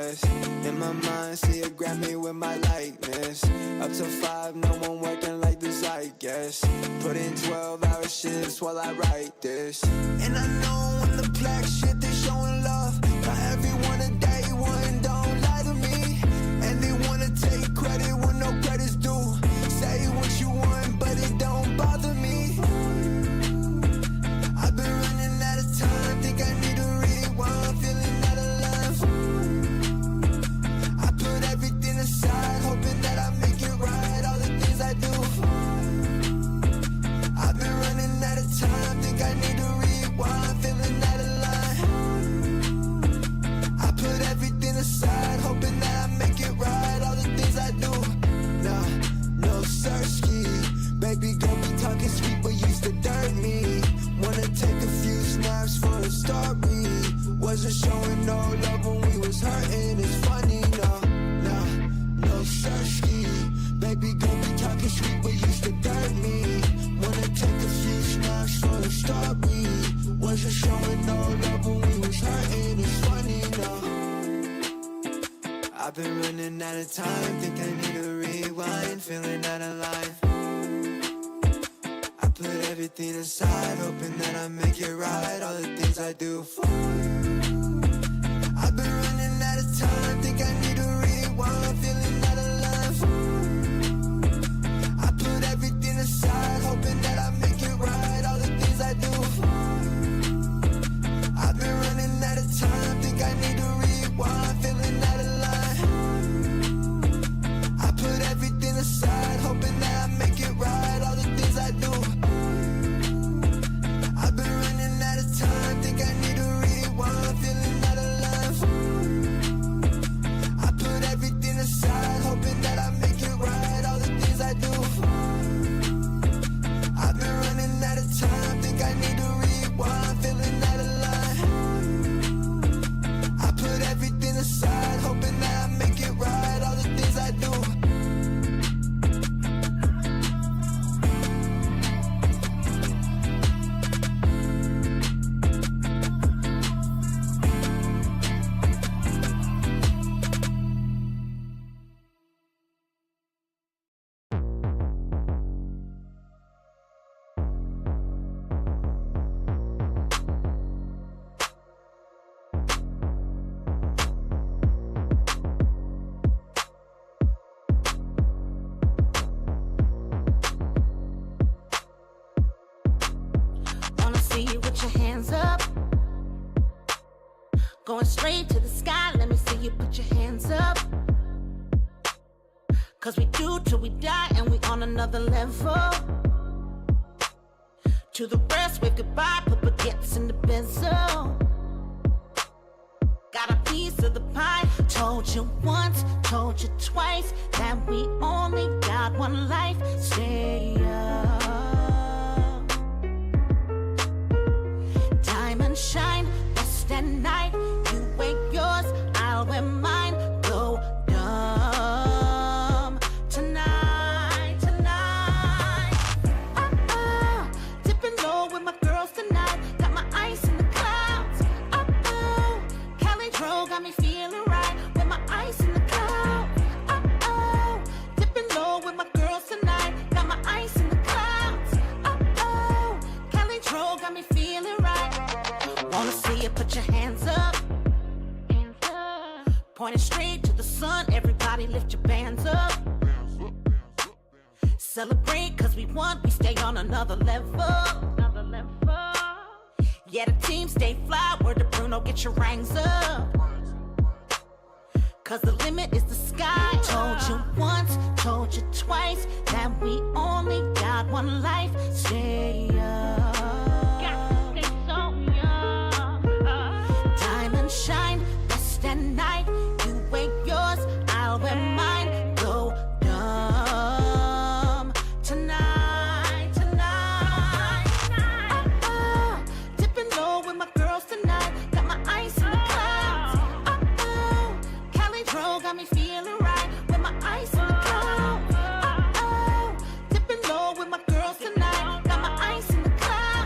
yes. In my mind, see a Grammy with my likeness. Up till 5, no one working like this, I guess. Put in 12-hour shifts while I write this. And I know when the black shit, they showing love. Not everyone a day one, don't lie to me. And they wanna take credit when no credit's due. Say what you want, but it don't bother me. I've been running out of time, think I need a rewind, feeling out of love. I put everything aside, hoping that I make it right, all the things I do. I've been running out of time, think I need a rewind, feeling out of line. I put everything aside, hoping that I make it right, all the things I do. Nah, no sirski, baby girl be talking sweet but used to dirt me. Wanna take a few snaps for a story. Wasn't showing no love when we was hurting. It's funny, no sirski. Baby girl be talking sweet but used to dirt me. Wanna take a few snaps for a story. Wasn't showing no love when we was hurting. It's funny, no. I've been running out of time, think I need a rewind, feeling out of line. Put everything aside, hoping that I make it right, all the things I do for you. I've been running out of time, think I need a rewind, feeling out of love. I put everything aside, hoping that I make it right, all the things I do for you. I've been running out of time, think I need a rewind, feeling out of line. I put everything aside, hoping that I make it right, all the things I do. I've been running out of time, think I need a rewind, feeling out of love. I put everything aside, hoping that I make it right, all the things I do. I've been running out of time, think I need a rewind, feeling out of line. I put everything aside, hoping that I make it right, all the things I do. Going straight to the sky, let me see you put your hands up. Cause we do till we die and we on another level. To the rest, wave goodbye, put baguettes in the bezel. Got a piece of the pie, told you once, told you twice, that we only got one life, stay up. Diamond shine, best at night. You wear yours, I'll wear mine. Go dumb tonight, tonight. Dipping low with my girls tonight. Got my ice in the clouds. Cali Dro got me feeling right with my ice in the clouds. Dipping low with my girls tonight. Got my ice in the clouds. Cali Dro got me feeling right. Wanna see you put your hands up. Pointing straight to the sun, everybody lift your bands up. Celebrate cause we won, we stay on another level. Yeah, the team stay fly, word to Bruno, get your rings up. Cause the limit is the sky. Told you once, told you twice, that we only got one life, stay up. Diamond shine, best at night. You wear yours, I'll wear mine. Go dumb tonight, tonight. Dipping low with my girls tonight. Got my ice in the clouds. Cali Dro got me feeling right with my ice in the clouds. Dipping low with my girls tonight. Got my ice in the clouds.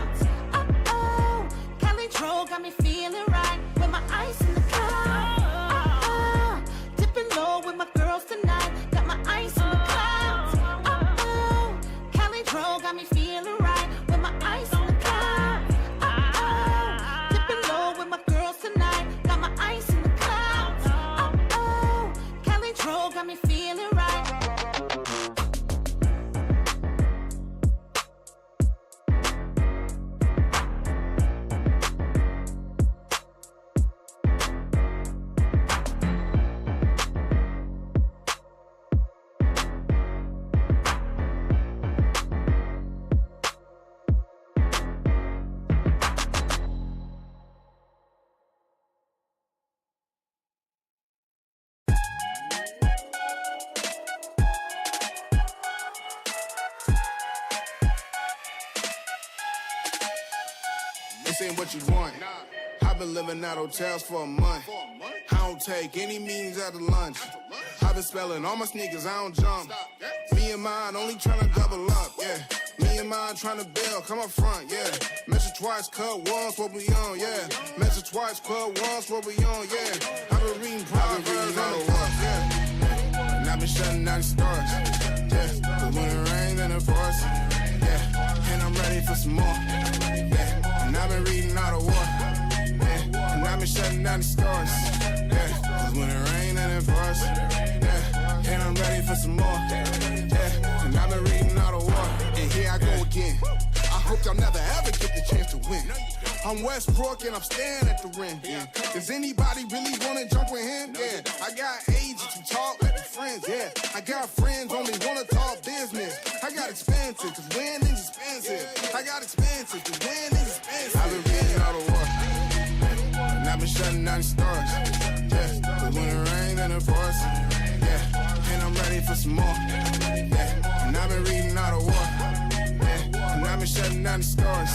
this ain't what you want. I've been living at hotels for a month. I don't take any meetings after lunch. I've been spelling all my sneakers, I don't jump. Me and mine only tryna double up, yeah. Me and mine tryna build, come up front, yeah. Measure twice, cut once, what we on, yeah. Measure twice, cut once, what we on, yeah. I've been reading Proverbs on the walk, yeah. And I've been shutting down the stars, yeah. Cause when it rains and it pours, yeah. And I'm ready for some more, yeah. And I've been reading all the war, yeah. And I've been shutting down the stars, yeah. Cause when it rains and it pours, yeah. And I'm ready for some more, yeah. And I've been reading all the war, and here I go again. I hope y'all never ever get the chance to win. I'm Westbrook and I'm staring at the rim. Yeah. Does anybody really wanna jump with him? Yeah. I got agents who talk like the friends. Yeah. I got friends only wanna talk business. I got expensive cause winning's expensive. I got expensive cause winning's expensive. I've been reading all the war, and I've been shutting down the stars. Yeah. Cause when it rains and it pours, yeah. And I'm ready for some more. Yeah. And I've been reading all the war, yeah. And I've been shutting down the stars.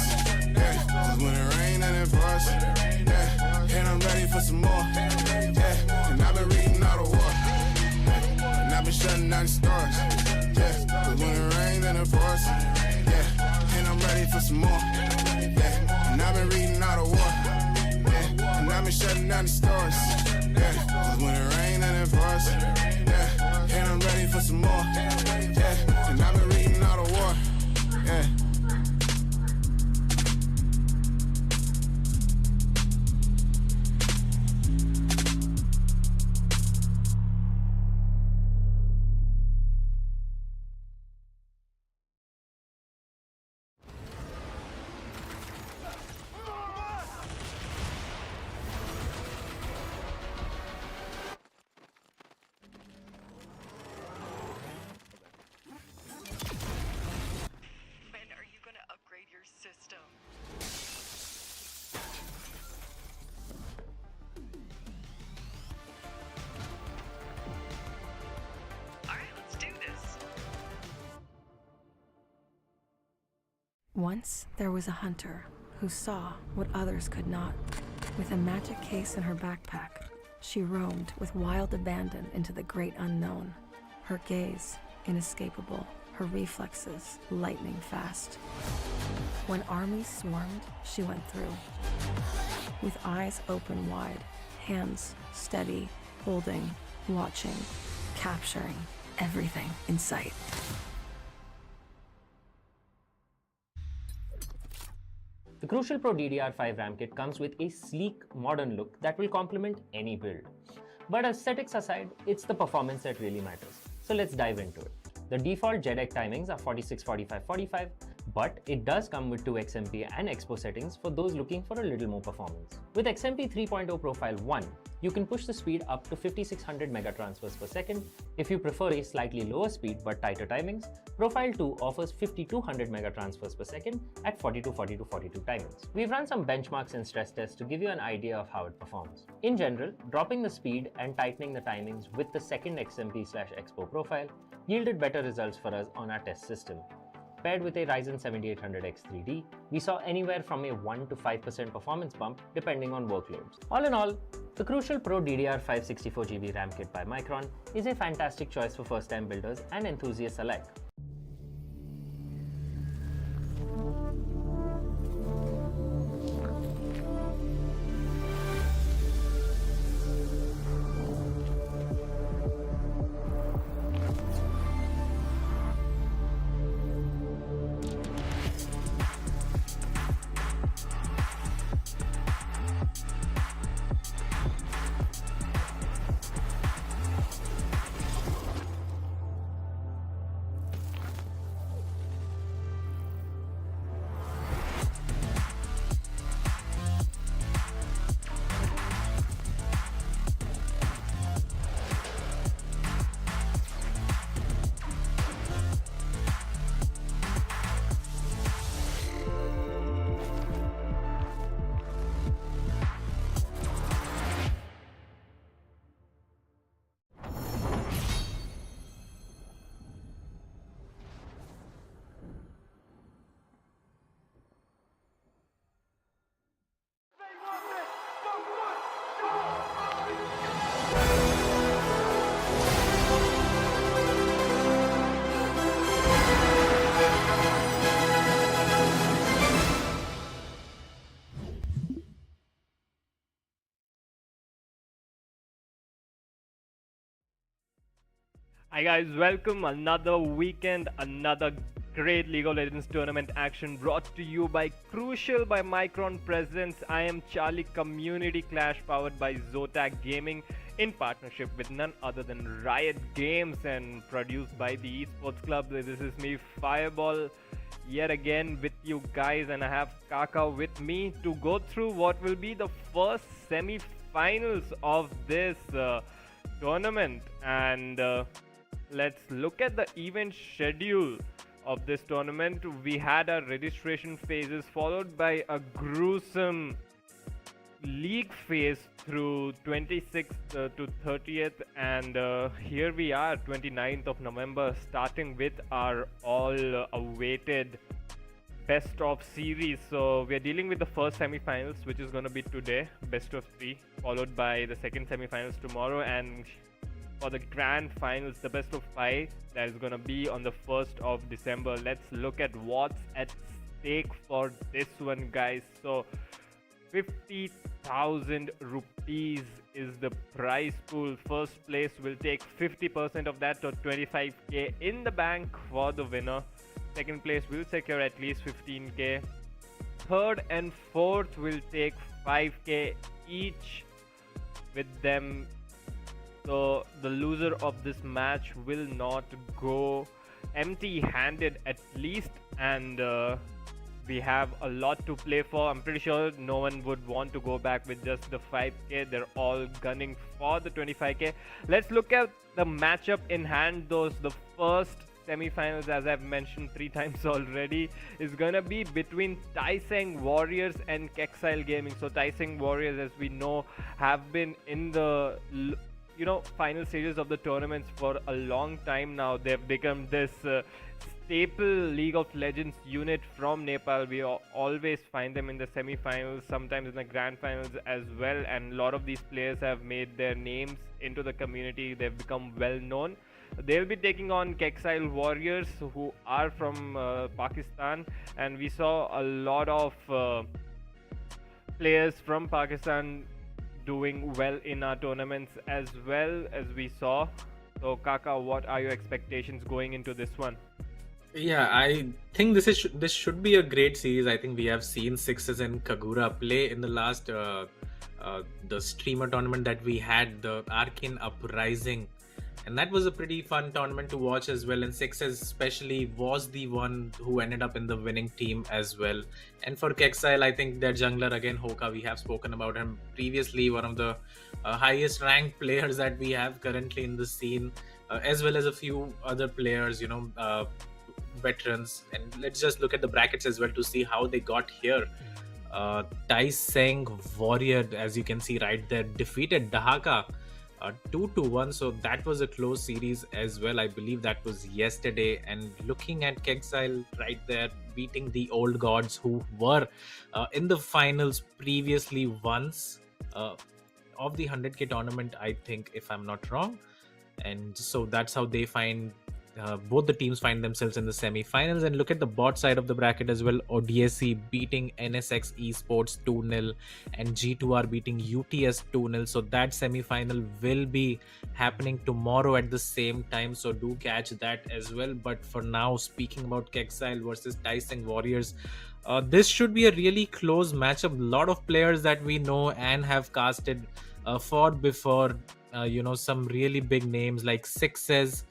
Yeah. Cause when it rains and it pours, yeah. And I'm ready for some more, yeah. And I've been reading all the war, yeah. And I've been shutting down the stars, yeah. Cause when it rains and it pours, yeah. And I'm ready for some more, yeah. And I've been reading all the war, yeah. And I've been shutting down the stars, yeah. Cause when it rains and it pours, yeah. And I'm ready for some more, yeah. And I've been reading all the war, yeah. System. All right, let's do this. Once there was a hunter who saw what others could not. With a magic case in her backpack, she roamed with wild abandon into the great unknown. Her gaze inescapable, her reflexes lightning fast. When armies swarmed, she went through. With eyes open wide, hands steady, holding, watching, capturing everything in sight. The Crucial Pro DDR5 RAM kit comes with a sleek, modern look that will complement any build. But aesthetics aside, it's the performance that really matters. So let's dive into it. The default JEDEC timings are 46, 45, 45, but it does come with 2 XMP and Expo settings for those looking for a little more performance. With XMP 3.0 Profile 1, you can push the speed up to 5600 megatransfers per second. If you prefer a slightly lower speed but tighter timings, Profile 2 offers 5200 megatransfers per second at 42, 42, 42 timings. We've run some benchmarks and stress tests to give you an idea of how it performs. In general, dropping the speed and tightening the timings with the second XMP/Expo profile yielded better results for us on our test system. Paired with a Ryzen 7800X 3D, we saw anywhere from a 1 to 5% performance bump depending on workloads. All in all, the Crucial Pro DDR5 64GB RAM kit by Micron is a fantastic choice for first-time builders and enthusiasts alike. Hi guys, welcome another weekend, another great League of Legends tournament action brought to you by Crucial by Micron Presents. I am Charlie Community Clash powered by Zotac Gaming in partnership with none other than Riot Games and produced by the Esports Club. This is me, Fireball, yet again with you guys, and I have Kaka with me to go through what will be the first semi-finals of this tournament. And let's look at the event schedule of this tournament. We had our registration phases followed by a gruesome league phase through 26th to 30th, and here we are, 29th of November, starting with our all awaited best of series. So we are dealing with the first semi-finals, which is going to be today, best of 3, followed by the second semi-finals tomorrow, and for the grand finals, the best of 5, that is going to be on the 1st of December. Let's look at what's at stake for this one, guys. So 50,000 rupees is the prize pool. First place will take 50% of that, or 25k in the bank for the winner. Second place will secure at least 15k. Third and fourth will take 5k each with them. So the loser of this match will not go empty-handed at least, and we have a lot to play for. I'm pretty sure no one would want to go back with just the 5k. They're all gunning for the 25k. Let's look at the matchup in hand. The first semi-finals, as I've mentioned 3 times already, is gonna be between SENG Warriors and KEKXILE Gaming. So SENG Warriors, as we know, have been in the final stages of the tournaments for a long time now. They've become this staple League of Legends unit from Nepal. We always find them in the semi-finals, sometimes in the grand finals as well, and a lot of these players have made their names into the community. They've become well known. They'll be taking on KEKXILE Warriors, who are from Pakistan, and we saw a lot of players from Pakistan doing well in our tournaments as well, as we saw. So Kaka, what are your expectations going into this one? Yeah, I think this should be a great series. I think we have seen Sixes and Kagura play in the last the streamer tournament that we had, the Arcane Uprising, and that was a pretty fun tournament to watch as well. And Sixes especially was the one who ended up in the winning team as well. And for KEKXILE, I think their jungler again, Hoka, we have spoken about him previously, one of the highest ranked players that we have currently in the scene, as well as a few other players, veterans. And let's just look at the brackets as well to see how they got here. SENG Warrior, as you can see right there, defeated Dahaka 2-1. So that was a close series as well. I believe that was yesterday. And looking at KEKXILE right there, beating the old gods who were in the finals previously once of the 100k tournament, I think, if I'm not wrong. And so that's how they find both the teams find themselves in the semi-finals. And look at the bot side of the bracket as well. ODSC beating NSX Esports 2-0 and G2R beating UTS 2-0. So that semi-final will be happening tomorrow at the same time, so do catch that as well. But for now, speaking about KEKXILE versus SENG Warriors, this should be a really close matchup. A lot of players that we know and have casted for before, some really big names like Sixes.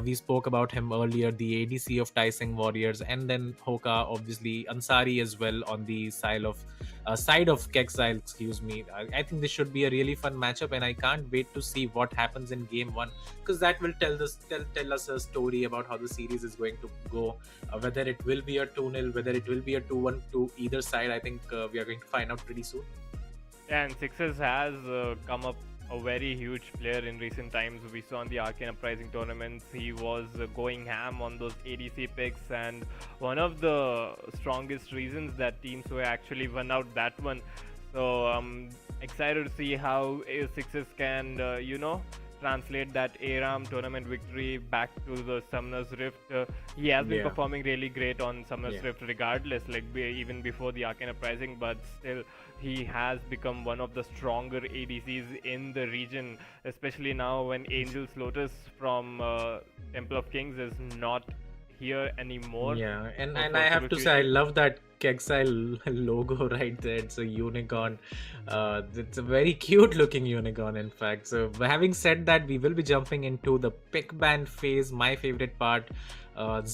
We spoke about him earlier, the ADC of SENG Warriors, and then Hoka, obviously Ansari as well on the side of KEKXILE. Excuse me. I think this should be a really fun matchup, and I can't wait to see what happens in Game 1, because that will tell us a story about how the series is going to go. Whether it will be a 2-0, whether it will be a 2-1 to either side, I think we are going to find out pretty soon. And Sixes has come up a very huge player in recent times. We saw in the Arcane Uprising tournaments, he was going ham on those ADC picks, and one of the strongest reasons that Team Soy actually won out that one. So I'm excited to see how Sixes can, translate that ARAM tournament victory back to the Summoner's Rift. He has been Yeah. performing really great on Summoner's Yeah. Rift regardless, even before the Arcane Uprising, but still he has become one of the stronger ADCs in the region, especially now when Angel's Lotus from Temple of Kings is not here anymore. Yeah, and for I have to say, I Fusion. love that KEKXILE logo right there. It's a unicorn. It's a very cute looking unicorn, in fact. So, having said that, we will be jumping into the pick ban phase. My favorite part.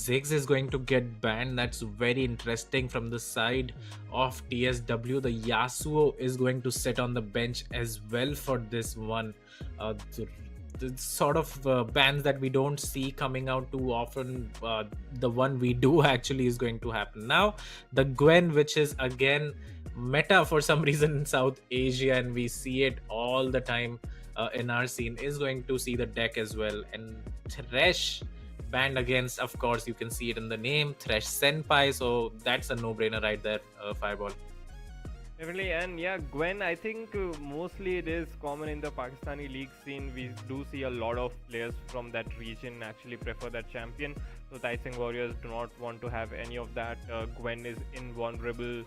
Ziggs is going to get banned. That's very interesting. From the side of TSW, the Yasuo is going to sit on the bench as well for this one. The sort of bans that we don't see coming out too often. The one we do actually is going to happen now. The Gwen, which is again meta for some reason in South Asia, and we see it all the time in our scene, is going to see the deck as well. And Thresh banned against, of course, you can see it in the name, Thresh Senpai. So that's a no-brainer right there, Fireball. Definitely, and yeah, Gwen, I think mostly it is common in the Pakistani league scene. We do see a lot of players from that region actually prefer that champion. So Taiseng Warriors do not want to have any of that. Gwen is invulnerable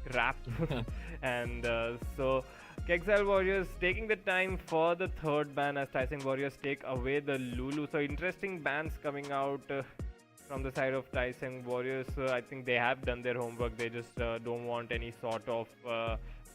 crap. And so KEKXILE Warriors taking the time for the third ban as Taiseng Warriors take away the Lulu. So interesting bans coming out. From the side of Taiseng Warriors, I think they have done their homework. They just don't want any sort of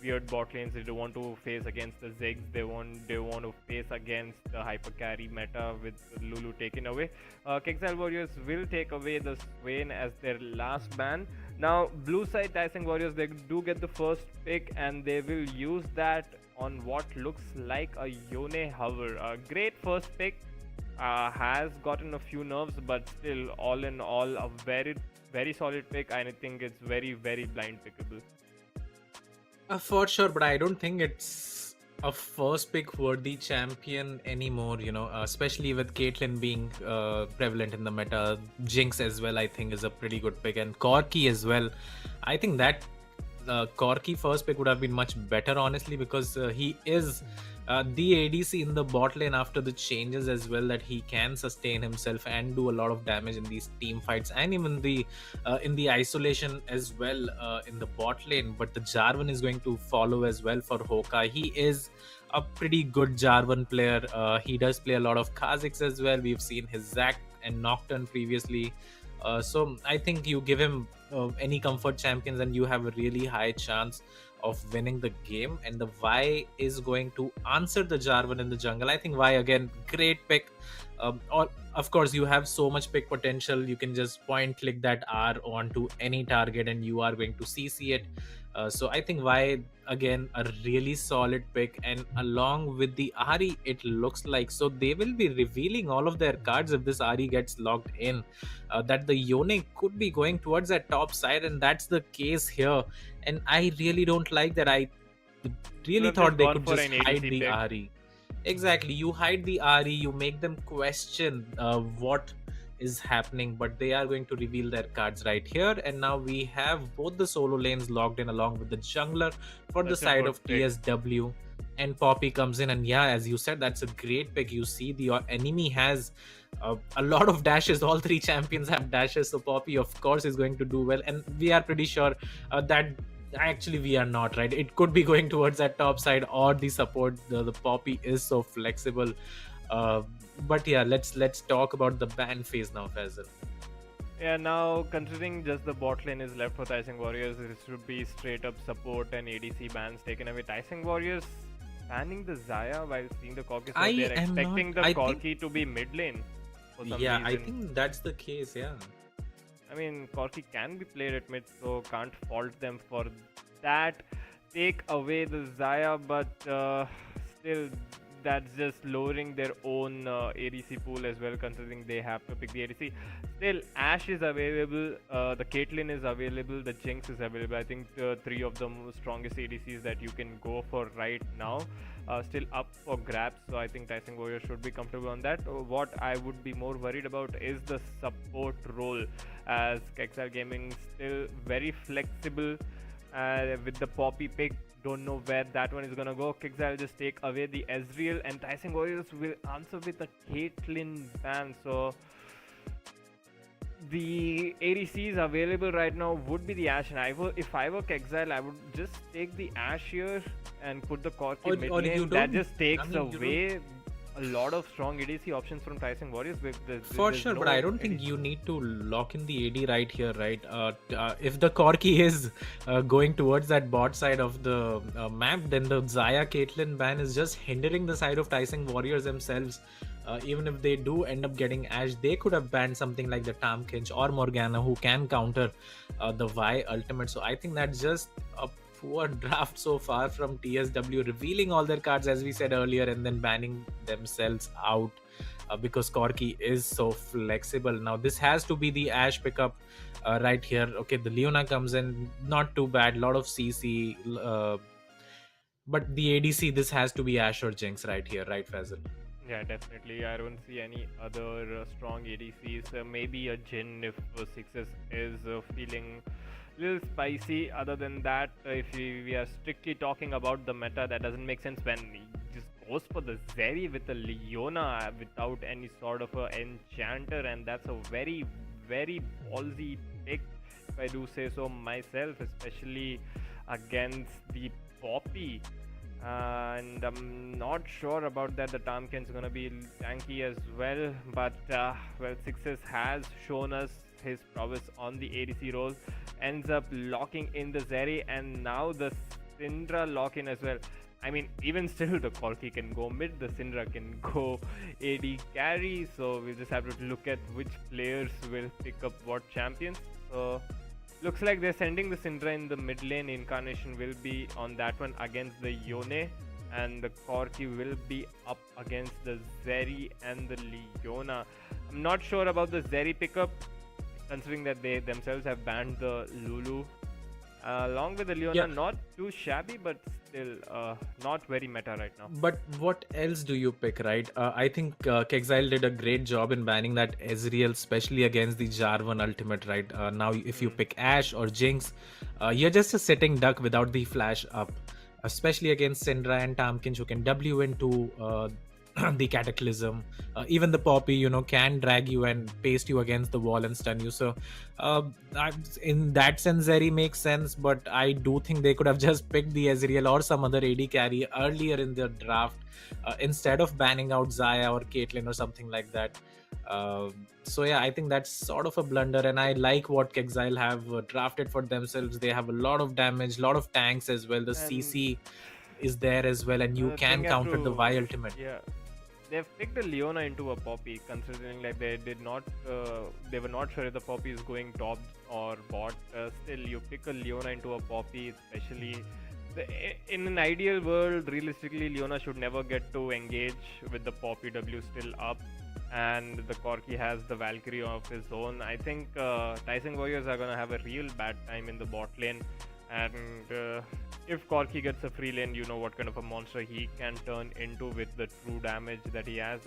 weird bot lanes. They don't want to face against the Ziggs. They want to face against the hyper carry meta with Lulu taken away. KEKXILE Warriors will take away the Swain as their last ban. Now, blue side Taiseng Warriors, they do get the first pick and they will use that on what looks like a Yone Hover. A great first pick. Has gotten a few nerfs, but still, all in all, a very, very solid pick. I think it's very, very blind pickable. For sure, but I don't think it's a first pick worthy champion anymore, especially with Caitlyn being prevalent in the meta. Jinx as well, I think, is a pretty good pick, and Corki as well. I think that Corki first pick would have been much better, honestly, because he is the ADC in the bot lane after the changes as well, that he can sustain himself and do a lot of damage in these team fights, and even the in the isolation as well in the bot lane. But the Jarvan is going to follow as well for Hoka. He is a pretty good Jarvan player. He does play a lot of Kha'Zix as well. We've seen his Zac and Nocturne previously. So I think you give him any comfort champions and you have a really high chance of winning the game. And the Vi is going to answer the Jarvan in the jungle. I think Vi, again, great pick. Or of course, you have so much pick potential. You can just point click that R onto any target and you are going to CC it. So I think Vi, again, a really solid pick. And along with the Ahri, it looks like, so they will be revealing all of their cards if this Ahri gets locked in, that the Yone could be going towards that top side, and that's the case here. And I really don't like that. I really thought they could just hide the Ahri. Exactly, you hide the Ahri, you make them question what is happening, but they are going to reveal their cards right here. And now we have both the solo lanes logged in along with the jungler for the side of TSW, and Poppy comes in. And yeah, as you said, that's a great pick. You see the enemy has a lot of dashes. All three champions have dashes, so Poppy of course is going to do well. And we are pretty sure that actually we are not, right? It could be going towards that top side or the support. The Poppy is so flexible. But yeah, let's talk about the ban phase now, Faisal. Yeah, now considering just the bot lane is left for Taiseng Warriors, it should be straight up support and ADC bans taken away. Taiseng Warriors banning the Xayah while seeing the Corki, so they're expecting the Corki to be mid lane for some reason. I think that's the case, yeah. I mean, Corki can be played at mid, so can't fault them for that. Take away the Xayah, but still, that's just lowering their own ADC pool as well, considering they have to pick the ADC. Still, Ashe is available, the Caitlyn is available, the Jinx is available. I think three of the strongest ADCs that you can go for right now. Still up for grabs, so I think Taiseng Warriors should be comfortable on that. What I would be more worried about is the support role, as KEKXILE Gaming still very flexible with the Poppy pick. Don't know where that one is gonna go. KEKXILE just take away the Ezreal, and Tyson Warriors will answer with a Caitlyn ban. So the ADCs available right now would be the Ashe, and if I were KEKXILE, I would just take the Ashe here and put the Corki mid lane. That just takes away a lot of strong ADC options from Tyson Warriors. For sure, but I don't think you need to lock in the AD right here, right? If the Corki is going towards that bot side of the map, then the Xayah Caitlyn ban is just hindering the side of Tyson Warriors themselves. Even if they do end up getting Ashe, they could have banned something like the Tamkinch or Morgana, who can counter the Vi ultimate. So I think that's just a poor draft so far from TSW, revealing all their cards as we said earlier and then banning themselves out because Corki is so flexible. Now this has to be the Ashe pickup right here. Okay, the Leona comes in, not too bad, lot of CC, but the ADC, this has to be Ashe or Jinx right here, right Fazil? Yeah, definitely. I don't see any other strong ADCs. Maybe a Jhin if Sixes is feeling little spicy. Other than that, if we are strictly talking about the meta, that doesn't make sense when he just goes for the Zeri with the Leona without any sort of a enchanter, and that's a very, very ballsy pick, if I do say so myself, especially against the Poppy. And I'm not sure about that. The Tamkinch is gonna be tanky as well, but well, Sixes has shown us his prowess on the ADC role, ends up locking in the Zeri, and now the Syndra lock in as well. I mean, even still, the Corki can go mid, the Syndra can go AD carry, so we'll just have to look at which players will pick up what champions. So looks like they're sending the Syndra in the mid lane. Incarnation will be on that one against the Yone, and the Corki will be up against the Zeri and the Leona. I'm not sure about the Zeri pickup, considering that they themselves have banned the Lulu. Along with the Leona, yeah, not too shabby, but still not very meta right now. But what else do you pick, right? I think KEKXILE did a great job in banning that Ezreal, especially against the Jarvan ultimate, right? Now, if you pick Ashe or Jinx, you're just a sitting duck without the flash up, especially against Syndra and Tamkinch, who can W into the Cataclysm. Even the Poppy, you know, can drag you and paste you against the wall and stun you. So in that sense, Zeri makes sense, but I do think they could have just picked the Ezreal or some other AD carry earlier in their draft instead of banning out Xayah or Caitlyn or something like that. So yeah, I think that's sort of a blunder, and I like what KEKXILE have drafted for themselves. They have a lot of damage, a lot of tanks as well. The CC is there as well, and you can counter the Vi ultimate. Yeah, they've picked a Leona into a Poppy, considering like they were not sure if the Poppy is going top or bot. Still, you pick a Leona into a Poppy, especially in an ideal world. Realistically, Leona should never get to engage with the Poppy W still up, and the Corki has the Valkyrie of his own. I think Tyson Warriors are gonna have a real bad time in the bot lane. And if Corki gets a free lane, you know what kind of a monster he can turn into with the true damage that he has.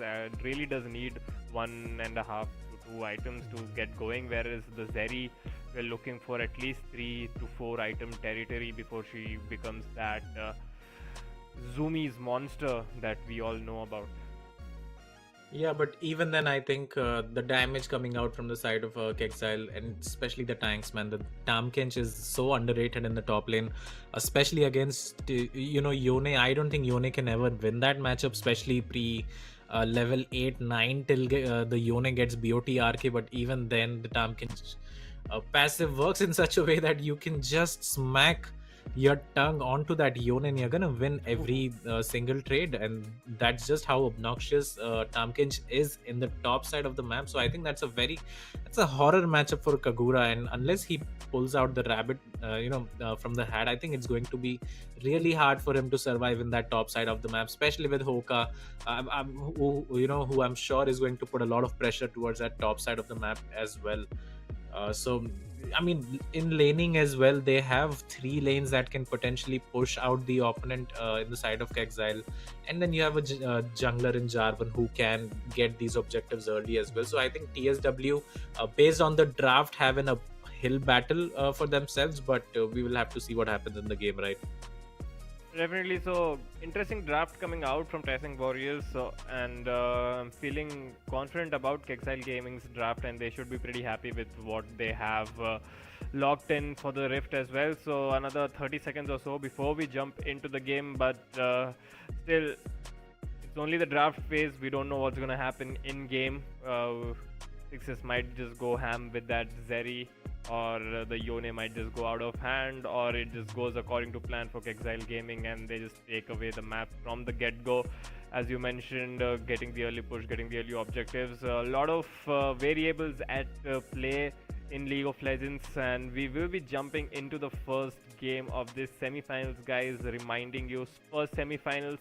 Really does need 1.5 to 2 items to get going, whereas the Zeri, we're looking for at least 3 to 4 item territory before she becomes that Zoomies monster that we all know about. Yeah, but even then, I think the damage coming out from the side of KEKXILE, and especially the tanks, man, the Tamkinch is so underrated in the top lane, especially against, Yone. I don't think Yone can ever win that matchup, especially pre level 8-9 till the Yone gets BOT RK, but even then, the Tamkinch passive works in such a way that you can just smack your tongue onto that Yone and you're gonna win every single trade, and that's just how obnoxious Tamkinch is in the top side of the map. So I think that's a horror matchup for Kagura, and unless he pulls out the rabbit from the hat, I think it's going to be really hard for him to survive in that top side of the map, especially with Hoka, who I'm sure is going to put a lot of pressure towards that top side of the map as well. So I mean, in laning as well, they have 3 lanes that can potentially push out the opponent in the side of KEKXILE, and then you have a jungler in Jarvan who can get these objectives early as well. So I think TSW, based on the draft, having a hill battle for themselves, but we will have to see what happens in the game, right? Definitely. So interesting draft coming out from Tyson Warriors, and I'm feeling confident about KEKXILE Gaming's draft, and they should be pretty happy with what they have locked in for the Rift as well. So another 30 seconds or so before we jump into the game, but still, it's only the draft phase. We don't know what's gonna happen in game. Sixes might just go ham with that Zeri, or the Yone might just go out of hand, or it just goes according to plan for KEKXILE Gaming and they just take away the map from the get-go. As you mentioned, getting the early push, getting the early objectives, a lot of variables at play in League of Legends, and we will be jumping into the first game of this semi-finals, guys. Reminding you, first semi-finals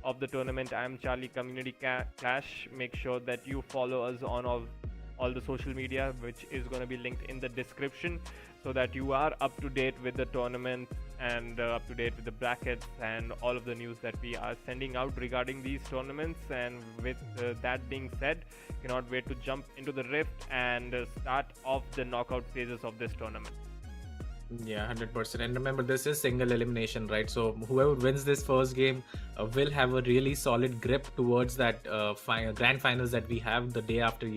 of the tournament, IMCharlie Community Clash. Make sure that you follow us on all the social media, which is going to be linked in the description, so that you are up to date with the tournament and up to date with the brackets and all of the news that we are sending out regarding these tournaments. And with that being said, cannot wait to jump into the Rift and start off the knockout phases of this tournament. Yeah, 100%. And remember, this is single elimination, right? So whoever wins this first game will have a really solid grip towards that grand finals that we have the day after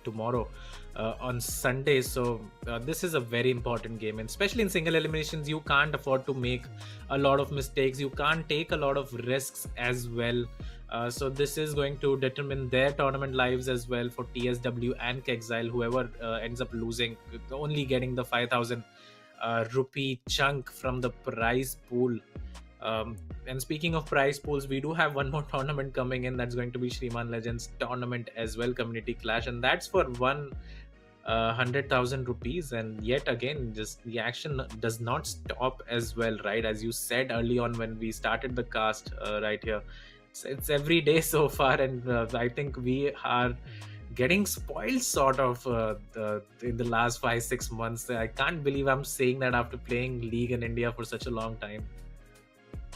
tomorrow on Sunday. So this is a very important game, and especially in single eliminations, you can't afford to make a lot of mistakes. You can't take a lot of risks as well. So this is going to determine their tournament lives as well for TSW and KEKXILE. Whoever ends up losing, only getting the 5,000 rupee chunk from the prize pool. And speaking of prize pools, we do have one more tournament coming in. That's going to be Shriman Legends tournament as well, Community Clash, and that's for 100,000 rupees. And yet again, just the action does not stop as well, right? As you said early on when we started the cast, right here, it's every day so far, and I think we are getting spoiled sort of in the last 5-6 months. I can't believe I'm saying that after playing League in India for such a long time.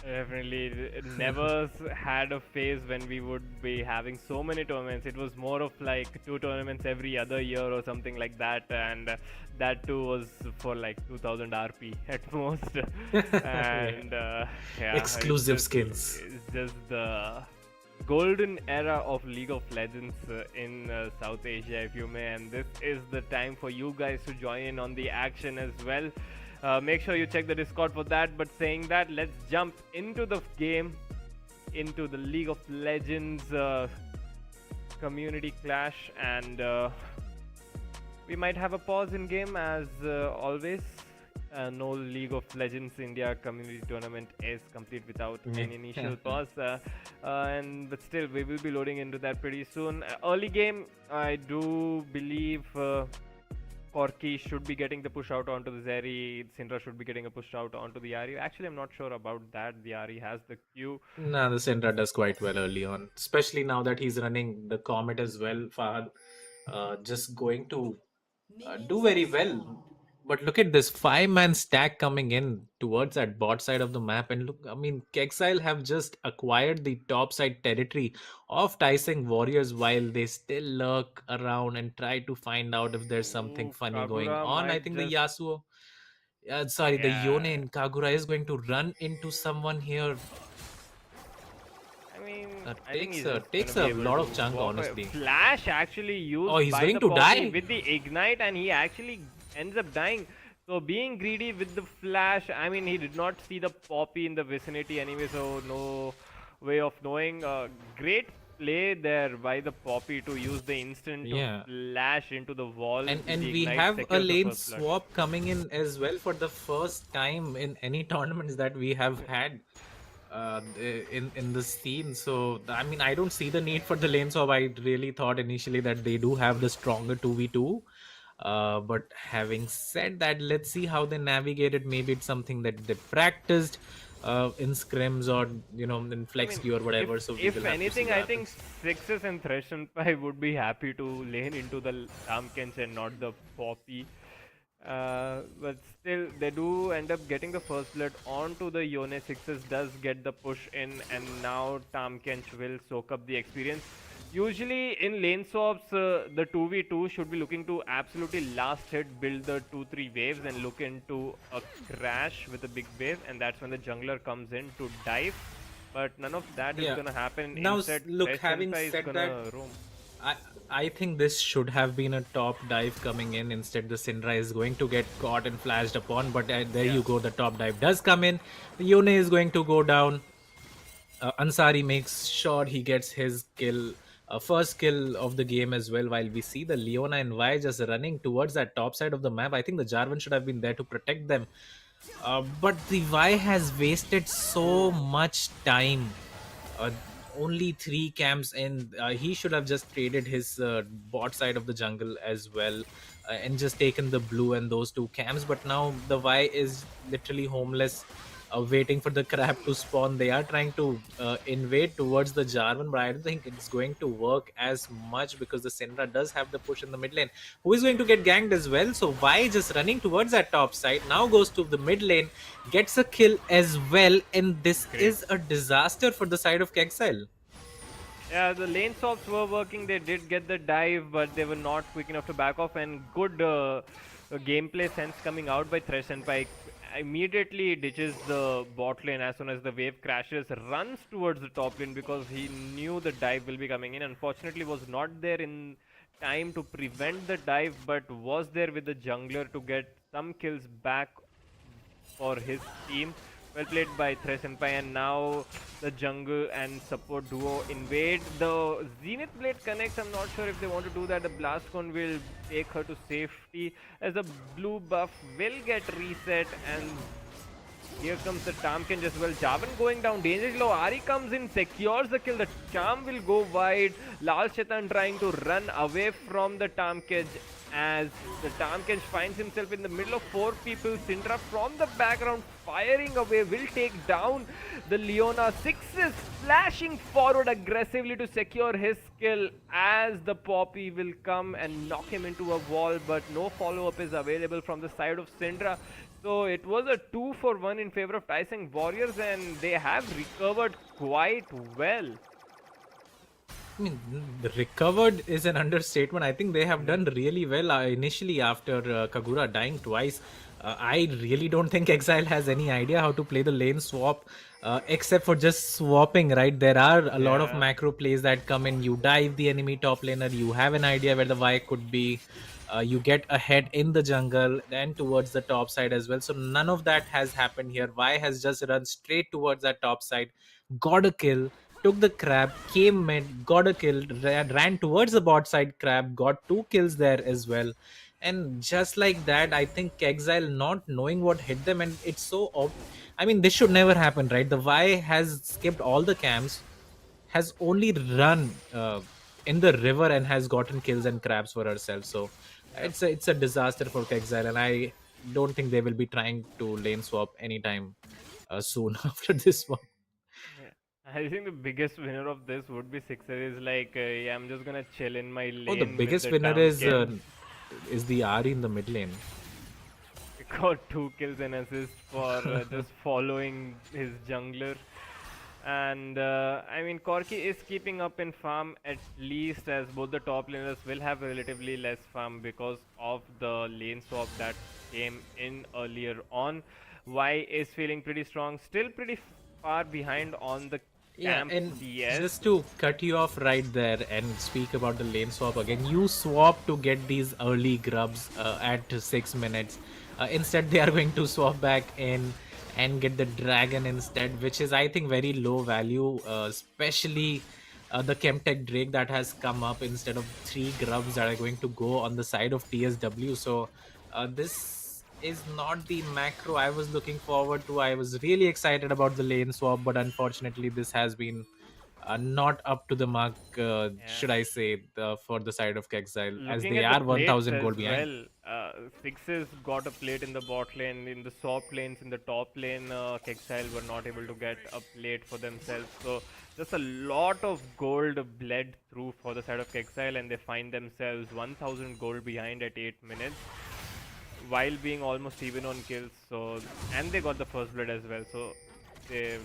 Definitely, it never had a phase when we would be having so many tournaments. It was more of like 2 tournaments every other year or something like that, and that too was for like 2000 RP at most. And yeah, exclusive skins. It's just the golden era of League of Legends in South Asia, if you may, and this is the time for you guys to join in on the action as well. Make sure you check the Discord for that. But saying that, let's jump into the game, into the League of Legends Community Clash, and we might have a pause in game as always. No League of Legends India Community Tournament is complete without an initial pause, but still we will be loading into that pretty soon. Early game, I do believe Corki should be getting the push out onto the Zeri. Syndra should be getting a push out onto the Ari. Actually, I'm not sure about that. The Ari has the Q. No, the Syndra does quite well early on, especially now that he's running the Comet as well. Fahad just going to do very well. But look at this 5-man stack coming in towards that bot side of the map. And look, I mean, KEKXILE have just acquired the top side territory of Tyson Warriors while they still lurk around and try to find out if there's something funny Kagura going on. I think the Yasuo, the Yone in Kagura is going to run into someone here. I mean, Takes a lot of chunk, honestly. Flash actually used Oh, he's by going the to Poppy die? with the ignite, and he actually ends up dying. So being greedy with the flash, I mean, he did not see the Poppy in the vicinity anyway, so no way of knowing. Great play there by the Poppy to use the instant to flash into the wall. And we have a lane swap coming in as well for the first time in any tournaments that we have had in the scene. So I mean, I don't see the need for the lane swap. I really thought initially that they do have the stronger 2v2. But having said that, let's see how they navigate it. Maybe it's something that they practiced in scrims or in flex queue or whatever. If anything, I think Sixes and Thresh and Pi would be happy to lane into the Tamkench and not the Poppy. But still, they do end up getting the first blood onto the Yone. Sixes does get the push in, and now Tamkench will soak up the experience. Usually in lane swaps, the 2v2 should be looking to absolutely last hit, build the 2-3 waves and look into a crash with a big wave, and that's when the jungler comes in to dive. But none of that is Yeah. gonna happen. Now, Instead, look, Thresh having Senpai is said that, gonna roam. I I think this should have been a top dive coming in. Instead, the Syndra is going to get caught and flashed upon. But there Yeah. you go. The top dive does come in. Yone is going to go down. Ansari makes sure he gets his kill, first kill of the game as well. While we see the Leona and Vi just running towards that top side of the map, I think the Jarvan should have been there to protect them. But the Vi has wasted so much time. Uh, Only 3 camps in. He should have just traded his bot side of the jungle as well, and just taken the blue and those 2 camps. But now the Vi is literally homeless, waiting for the crab to spawn. They are trying to invade towards the Jarvan, but I don't think it's going to work as much because the Syndra does have the push in the mid lane, who is going to get ganked as well. So Vi just running towards that top side, now goes to the mid lane, gets a kill as well, and this is a disaster for the side of KEKXILE. Yeah, the lane swaps were working. They did get the dive, but they were not quick enough to back off. And good gameplay sense coming out by Thresh Senpai. Immediately ditches the bot lane as soon as the wave crashes, runs towards the top lane because he knew the dive will be coming in. Unfortunately, was not there in time to prevent the dive, but was there with the jungler to get some kills back for his team. Well played by Thresh Senpai, and now the jungle and support duo invade. The Zenith Blade connects. I'm not sure if they want to do that. The Blast Cone will take her to safety as the blue buff will get reset, and here comes the Tamkin as well. Jarvan going down, dangerous low. Ari comes in, secures the kill. The charm will go wide. Lal Shaitan trying to run away from the Tamkin as the Tamkin finds himself in the middle of 4 people. Syndra from the background firing away will take down the Leona. Sixes flashing forward aggressively to secure his kill as the Poppy will come and knock him into a wall, but no follow-up is available from the side of Syndra. So it was a 2-for-1 in favor of Taiseng Warriors, and they have recovered quite well. I mean, the recovered is an understatement. I think they have done really well initially after Kagura dying twice. I really don't think Exile has any idea how to play the lane swap, except for just swapping, right? There are a lot of macro plays that come in. You dive the enemy top laner, you have an idea where the Vi could be. You get ahead in the jungle and towards the top side as well. So none of that has happened here. Vi has just run straight towards that top side, got a kill, took the crab, came mid, got a kill, ran towards the bot side crab, got 2 kills there as well. And just like that, I think KEKXILE not knowing what hit them, and it's so I mean, this should never happen, right? The Vi has skipped all the camps, has only run in the river and has gotten kills and crabs for herself. So it's a disaster for KEKXILE, and I don't think they will be trying to lane swap anytime soon after this one. I think the biggest winner of this would be Sixer. Is like, yeah, I'm just gonna chill in my lane. Oh, the biggest winner is the Ari in the mid lane. He got 2 kills and assists for just following his jungler. And I mean, Corki is keeping up in farm, at least, as both the top laners will have relatively less farm because of the lane swap that came in earlier on. Y is feeling pretty strong, still pretty far behind on the camp and CS. just to cut you off right there and speak about the lane swap again, you swap to get these early grubs at 6 minutes. Instead, they are going to swap back in and get the dragon instead, which is, I think, very low value, especially the Chemtech Drake that has come up instead of 3 grubs that are going to go on the side of TSW. So this is not the macro I was looking forward to. I was really excited about the lane swap, but unfortunately this has been not up to the mark, should I say, for the side of KEKXILE, as Looking they at are the 1000 plates gold as behind. well, Sixes got a plate in the bot lane. In the soft lanes, in the top lane, KEKXILE were not able to get a plate for themselves. So just a lot of gold bled through for the side of KEKXILE, and they find themselves 1000 gold behind at 8 minutes, while being almost even on kills. So, and they got the first blood as well. So they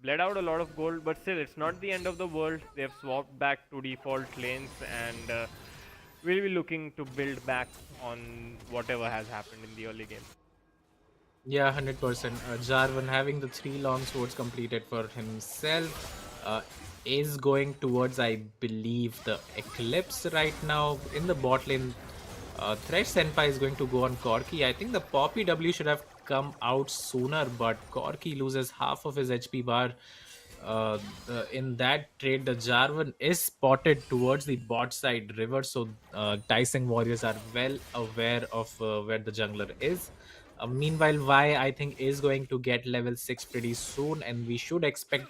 bled out a lot of gold, but still, it's not the end of the world. They've swapped back to default lanes, and we'll be looking to build back on whatever has happened in the early game. Yeah, 100%. Jarvan having the 3 long swords completed for himself is going towards, I believe, the Eclipse right now. In the bot lane, Thresh Senpai is going to go on Corki. I think the Poppy W should have come out sooner, but Corki loses half of his HP bar. In that trade, the Jarvan is spotted towards the bot side river, so Tyson Warriors are well aware of where the jungler is. Meanwhile, Vi, I think, is going to get level 6 pretty soon, and we should expect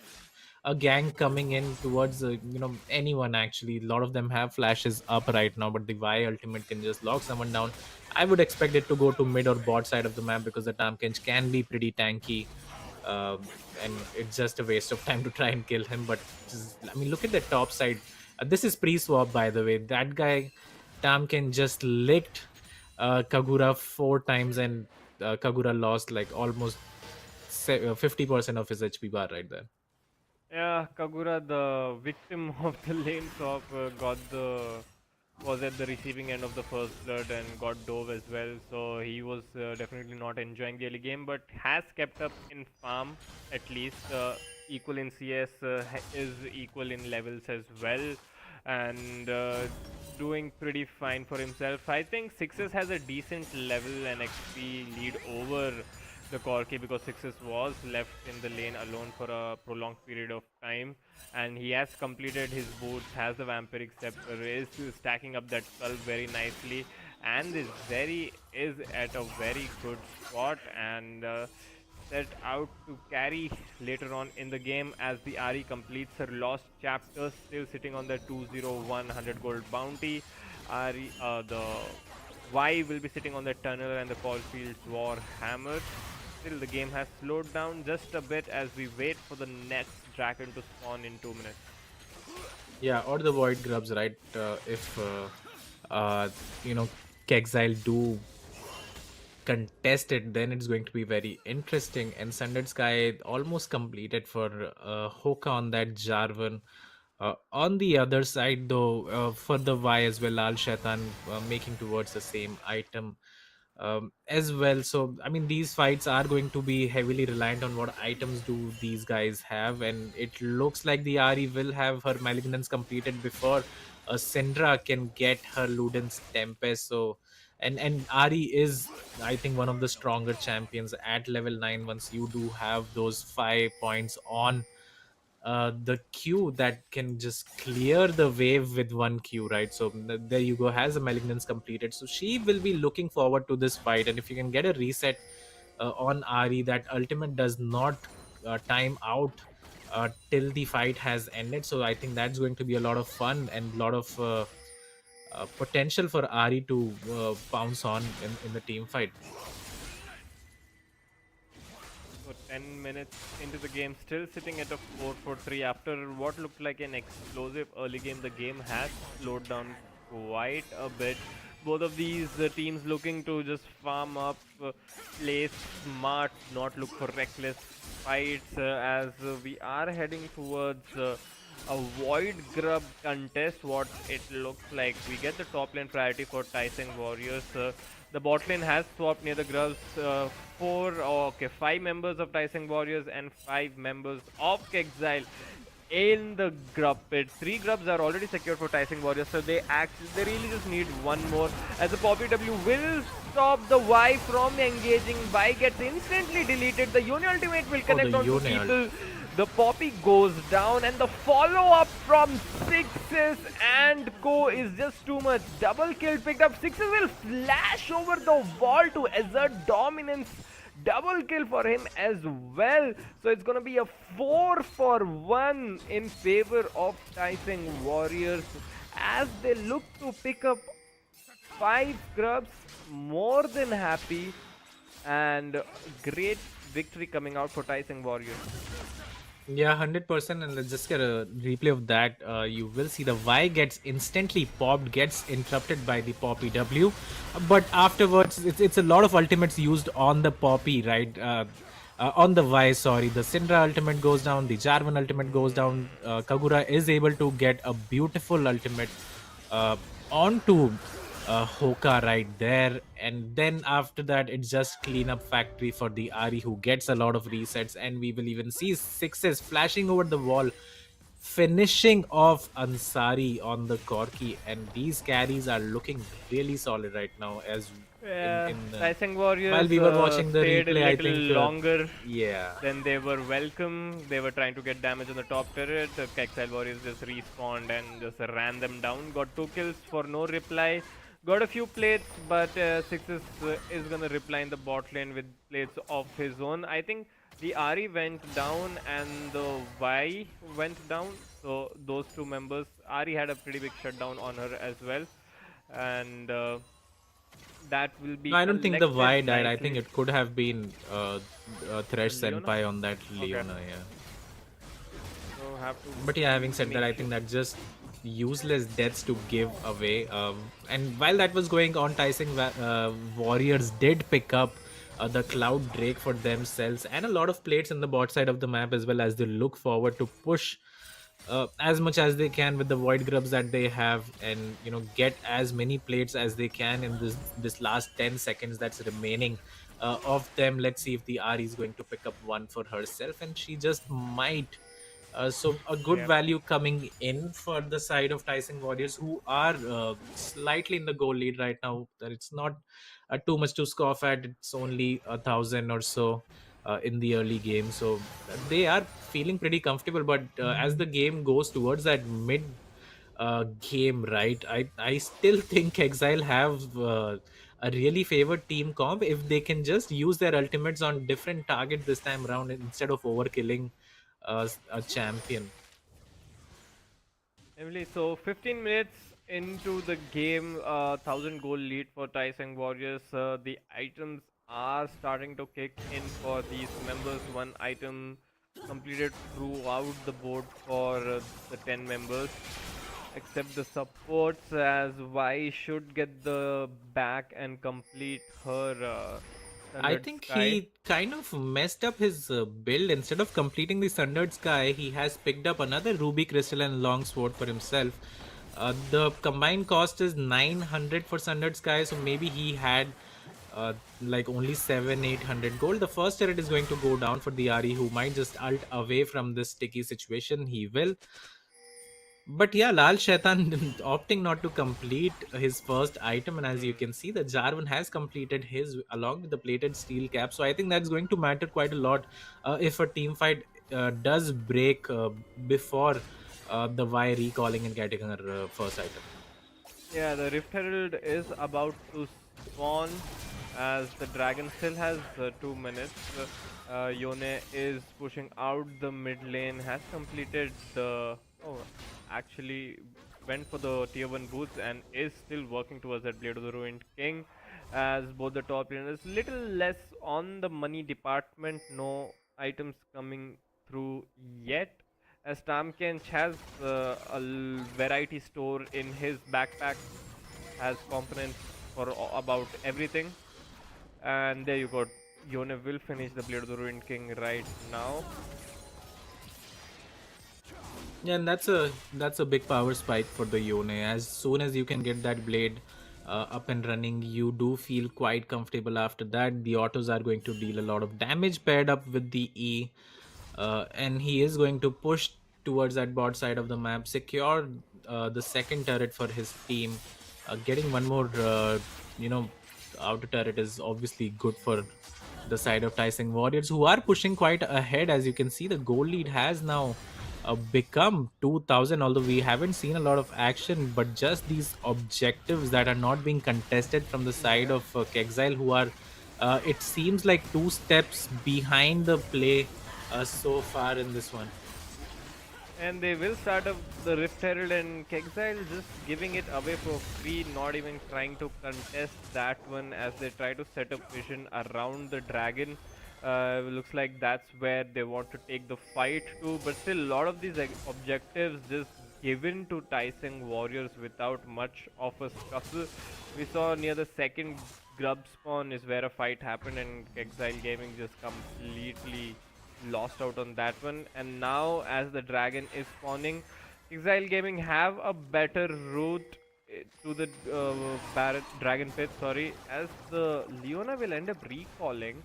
a gang coming in towards anyone. Actually, a lot of them have flashes up right now, but the Vi ultimate can just lock someone down. I would expect it to go to mid or bot side of the map because the Tamkench can be pretty tanky. And it's just a waste of time to try and kill him. But I mean, look at the top side. This is pre-swap, by the way. That guy Tamken just licked Kagura 4 times, and Kagura lost like almost 50% of his HP bar right there. Yeah, Kagura, the victim of the lane swap, was at the receiving end of the first blood and got dove as well. So he was definitely not enjoying the early game, but has kept up in farm at least. Equal in CS, is equal in levels as well, and doing pretty fine for himself. I think Sixes has a decent level and XP lead over the Corki because Sixes was left in the lane alone for a prolonged period of time, and he has completed his boots, has the Vampiric Scepter, is stacking up that skull very nicely, and is at a very good spot, and set out to carry later on in the game as the Ari completes her lost chapter, still sitting on the 201 gold bounty. Ari, the Y will be sitting on the tunnel and the Caulfield's War Hammer. Still, the game has slowed down just a bit as we wait for the next dragon to spawn in 2 minutes. Yeah, or the Void Grubs, right? If KEKXILE do contest it, then it's going to be very interesting. And Sundered Sky almost completed for Hoka on that Jarvan. On the other side, though, for the Y as well, Al Shaitan making towards the same item as well. So, I mean, these fights are going to be heavily reliant on what items do these guys have. And it looks like the Ari will have her Malignance completed before Syndra can get her Luden's Tempest. So, and Ari is, I think, one of the stronger champions at level 9 once you do have those 5 points on the Q that can just clear the wave with 1 Q, right? So there you go, has a Malignance completed. So she will be looking forward to this fight, and if you can get a reset on Ari, that ultimate does not time out till the fight has ended. So I think that's going to be a lot of fun and a lot of potential for Ari to pounce on in the team fight. So 10 minutes into the game, still sitting at a 4-4-3 after what looked like an explosive early game. The game has slowed down quite a bit. Both of these teams looking to just farm up, play smart, not look for reckless fights as we are heading towards a Void Grub contest. What it looks like, we get the top lane priority for Tyson Warriors. The bot lane has swapped near the Grubs. 5 members of Tyson Warriors and 5 members of KEKXILE in the Grub pit. 3 Grubs are already secured for Tyson Warriors, so they really just need 1 more, as the Poppy W will stop the Y from engaging. Y gets instantly deleted. The Yone ultimate will connect on to people. The Poppy goes down, and the follow-up from Sixes and Co is just too much. Double kill picked up. Sixes will flash over the wall to assert dominance. Double kill for him as well. So it's gonna be a 4-for-1 in favor of Tyson Warriors as they look to pick up 5 Grubs. More than happy, and great victory coming out for Tyson Warriors. Yeah, 100%. And let's just get a replay of that. You will see the Y gets instantly popped, gets interrupted by the Poppy W. But afterwards, it's a lot of ultimates used on the Poppy, right? On the Y, sorry, the Syndra ultimate goes down, the Jarvan ultimate goes down. Kagura is able to get a beautiful ultimate uh, onto Hoka right there, and then after that, it's just cleanup factory for the Ari, who gets a lot of resets, and we will even see sixes flashing over the wall, finishing off Ansari on the Corki, and these carries are looking really solid right now. As Yeah, in Rising while Warriors we were watching the stayed a replay, I little think longer yeah. than they were welcome. They were trying to get damage on the top turret. The KEKXILE Warriors just respawned and just ran them down. Got 2 kills for no reply. Got a few plates, but Sixes is gonna reply in the bot lane with plates of his own. I think the Ari went down and the Y went down. So those two members, Ari had a pretty big shutdown on her as well, and that will be No, I don't think the collected Y died. I think nicely. it could have been Thresh Leona? Senpai on that Okay. Leona, yeah. So have to But yeah, having said that, make I sure. think that just useless deaths to give away. And while that was going on, Warriors did pick up the Cloud Drake for themselves and a lot of plates in the bot side of the map as well, as they look forward to push as much as they can with the void grubs that they have, and get as many plates as they can in this last 10 seconds that's remaining of them. Let's see if the Ari is going to pick up one for herself, and she just might. So a good Yeah. value coming in for the side of Tyson Warriors, who are slightly in the goal lead right now. That it's not too much to scoff at. It's only 1,000 or so in the early game, so they are feeling pretty comfortable. But as the game goes towards that mid game, right, I still think Exile have a really favored team comp if they can just use their ultimates on different targets this time around instead of overkilling a champion. Emily, so 15 minutes into the game, 1000 goal lead for Taiseng Warriors. The items are starting to kick in for these members. One item completed throughout the board for the 10 members, except the supports, as Y should get the back and complete her I Standard think Sky. he kind of messed up his build. Instead of completing the Sundered Sky, he has picked up another Ruby Crystal and Long Sword for himself. The combined cost is 900 for Sundered Sky, so maybe he had like only 700-800 gold. The first turret is going to go down for the Ari, who might just ult away from this sticky situation. He will. But yeah, Lal Shaitan opting not to complete his first item, and as you Hmm. can see, the Jarvan has completed his along with the plated steel cap. So I think that's going to matter quite a lot if a team fight does break before the Y recalling and getting her first item. Yeah, the Rift Herald is about to spawn as the dragon still has 2 minutes. Yone is pushing out the mid lane, has completed the. Oh, actually went for the tier 1 boots and is still working towards that Blade of the Ruined King. As both the top laners, little less on the money department, no items coming through yet, as Tamkench has a variety store in his backpack, has components for about everything. And there you go. Yone will finish the Blade of the Ruined King right now. Yeah, and that's a big power spike for the Yone. As soon as you can get that blade up and running, you do feel quite comfortable after that. The autos are going to deal a lot of damage paired up with the E, and he is going to push towards that bot side of the map, secure the second turret for his team. Getting one more, outer turret is obviously good for the side of Tyson Warriors, who are pushing quite ahead. As you can see, the goal lead has now become 2000, although we haven't seen a lot of action, but just these objectives that are not being contested from the side Yeah. of KEKXILE, who are it seems like 2 steps behind the play so far in this one. And they will start up the Rift Herald, and KEKXILE just giving it away for free, not even trying to contest that one as they try to set up vision around the dragon. Looks like that's where they want to take the fight to, but still a lot of these objectives just given to Tyson Warriors without much of a scuffle. We saw near the second grub spawn is where a fight happened, and KEKXILE Gaming just completely lost out on that one. And now, as the dragon is spawning, KEKXILE Gaming have a better route to the dragon pit. Sorry, as the Leona will end up recalling,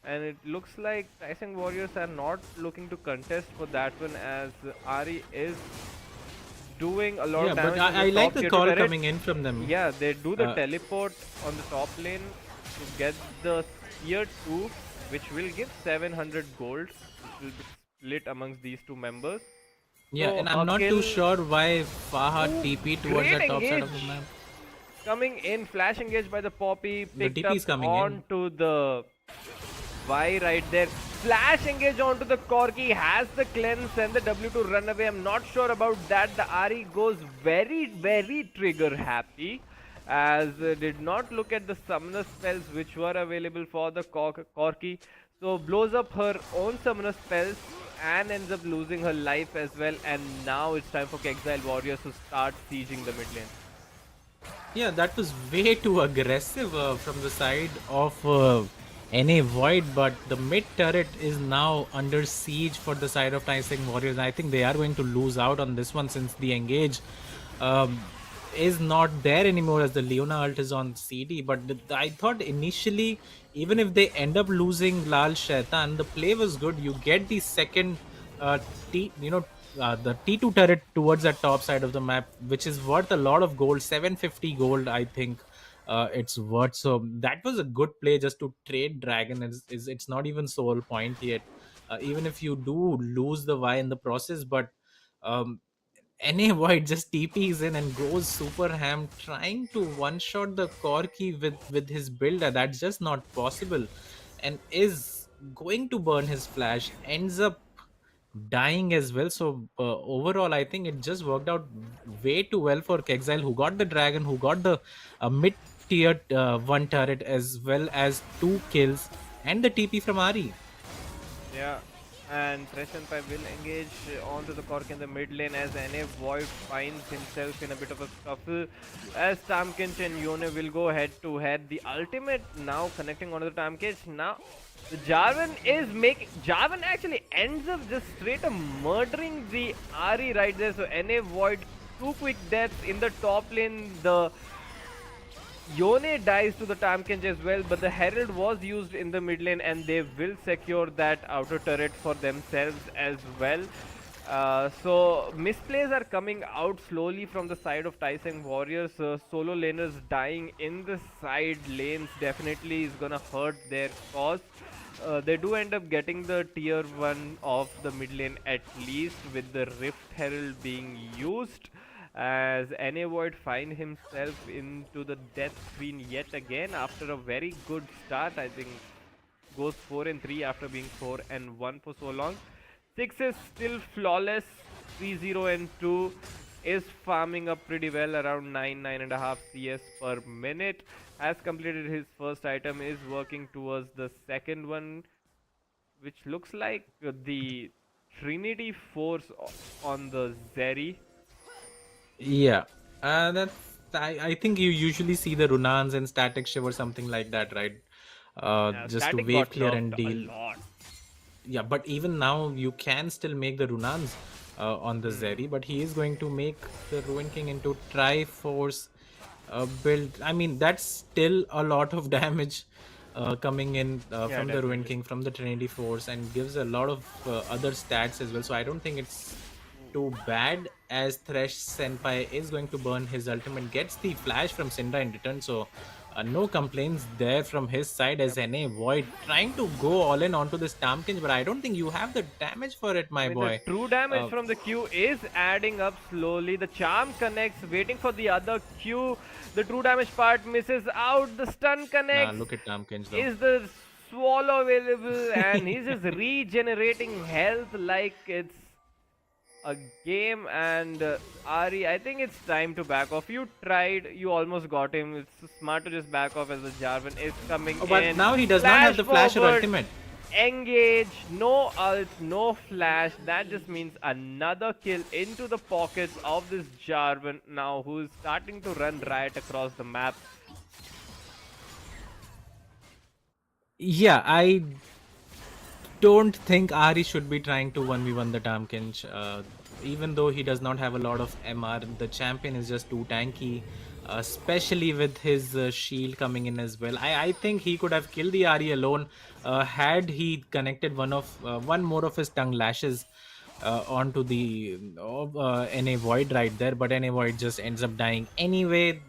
and it looks like Tyson Warriors are not looking to contest for that one, as Ari is doing a lot Yeah, of damage. but to I the like top the tier call turret. coming in from them. Yeah, they do the Uh, teleport on the top lane to get the tier 2, which will give 700 gold, which will be split amongst these two members. Yeah, So and I'm a not too kill- sure why Fahad Ooh, TP towards great the top side of the engage. map. Coming in, flash engage by the Poppy, The picked TP is up coming in. onto the Y right there. Flash engage onto the Corki, has the cleanse and the W to run away. I'm not sure about that. The Ari goes very trigger happy, as did not look at the summoner spells which were available for the Corki. So blows up her own summoner spells and ends up losing her life as well. And now it's time for KEKXILE Warriors to start sieging the mid lane. Yeah, that was way too aggressive from the side of NA Void, but the mid turret is now under siege for the side of Tyson Warriors. I think they are going to lose out on this one, since the engage is not there anymore, as the Leona ult is on CD. But I thought initially, even if they end up losing Lal Shaitan, the play was good. You get the second the T2 turret towards the top side of the map, which is worth a lot of gold, 750 gold, I think it's worth. So that was a good play, just to trade dragon. It's not even soul point yet, even if you do lose the Y in the process. But NA Void just TPs in and goes super ham, trying to one shot the Corki with his build. That's just not possible, and is going to burn his flash, ends up dying as well. So overall, I think it just worked out way too well for KEKXILE, who got the dragon, who got the mid tier 1 turret, as well as 2 kills and the TP from Ari. Yeah, and Thresh and Pai will engage onto the Cork in the mid lane, as NA Void finds himself in a bit of a scuffle, as Tamkinch and Yone will go head to head. The ultimate now connecting onto the Tamkinch. Now the Jarvan actually ends up just straight up murdering the Ari right there. So NA Void, 2 quick deaths in the top lane. The Yone dies to the Tamkinch as well, but the Herald was used in the mid lane, and they will secure that outer turret for themselves as well. So misplays are coming out slowly from the side of Tyson Warriors. Solo laners dying in the side lanes definitely is gonna hurt their cause. They do end up getting the tier 1 of the mid lane at least, with the Rift Herald being used, as NA Void find himself into the death screen yet again after a very good start. I think goes 4-3 after being 4-1 for so long. 6 is still flawless, 3-0-2, is farming up pretty well, around 9.5 CS per minute. Has completed his first item, is working towards the second one, which looks like the Trinity Force on the Zeri. Yeah, that's I think you usually see the Runans and Static Shiv or something like that, right? Just to Static wave got clear and nerfed deal. a lot. Yeah, but even now you can still make the Runans on the Zeri, but he is going to make the Ruin King into Triforce build. I mean, that's still a lot of damage coming in from the Ruin King, from the Trinity Force, and gives a lot of other stats as well. So I don't think it's too bad, as Thresh Senpai is going to burn his ultimate, gets the flash from Syndra in return. So no complaints there from his side, as NA Void trying to go all in onto this Tamkinch, but I don't think you have the damage for it, my boy. The true damage from the Q is adding up slowly. The charm connects, waiting for the other Q. The true damage part misses out. The stun connects. Look at Tamkinch though. Is the swallow available? And he's just regenerating health like it's a game. And Ari, I think it's time to back off. You tried, you almost got him. It's smart to just back off, as the Jarvan is coming But in. now he does not have the flash or ultimate. Engage, no ult, no flash. That just means another kill into the pockets of this Jarvan now, who is starting to run riot across the map. Yeah, I don't think Ari should be trying to 1v1 the Tamkinch. Even though he does not have a lot of MR, the champion is just too tanky, especially with his shield coming in as well. I think he could have killed the Ari alone had he connected one more of his tongue lashes onto the NA Void right there, but NA Void just ends up dying anyway.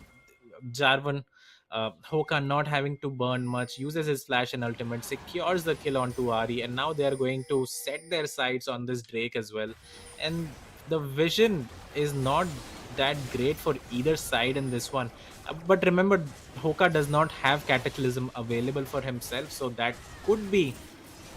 Jarvan, Hoka not having to burn much, uses his flash and ultimate, secures the kill onto Ari, and now they are going to set their sights on this Drake as well. And the vision is not that great for either side in this one. But remember, Hoka does not have Cataclysm available for himself, so that could be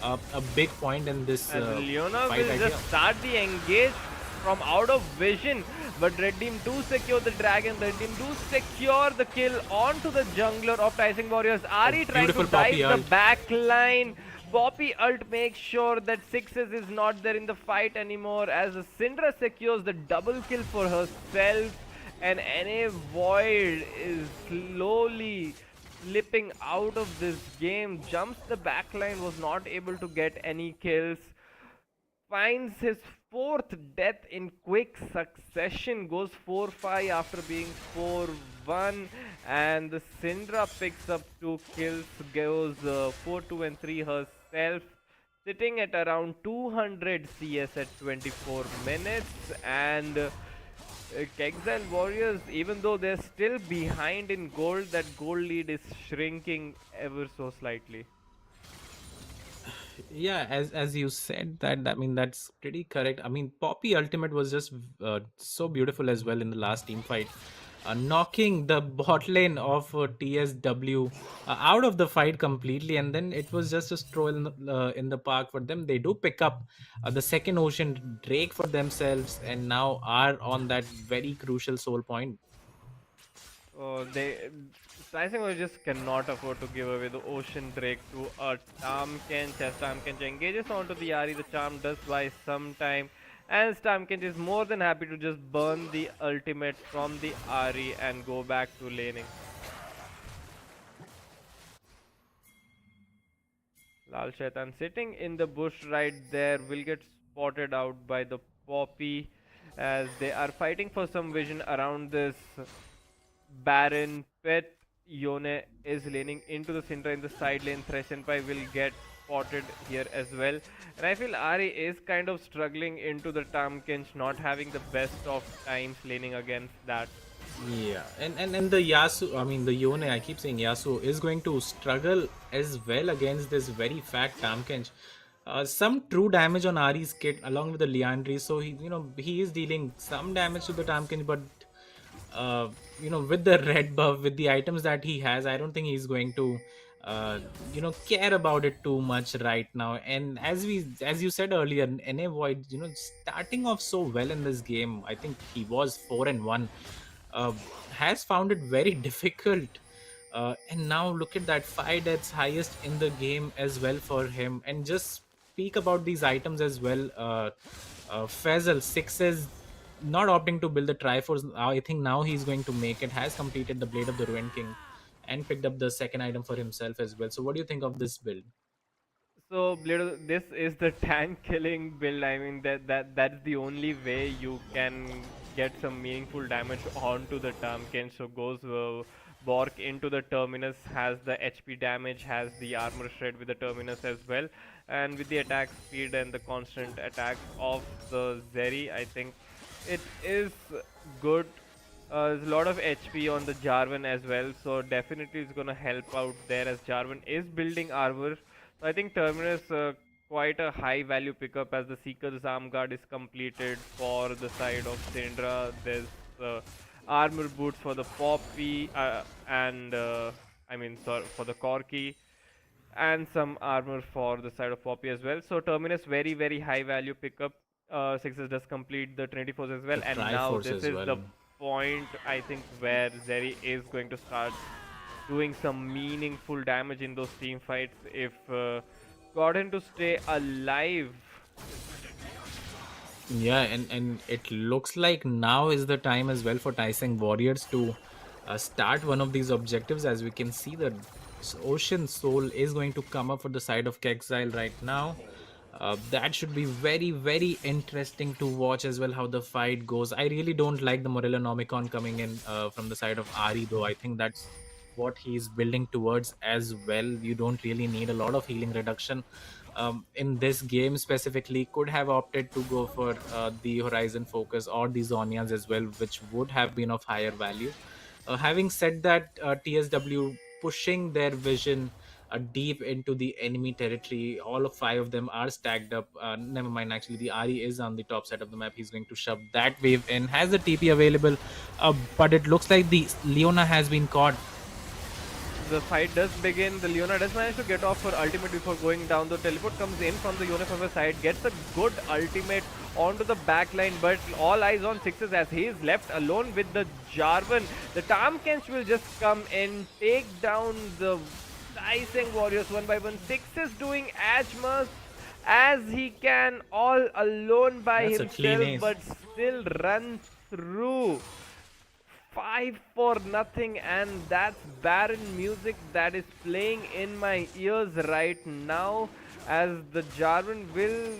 a big point in this As Leona fight will idea. just start the engage from out of vision, but Red Team do secure the dragon. Red Team do secure the kill onto the jungler of Tyson Warriors. Ari trying to beautiful dive Poppy the ult. back line. Poppy ult makes sure that Sixes is not there in the fight anymore as Syndra secures the double kill for herself, and NA Void is slowly slipping out of this game. Jumps the backline, was not able to get any kills. Finds his fourth death in quick succession, goes 4-5 after being 4-1, and the Syndra picks up 2 kills, goes 4-2 and 3 herself, sitting at around 200 CS at 24 minutes. And KEKXILE Warriors, even though they're still behind in gold, that gold lead is shrinking ever so slightly. Yeah, as you said that, I mean, that's pretty correct. I mean, Poppy ultimate was just so beautiful as well in the last team fight, knocking the bot lane of TSW out of the fight completely, and then it was just a stroll in the park for them. They do pick up the second Ocean Drake for themselves, and now are on that very crucial soul point. Tyson just cannot afford to give away the Ocean Drake to a Tamkench. As Tamkench engages onto the Ari, the charm does buy some time, and Tamkench is more than happy to just burn the ultimate from the Ari and go back to laning. Lal Shaitan sitting in the bush right there will get spotted out by the Poppy as they are fighting for some vision around this Baron pit. Yone is laning into the Syndra in the side lane. Threshenpai will get spotted here as well. And I feel Ari is kind of struggling into the Tamkinch, not having the best of times laning against that. Yeah, and the Yasuo, I mean the Yone, I keep saying Yasuo is going to struggle as well against this very fat Tamkench. Some true damage on Ari's kit along with the Liandry, so he is dealing some damage to the Tamkench, but with the red buff, with the items that he has, I don't think he's going to care about it too much right now. And as you said earlier, NA Void, starting off so well in this game, I think he was 4-1, has found it very difficult, and now look at that, 5 deaths, highest in the game as well for him. And just speak about these items as well. Faisal Sixes not opting to build the Triforce. I think now he's going to make it. Has completed the Blade of the Ruined King and picked up the second item for himself as well. So what do you think of this build? So this is the tank killing build. I mean that's the only way you can get some meaningful damage onto the Tamkench. So goes Bork into the Terminus, has the HP damage, has the armor shred with the Terminus as well, and with the attack speed and the constant attack of the Zeri, I think it is good. There's a lot of HP on the Jarvan as well, so definitely it's gonna help out there as Jarvan is building armor. So I think Terminus quite a high value pickup as the Seeker's Arm Guard is completed for the side of Syndra. There's armor boots for the Poppy and I mean sorry, for the Corki, and some armor for the side of Poppy as well. So Terminus very high value pickup. Sixes does complete the 24s as well, and now this is the point I think where Zeri is going to start doing some meaningful damage in those team fights if gotten to stay alive. Yeah, and it looks like now is the time as well for Tyson Warriors to start one of these objectives, as we can see that Ocean Soul is going to come up for the side of KEKXILE right now. That should be very, very interesting to watch as well how the fight goes. I really don't like the Morellonomicon coming in from the side of Ari, though. I think that's what he's building towards as well. You don't really need a lot of healing reduction in this game specifically. Could have opted to go for the Horizon Focus or the Zonias as well, which would have been of higher value. Having said that, TSW pushing their vision deep into the enemy territory. All of five of them are stacked up. Never mind, actually, the Ari is on the top side of the map. He's going to shove that wave in. Has the TP available, but it looks like the Leona has been caught. The fight does begin. The Leona does manage to get off her ultimate before going down. The teleport comes in from the Uniformer side, gets a good ultimate onto the backline, but all eyes on Sixes as he is left alone with the Jarvan. The Tamkench will just come in, take down the SENG Warriors one by one. Sixes doing as much as he can, all alone by That's a clean himself, ace. but still runs through. 5-0, and that's Baron music that is playing in my ears right now, as the Jarvan will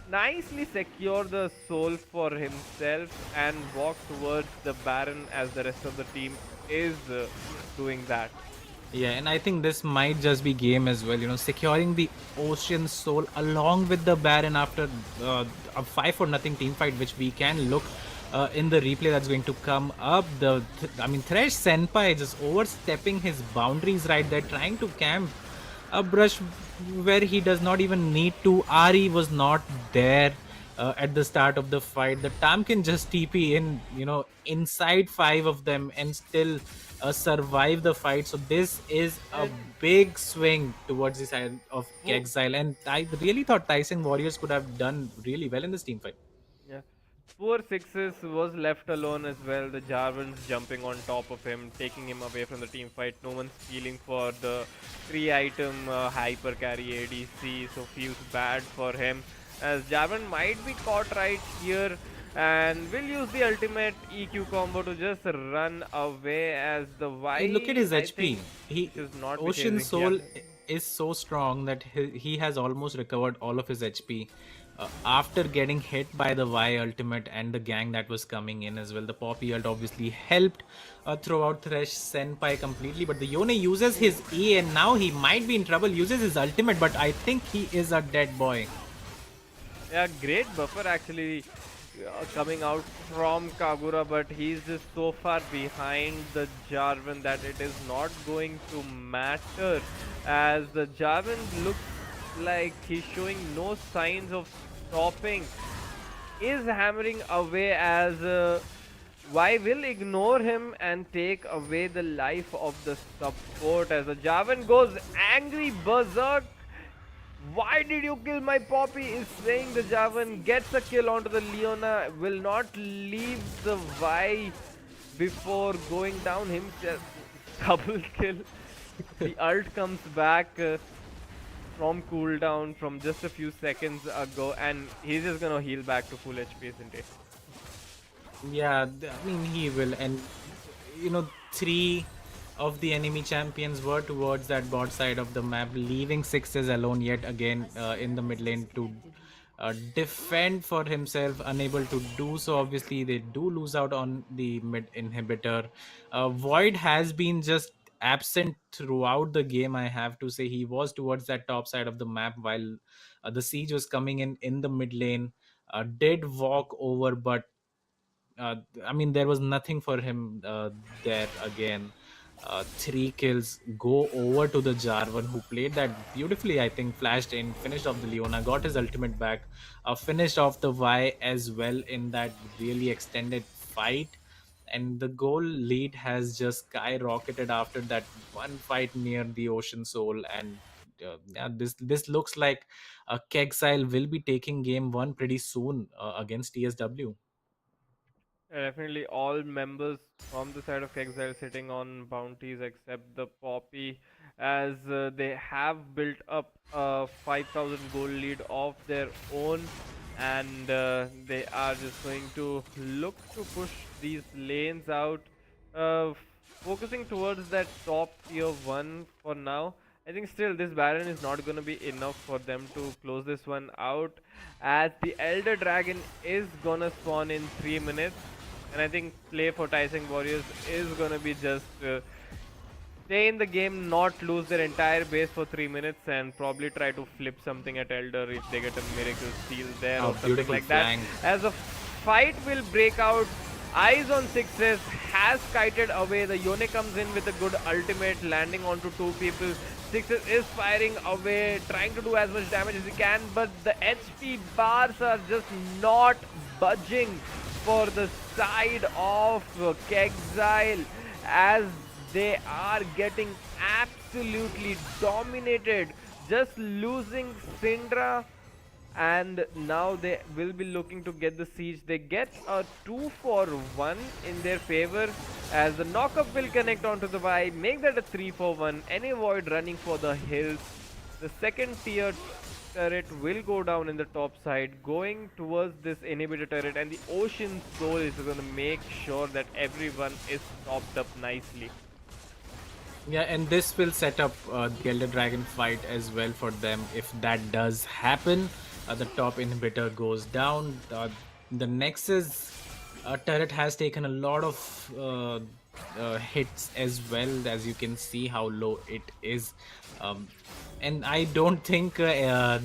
nicely secure the soul for himself and walk towards the Baron as the rest of the team is doing that. Yeah, and I think this might just be game as well. Securing the Ocean Soul along with the Baron after a 5-0 team fight, which we can look in the replay that's going to come up. Thresh Senpai just overstepping his boundaries right there, trying to camp a brush where he does not even need to. Ari was not there at the start of the fight. The Tam can just TP in, inside five of them and still survive the fight. So this is a big swing towards the side of KEKXILE, and I really thought Tyson Warriors could have done really well in this team fight. Yeah. Poor Sixes was left alone as well. The Jarvan's jumping on top of him, taking him away from the team fight. No one's feeling for the 3-item hyper carry ADC, so feels bad for him. As Jarvan might be caught right here and will use the ultimate EQ combo to just run away as the Y. Hey, look at his I HP. think is not Ocean chasing, Soul yeah. is so strong that he has almost recovered all of his HP after getting hit by the Y ultimate and the gang that was coming in as well. The Poppy ult obviously helped throw out Thresh Senpai completely, but the Yone uses his E and now he might be in trouble. Uses his ultimate, but I think he is a dead boy. Yeah, great buffer actually coming out from Kagura, but he's just so far behind the Jarvan that it is not going to matter, as the Jarvan looks like he's showing no signs of stopping, is hammering away as Y will ignore him and take away the life of the support, as the Jarvan goes angry berserk. Why did you kill my Poppy? Is saying the Jarvan, gets a kill onto the Leona, will not leave the Y before going down himself. Double kill. The ult comes back from cooldown from just a few seconds ago, and he's just gonna heal back to full HP, isn't it? Yeah, he will, and 3 of the enemy champions were towards that bot side of the map, leaving Sixes alone yet again in the mid lane to defend for himself, unable to do so. Obviously, they do lose out on the mid inhibitor. Void has been just absent throughout the game, I have to say. He was towards that top side of the map while the siege was coming in the mid lane. Did walk over, but there was nothing for him there again. 3 kills go over to the Jarvan, who played that beautifully. I think flashed in, finished off the Leona, got his ultimate back, finished off the Y as well in that really extended fight. And the goal lead has just skyrocketed after that one fight near the Ocean Soul. And yeah, this looks like KEKXILE will be taking game 1 pretty soon against TSW. Definitely all members from the side of KEKXILE sitting on bounties except the Poppy, as they have built up a 5,000 gold lead of their own, and they are just going to look to push these lanes out. focusing towards that top tier 1 for now. I think still this Baron is not going to be enough for them to close this one out, as the Elder Dragon is going to spawn in 3 minutes. And I think play for Tyson Warriors is going to be just stay in the game, not lose their entire base for 3 minutes, and probably try to flip something at Elder if they get a miracle steal there or something like flank. that. As a fight will break out, eyes on Sixes, has kited away. The Yone comes in with a good ultimate, landing onto 2 people. Sixes is firing away, trying to do as much damage as he can, but the HP bars are just not budging for the side of KEKXILE, as they are getting absolutely dominated, just losing Syndra, and now they will be looking to get the siege. They get a 2-for-1 in their favor, as the knockup will connect onto the Y, make that a 3-for-1. Any void running for the hills. The second tier turret will go down in the top side, going towards this inhibitor turret, and the Ocean Soul is going to make sure that everyone is topped up nicely. Yeah, and this will set up the Elder Dragon fight as well for them. If that does happen, the top inhibitor goes down. The Nexus turret has taken a lot of hits as well, as you can see how low it is. And I don't think the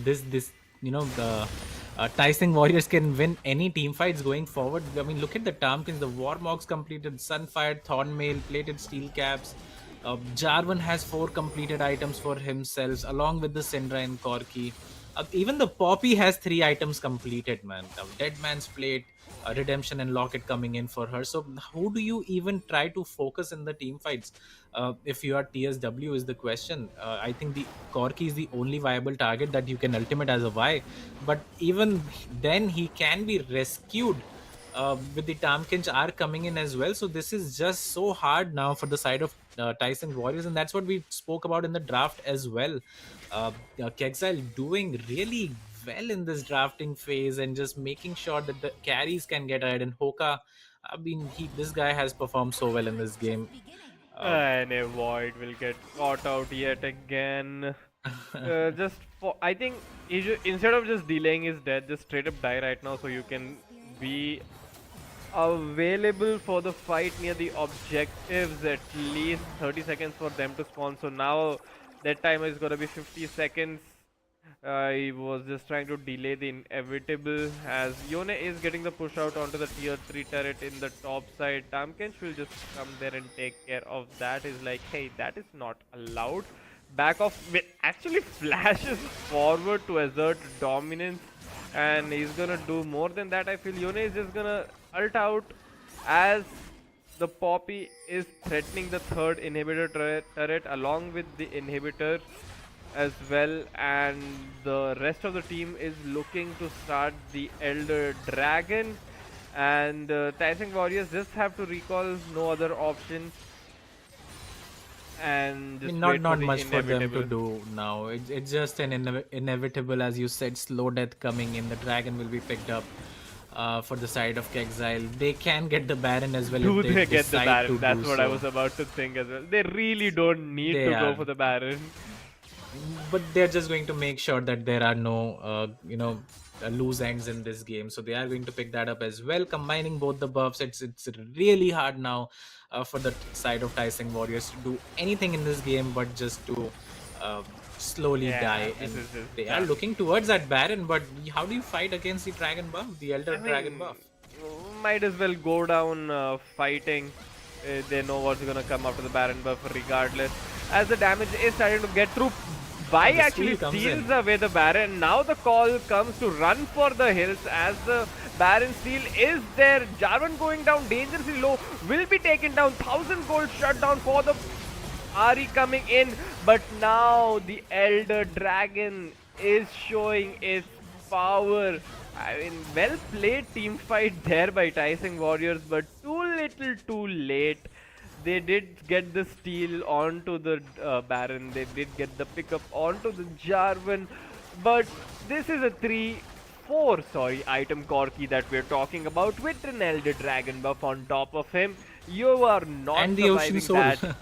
Tyson Warriors can win any team fights going forward. I mean, look at the Tamkins. The Warmogs completed Sunfire, Thornmail, plated steel caps. Jarvan has 4 completed items for himself, along with the Syndra and Corki. Even the Poppy has 3 items completed, man. Dead Man's Plate, Redemption, and Locket coming in for her. So who do you even try to focus in the team fights? If you are TSW is the question. I think the Corki is the only viable target that you can ultimate as a Y. But even then, he can be rescued. With the Tamkins are coming in as well, so this is just so hard now for the side of Tyson Warriors, and that's what we spoke about in the draft as well. KEKXILE doing really well in this drafting phase and just making sure that the carries can get ahead. And Hoka, I mean, this guy has performed so well in this game. And a void will get caught out yet again. Just for, I think instead of just delaying his death, just straight up die right now so you can be available for the fight near the objectives. At least 30 seconds for them to spawn, so now that timer is gonna be 50 seconds. He was just trying to delay the inevitable, as Yone is getting the push out onto the tier 3 turret in the top side. Tamkins will just come there and take care of that. Is like, hey, that is not allowed. Back off, actually flashes forward to assert dominance, and he's gonna do more than that. I feel Yone is just gonna ult out, as the Poppy is threatening the third inhibitor turret along with the inhibitor as well, and the rest of the team is looking to start the Elder Dragon, and Tyson Warriors just have to recall, no other option, and just not much for them to do now. It's just an inevitable, as you said, slow death coming in. The dragon will be picked up for the side of KEKXILE. They can get the Baron as well. Do if they get the Baron? That's what so. I was about to think as well. They really don't need to go for the Baron. But they're just going to make sure that there are no, loose ends in this game. So they are going to pick that up as well. Combining both the buffs, it's really hard now for the side of Tyson Warriors to do anything in this game, but just to slowly die. And they are looking towards that Baron, but how do you fight against the Dragon buff, the Elder Dragon buff? Might as well go down fighting. They know what's gonna come after the Baron buff regardless. As the damage is starting to get through, Vi actually steals away the Baron. Now the call comes to run for the hills, as the Baron steal is there. Jarvan going down dangerously low, will be taken down. 1000 gold shutdown for the Ari coming in, but now the Elder Dragon is showing its power. I mean, well played team fight there by Tyson Warriors, but too little too late. They did get the steal onto the Baron, they did get the pickup onto the Jarvan, but this is a 3-4 item Corki that we're talking about, with an Elder Dragon buff on top of him. You are not And the Ocean surviving Soul. that.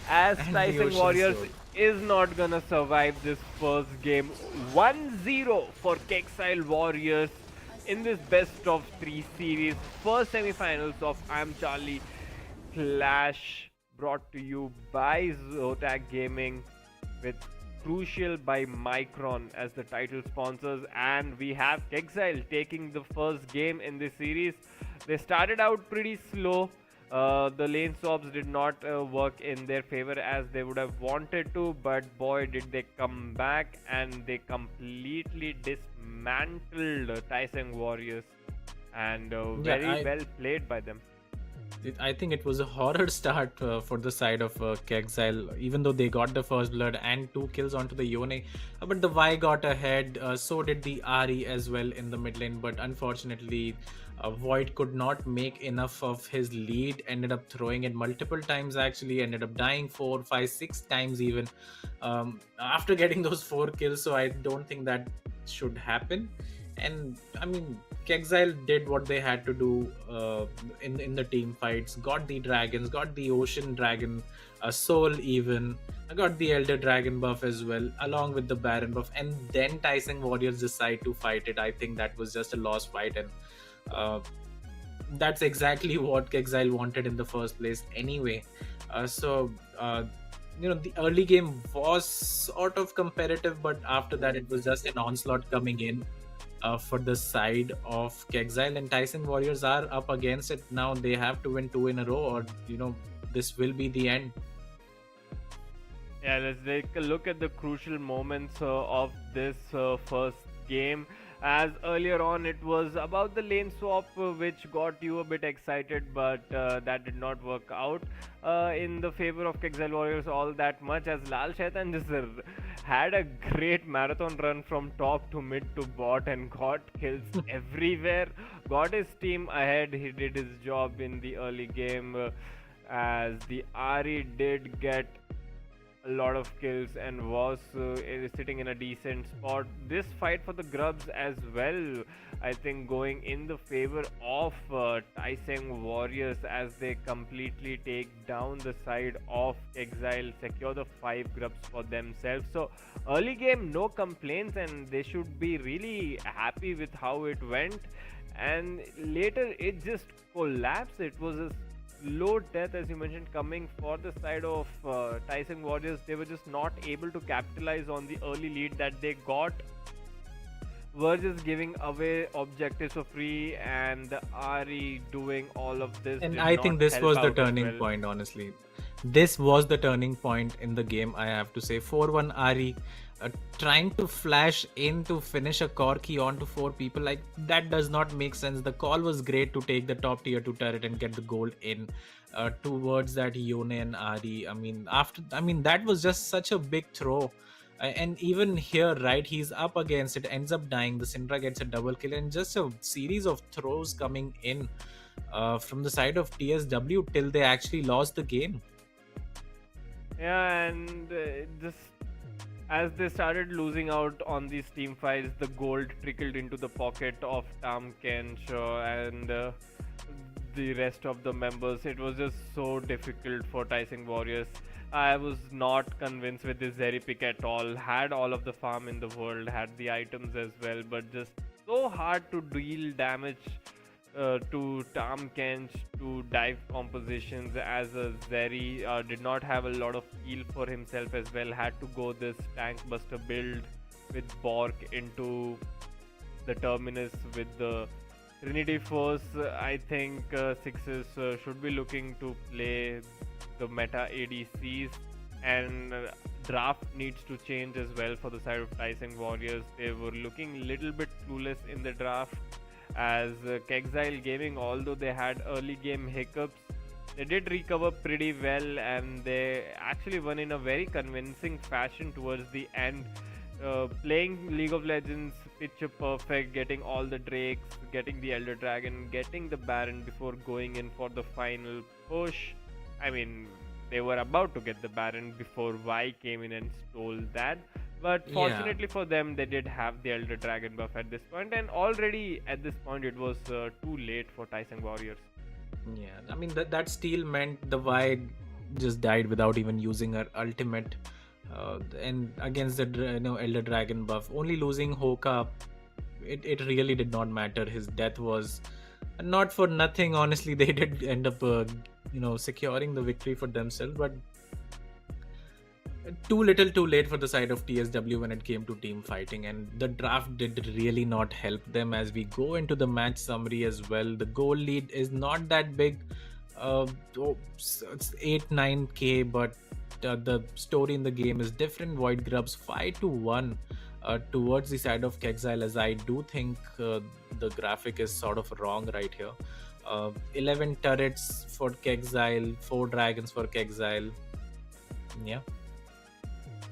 As And the Tyson Ocean Warriors Soul. is not gonna survive this first game. 1-0 for KEKXILE Warriors in this best of 3 series. First semifinals of IMCharlie Clash, brought to you by Zotac Gaming with Crucial by Micron as the title sponsors, and we have KEKXILE taking the first game in this series. They started out pretty slow. The lane swaps did not work in their favor as they would have wanted to, but boy did they come back and they completely dismantled Tyson Warriors, and very well played by them. I think it was a horror start for the side of KEKXILE, even though they got the first blood and 2 kills onto the Yone. But the Y got ahead, so did the Ari as well in the mid lane. But unfortunately, Void could not make enough of his lead, ended up throwing it multiple times actually, ended up dying 4, 5, 6 times even after getting those 4 kills. So I don't think that should happen. And I mean, KEKXILE did what they had to do in the team fights. Got the dragons, got the Ocean Dragon, Soul even. Got the Elder Dragon buff as well, along with the Baron buff. And then Tyson Warriors decide to fight it. I think that was just a lost fight, and that's exactly what KEKXILE wanted in the first place anyway. The early game was sort of competitive, but after that it was just an onslaught coming in for the side of KEKXILE, and Tyson Warriors are up against it now. They have to win 2 in a row, or this will be the end. Yeah, let's take a look at the crucial moments of this first game. As earlier on, it was about the lane swap which got you a bit excited, but that did not work out in the favor of KEKXILE Warriors all that much, as Lal Shaitan just had a great marathon run from top to mid to bot and got kills everywhere, got his team ahead. He did his job in the early game, as the Ari did get a lot of kills and was sitting in a decent spot. This fight for the grubs as well, I think, going in the favor of Tyson Warriors, as they completely take down the side of KEKXILE, secure the 5 grubs for themselves. So early game, no complaints, and they should be really happy with how it went. And later it just collapsed. It was a low death, as you mentioned, coming for the side of Tyson Warriors. They were just not able to capitalize on the early lead that they got. Were just giving away objectives for free, and the Ari doing all of this. And I think this was the turning point, honestly. This was the turning point in the game, I have to say. 4-1 Ari trying to flash in to finish a Corki onto 4 people, like that does not make sense. The call was great to take the top tier 2 turret and get the gold in towards that Yone and Ari. I mean that was just such a big throw. And even here, right, he's up against it, ends up dying. The Syndra gets a double kill, and just a series of throws coming in from the side of TSW till they actually lost the game. Yeah, and just as they started losing out on these team fights, the gold trickled into the pocket of Tam Kench and the rest of the members. It was just so difficult for Tyson Warriors. I was not convinced with this Zeri pick at all. Had all of the farm in the world, had the items as well, but just so hard to deal damage to Tam Kench, to dive compositions, as a Zeri did not have a lot of heal for himself as well. Had to go this tank buster build with Bork into the terminus with the Trinity Force. I think Sixes should be looking to play the meta ADCs, and draft needs to change as well for the side of Tyson Warriors. They were looking a little bit clueless in the draft, as KEKXILE Gaming, although they had early game hiccups, they did recover pretty well, and they actually won in a very convincing fashion towards the end. Playing League of Legends picture perfect, getting all the Drakes, getting the Elder Dragon, getting the Baron before going in for the final push. I mean, they were about to get the Baron before Y came in and stole that. But fortunately for them, they did have the Elder Dragon buff at this point, and already at this point it was too late for Tyson Warriors. Yeah, I mean that steal meant the Vi just died without even using her ultimate, and against the Elder Dragon buff, only losing Hoka, it really did not matter. His death was not for nothing. Honestly, they did end up securing the victory for themselves, but too little too late for the side of TSW when it came to team fighting, and the draft did really not help them. As we go into the match summary as well, the goal lead is not that big, it's 8-9k, but the story in the game is different. Void Grubs 5-1 towards the side of KEKXILE, as I do think the graphic is sort of wrong right here. 11 turrets for KEKXILE, 4 dragons for KEKXILE. Yeah.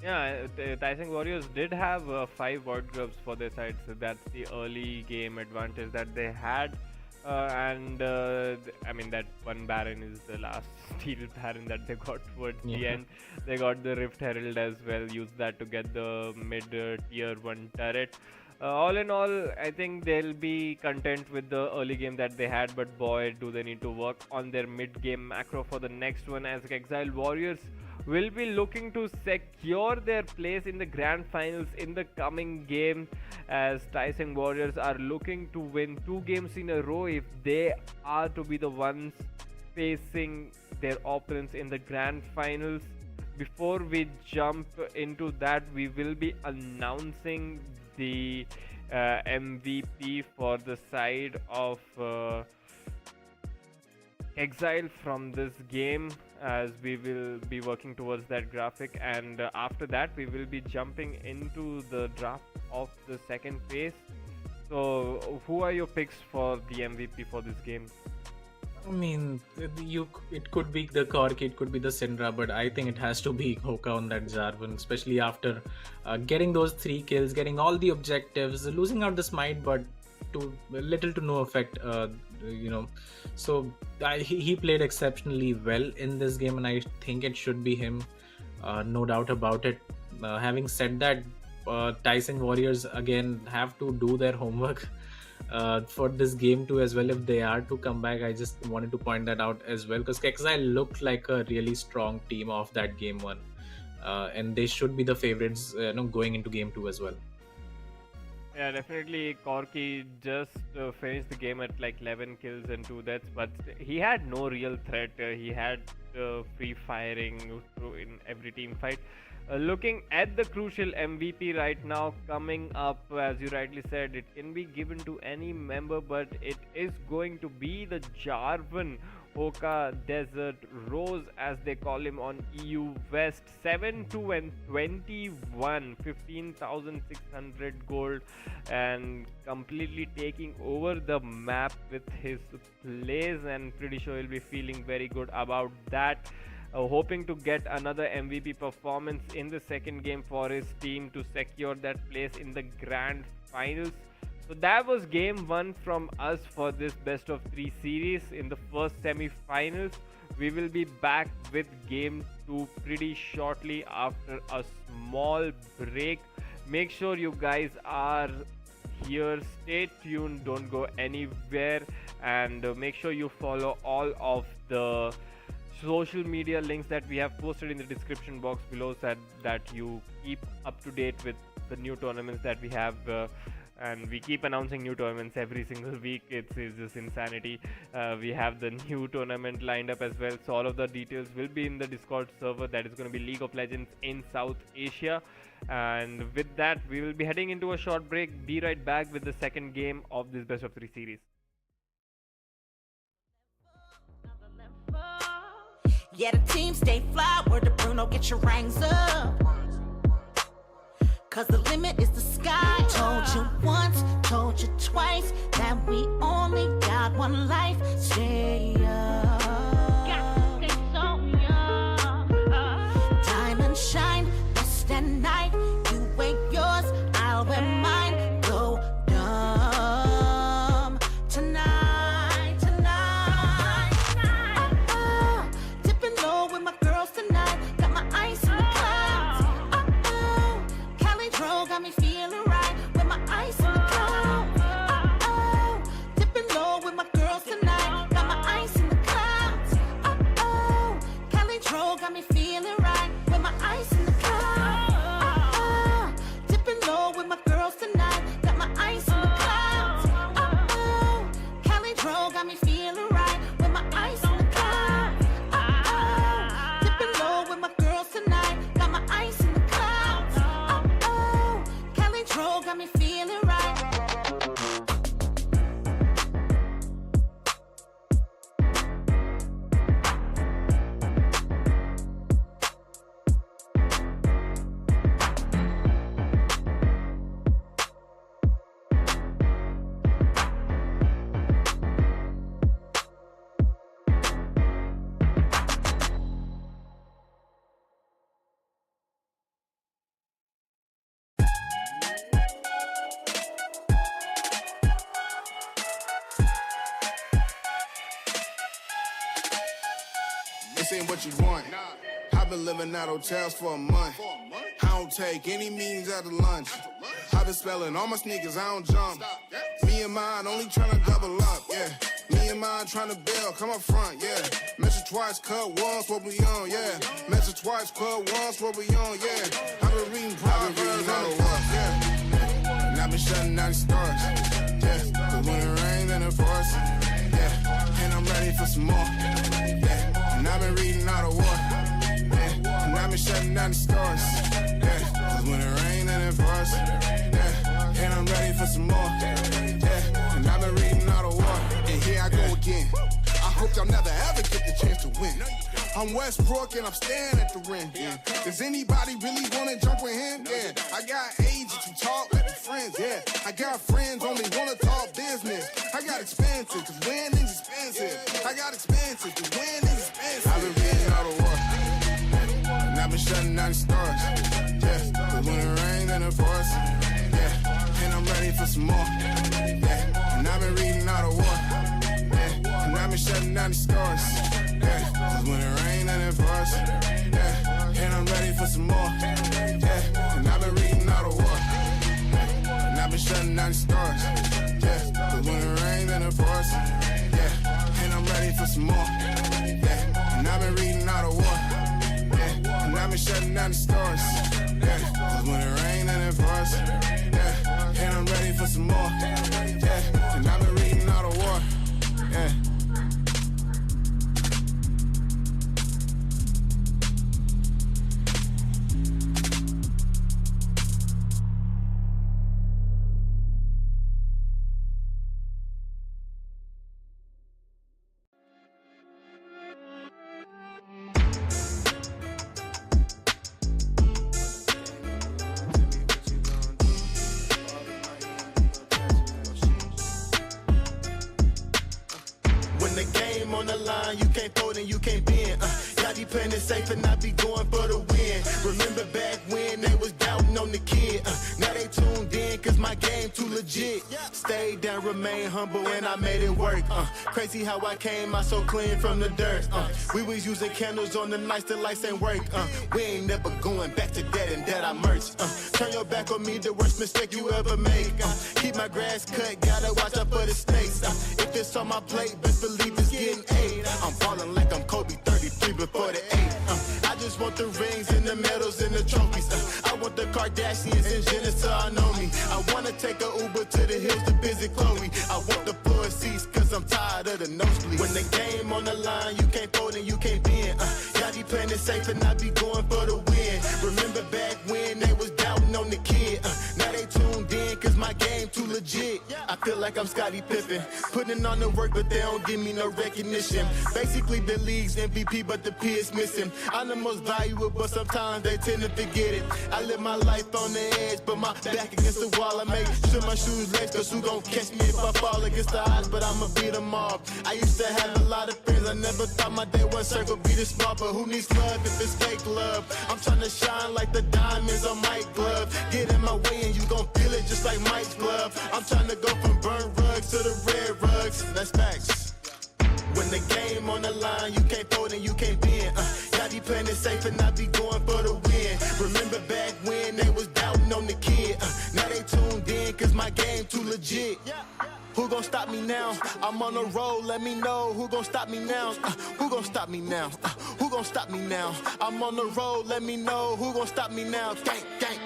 Yeah, Tyson Warriors did have 5 Void Grubs for their side, so that's the early game advantage that they had. I mean, that one Baron is the last steel Baron that they got towards the end. They got the Rift Herald as well, used that to get the mid tier 1 turret. All in all, I think they'll be content with the early game that they had, but boy, do they need to work on their mid game macro for the next one, as KEKXILE Warriors will be looking to secure their place in the grand finals in the coming game, as Tyson Warriors are looking to win 2 games in a row if they are to be the ones facing their opponents in the grand finals. Before we jump into that, we will be announcing the MVP for the side of KEKXILE from this game, as we will be working towards that graphic, and after that we will be jumping into the draft of the second phase. So who are your picks for the MVP for this game? I mean, it could be the Corki, it could be the Syndra, but I think it has to be Hoka on that Jarvan, especially after getting those 3 kills, getting all the objectives, losing out the smite, but to little to no effect, So he played exceptionally well in this game, and I think it should be him, no doubt about it. Having said that, Tyson Warriors again have to do their homework for this game too as well if they are to come back. I just wanted to point that out as well, because KEKXILE looked like a really strong team of that game 1, and they should be the favorites going into game 2 as well. Yeah, definitely. Corki just finished the game at like 11 kills and 2 deaths, but he had no real threat. He had free firing through in every team fight. Looking at the crucial MVP right now coming up, as you rightly said, it can be given to any member, but it is going to be the Jarvan Hoka Desert Rose, as they call him on EU West. 7-2-21, 15,600 gold, and completely taking over the map with his plays, and pretty sure he'll be feeling very good about that. Hoping to get another MVP performance in the second game for his team to secure that place in the grand finals. So that was game 1 from us for this best of 3 series in the first semi-finals. We will be back with game 2 pretty shortly after a small break. Make sure you guys are here, stay tuned, don't go anywhere, and make sure you follow all of the social media links that we have posted in the description box below, so that you keep up to date with the new tournaments that we have, and we keep announcing new tournaments every single week. It's just insanity. We have the new tournament lined up as well, so all of the details will be in the Discord server that is going to be League of Legends in South Asia. And with that, we will be heading into a short break. Be right back with the second game of this best of 3 series. Yeah, the team stay fly. Word to Bruno, get your ranks up. Cause the limit is the sky. Told you once, told you twice, that we only got one life. Stay up. Gotta stay so young. Diamond shine, best at night. You wear yours, I'll wear mine. Go dumb tonight, tonight. Oh, dipping low with my girls tonight. Got my ice in the clouds. Oh, Cali Dro got me feeling right with my ice in the clouds. Oh, dipping low with my girls tonight. Got my ice in the this ain't what you want. I've been living at hotels for a month. I don't take any meetings after lunch. I've been spelling all my sneakers, I don't jump. Me and mine only tryna double up, yeah. Me and mine tryna build, come up front, yeah. Mention twice, cut once, what we on, yeah. Mention twice, cut once, what we on, yeah. I've been reading Proverbs on the walk, yeah. And I've been shutting down the stars, yeah. Cause when it rains, then it pours, yeah. And I'm ready for some more, yeah. And I've been reading all the war, yeah. And I've been shutting down the stars, yeah. Cause when it rains, then it pours, yeah. And I'm ready for some more, yeah. And I've been reading all the war, and here I go again. I hope y'all never ever get the chance to win. I'm Westbrook and I'm staring at the rim. Yeah. Does anybody really wanna jump with him? Yeah. I got agents who talk like friends. Yeah. I got friends only wanna talk business. I got expensive cause winning's expensive. I got expensive cause winning's expensive. I've been reading all the war, and I've been shutting down the stars. Yeah. Cause when it rains then it pours. Yeah. And I'm ready for some more. Yeah. And I've been reading all the war. And I've been shutting down the stars, yeah. Cause when it rains and it pours, yeah. And I'm ready for some more, yeah. And I've been reading all the war, and I've been shutting down the stars, yeah. Cause when it rains and it pours, yeah. And I'm ready for some more, yeah. And I've been reading all the war, yeah. And I've been shutting down the stars, yeah. Cause when it rains and it pours, yeah. And I'm ready for some more, yeah. And I've been reading all the war, yeah. On the line, you can't fold and you can't bend. Y'all be playing it safe and I be going for the win. Remember back when they was doubting on the kid. Now they tuned in cause my game too legit. Stayed down, remain humble and I made it work. Crazy how I came out so clean from the dirt. We was using candles on the nights the lights ain't work. We ain't never going back to that and that I merged. Turn your back on me, the worst mistake you ever make. Keep my grass cut, gotta watch out for the snakes. If it's on my plate, best believe it's getting 8. I'm ballin' like I'm Kobe 33 before the 8. I just want the rings and the medals and the trophies. I want the Kardashians and Jenner so I know me. I wanna take a Uber to the hills to visit Chloe. I want the floor seats cause I'm tired of the nosebleeds. When the game on the line, you can't fold and you can't bend. Y'all be playing it safe and I be going for the win. Remember back when they was doubting on the kid. Now they tuned in cause my game too legit. I feel like I'm Scottie Pippen, putting on the work but they don't give me no recognition. Basically the league's MVP but the P is missing. I'm the most valuable but sometimes they tend to forget it. I live my life on the edge but my back against the wall. I make sure my shoes laced cause who gon' catch me if I fall against the odds, but I'ma beat them all. I used to have a lot of friends, I never thought my day one circle be this small, but who needs love if it's fake love? I'm tryna shine like the diamonds on Mike's glove. Get in my way and you gon' feel it just like Mike's glove. I'm tryna go from burnt rugs to the red rugs, that's facts. When the game on the line, you can't fold and you can't bend. Y'all be playing it safe and I be going for the win. Remember back when they was doubting on the kid. Now they tuned in cause my game too legit. Who gon' stop me now? I'm on a roll, let me know who gon' stop me now. Who gon' stop me now? Who gon' stop me now? I'm on the roll, let me know who gon' stop me now. Gang, gang.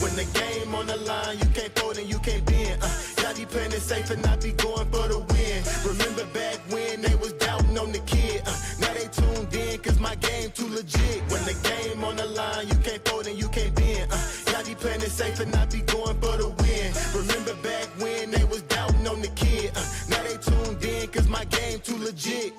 When the game on the line, you can't fold and you can't bend. Y'all be playing it safe and I be going for the win. Remember back when they was doubting on the kid. Now they tuned in cause my game too legit. When the game on the line, you can't fold and you can't bend. Y'all be playing it safe and I be going for the win. Remember back when they was doubting on the kid. Now they tuned in cause my game too legit.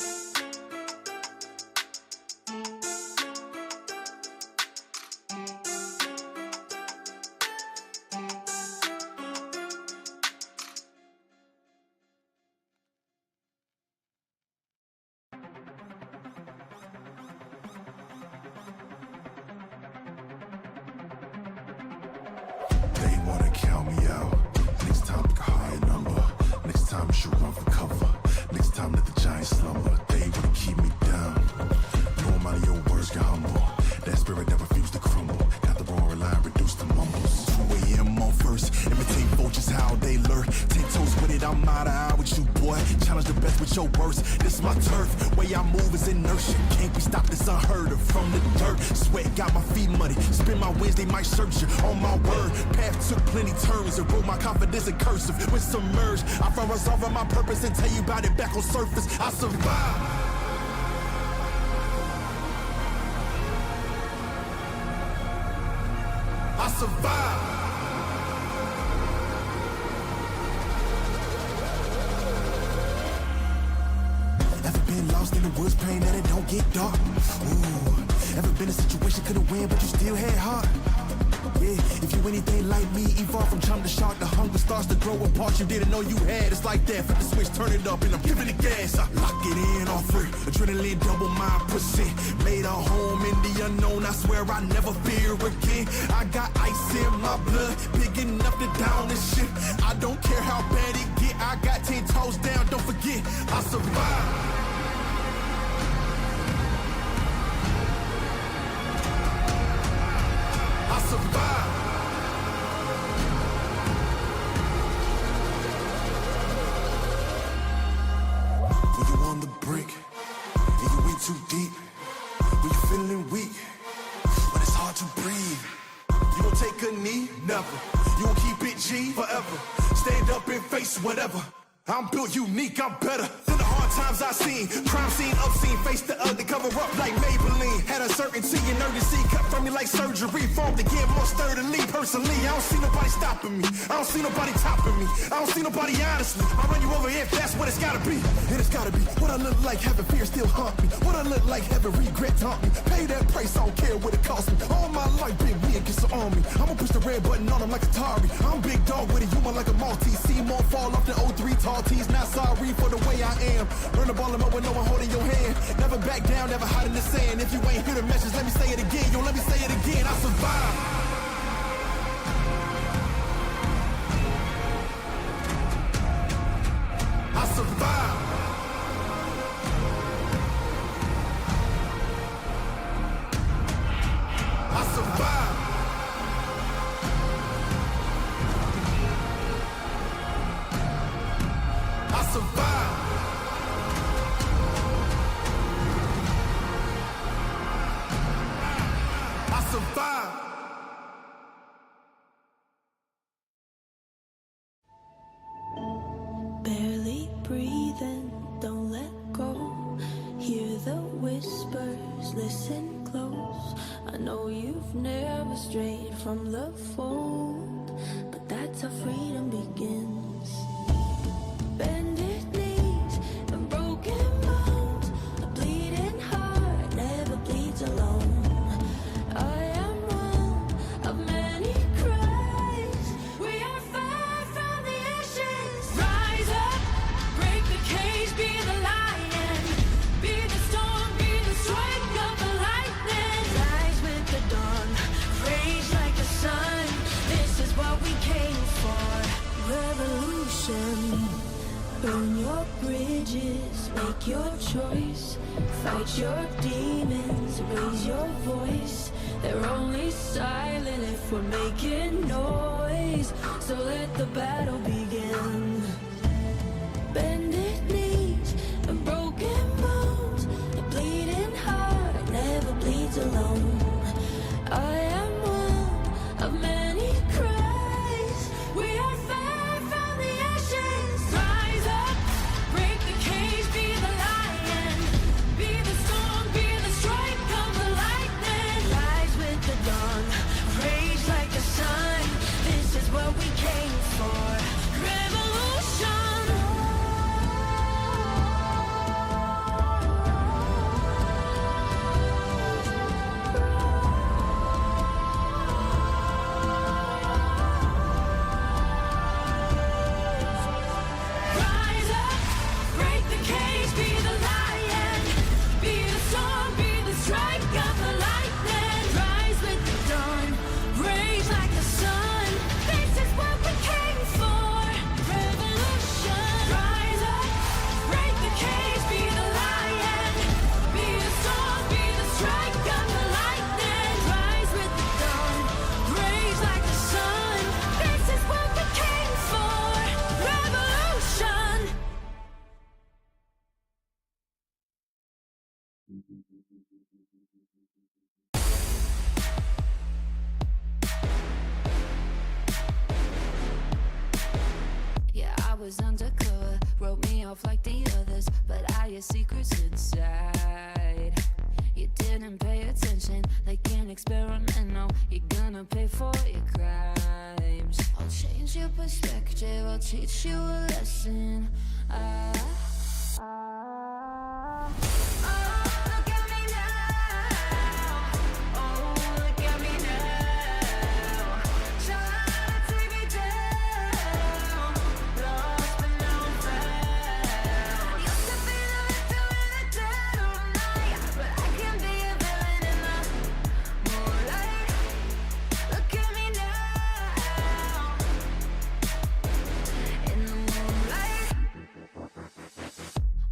They wanna count me out. Next time pick a higher number. Next time I should run for cover. Next time let the giants slumber. They wanna keep me down. Knowing my best with your worst. This my turf, way I move is inertia. Can't be stopped, it's unheard of. From the dirt, sweat got my feet muddy. Spend my Wednesday, might search you on my word. Path took plenty turns and broke my confidence in cursive. When submerged, I found resolving my purpose and tell you about it back on surface. I survived. I survived. Ever been lost in the woods, praying that it don't get dark? Ooh. Ever been in a situation couldn't win, but you still had heart? Yeah, if you anything like me, evolve from chum to shark, the hunger starts to grow apart you didn't know you had. It's like that, flip the switch, turn it up, and I'm giving it gas. I lock it in all free, adrenaline double my percent. Made a home in the unknown, I swear I never fear again. I got ice in my blood, big enough to down this shit. I don't care how bad it get, I got 10 toes down, don't forget, I survived. Survive. When you on the brink and you in too deep, when you feeling weak, when it's hard to breathe, you gon' take a knee? Never. You gon' keep it G forever. Stand up and face whatever. I'm built unique, I'm better than the hard times I seen. Crime scene, obscene, face the ugly, cover up like Maybelline. Had uncertainty and urgency, cut from me like surgery. Formed again more sturdily, personally. I don't see nobody stopping me. I don't see nobody topping me. I don't see nobody honestly. I run you over if that's what it's gotta be. And it's gotta be what I look like, having fear still haunt me. What I look like, having regret haunt me. Pay that price, I don't care what it costs me. All my life, big me against the army. I'ma push the red button on them like Atari. I'm big dog with a human like a Maltese. See more fall off than 03 tall tees. Not sorry for the way I am. Learn to ball them up with no one holding your hand. Never back down, never hide in the sand. If you ain't hear the message, let me say it again. Yo, let me say it again. I survived. I survived. I survived. I survived. I survived. Barely breathing, don't let go. Hear the whispers, listen close. I know you've never strayed from the fold, but that's how freedom begins. Bended knees and broken bones, a bleeding heart never bleeds alone. I am one of many cries. We are far from the ashes. Rise up, break the cage, be the lion, be the storm, be the strike of the lightning. Rise with the dawn, rage like the sun. This is what we came for. Revolution. Burn your bridges, make your choice. Fight your demons, raise your voice. They're only silent if we're making noise. So let the battle begin. Bended knees and broken bones, a bleeding heart never bleeds alone. I am one of many cries. We are far from the ashes. Rise up, break the cage, be the lion, be the storm, be the strike of the lightning. Rise with the dawn, rage like the sun. This is what we came for. Revolution. Yeah, I was undercover, wrote me off like the others, but I had secrets inside. You didn't pay attention, like an experiment, no, you're gonna pay for your crimes. I'll change your perspective, I'll teach you a lesson. Look at me now. Oh, look at me now. Try to take me down. Lost but now I'm found. Used to be the victim in the dead of night, but I can be a villain in the moonlight. Look at me now. In the moonlight.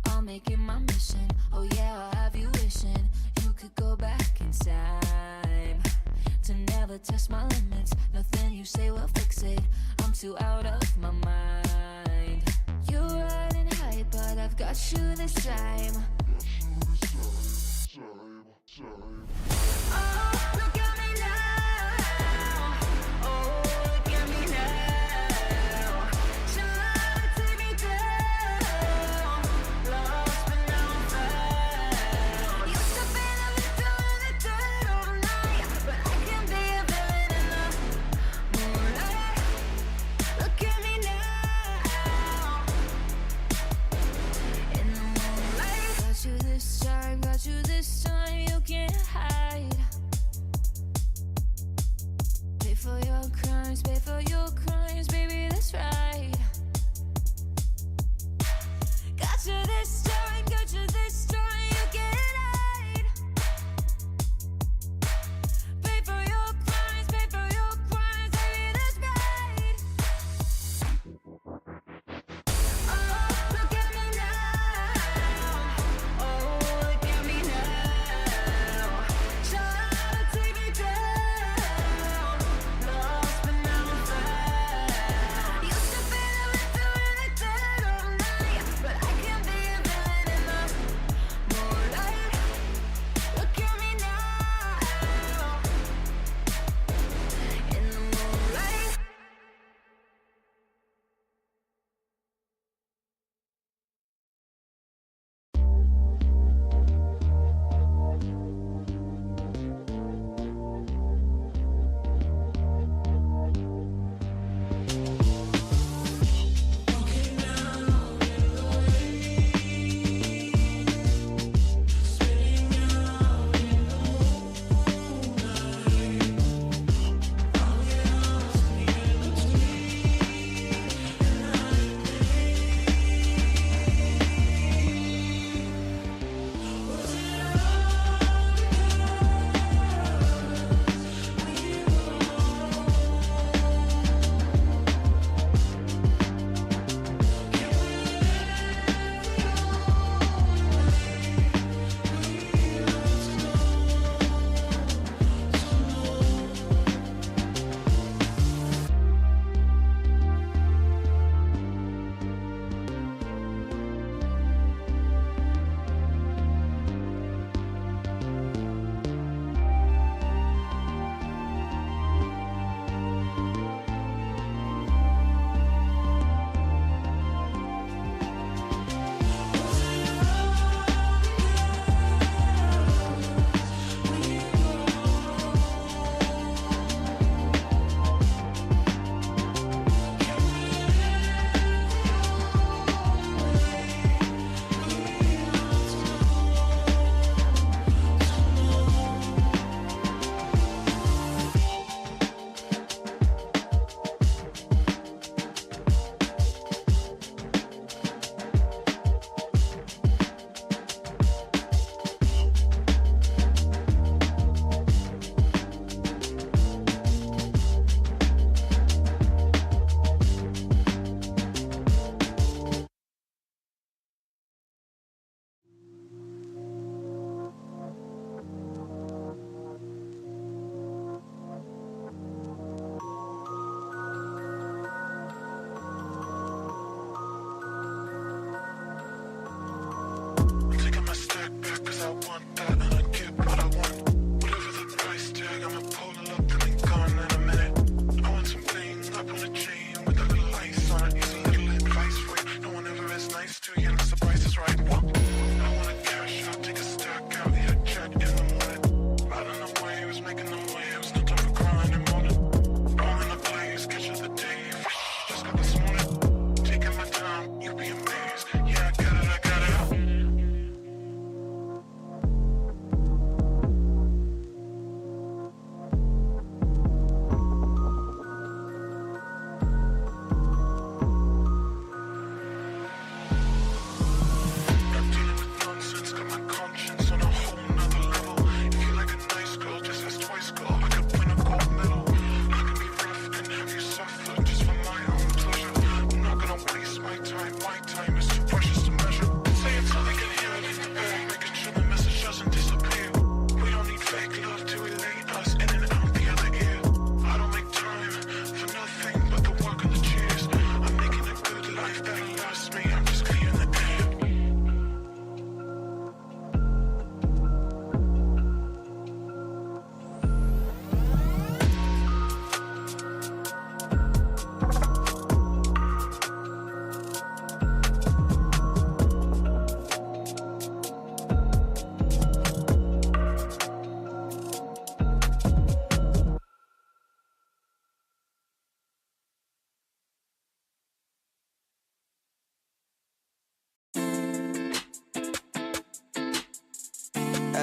I'll make it my mission. Oh yeah, I'll have you wishing you could go back in time to never test my limits. Nothing you say will fix it. I'm too out of my mind. You're riding high, but I've got you this time. Oh, look at me now. Oh, look at me now. Try to take me down. Lost but now I'm found. Used to be the victim in the dead of night, but I can be a villain in the moonlight. Look at me now. In the moonlight. Got you this time, you can't hide.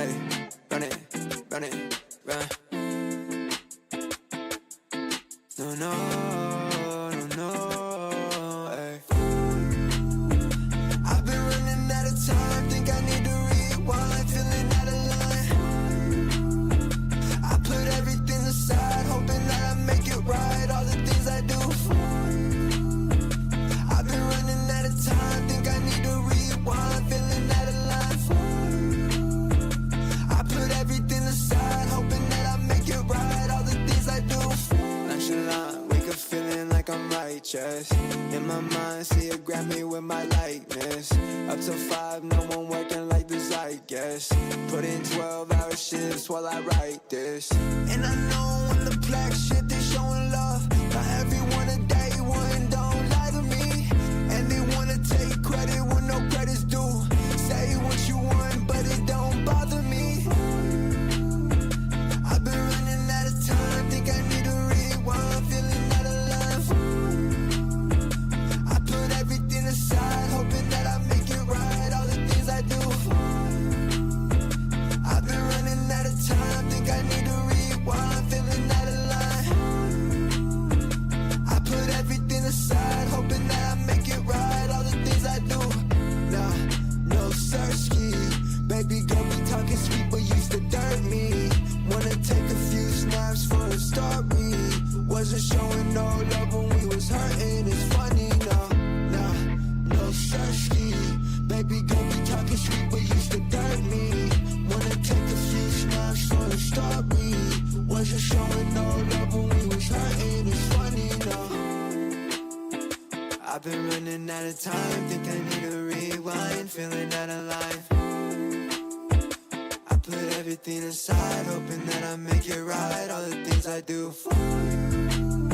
Hey, run it, run it, run. No, no, no, no, hey. I've been running out of time, think I need to rewind, feeling out of line. I put everything aside, hoping that I make it right, all the things I do for you. I've been running out of time, think I need to rewind, feeling out of line for you. I put everything aside, hoping that I make it right, all the things I do for you. Nonchalant, wake up feeling like I'm righteous. In my mind, see it grab me with my likeness. Up till 5, no one working like this, I guess. Put in 12-hour shifts while I write this. And I know when the black shit, they showing love. Not everyone a day one, don't lie to me. And they wanna take credit when no credit's due. Say what you want, but it don't bother me. I've been running out of time, think I need to rewind, feeling out of line. I put everything aside, hoping that I make it right, all the things I do. I've been running out of time, think I need to rewind, feeling out of line. I put everything aside, hoping that I make it right, all the things I do. Nah, no sirski, baby girl be talking sweet, but used to dirt me. Wanna take a few snaps for a story. Wasn't showing no love when we was hurting. It's funny, no sirski. Baby girl be talking sweet, but used to dirt me. Wanna take a few snaps for a story. Wasn't showing no love when we was hurting. It's funny, no. I've been running out of time, think I need to rewind, feeling out of life. I put everything aside, hoping that I make it right, all the things I do for you.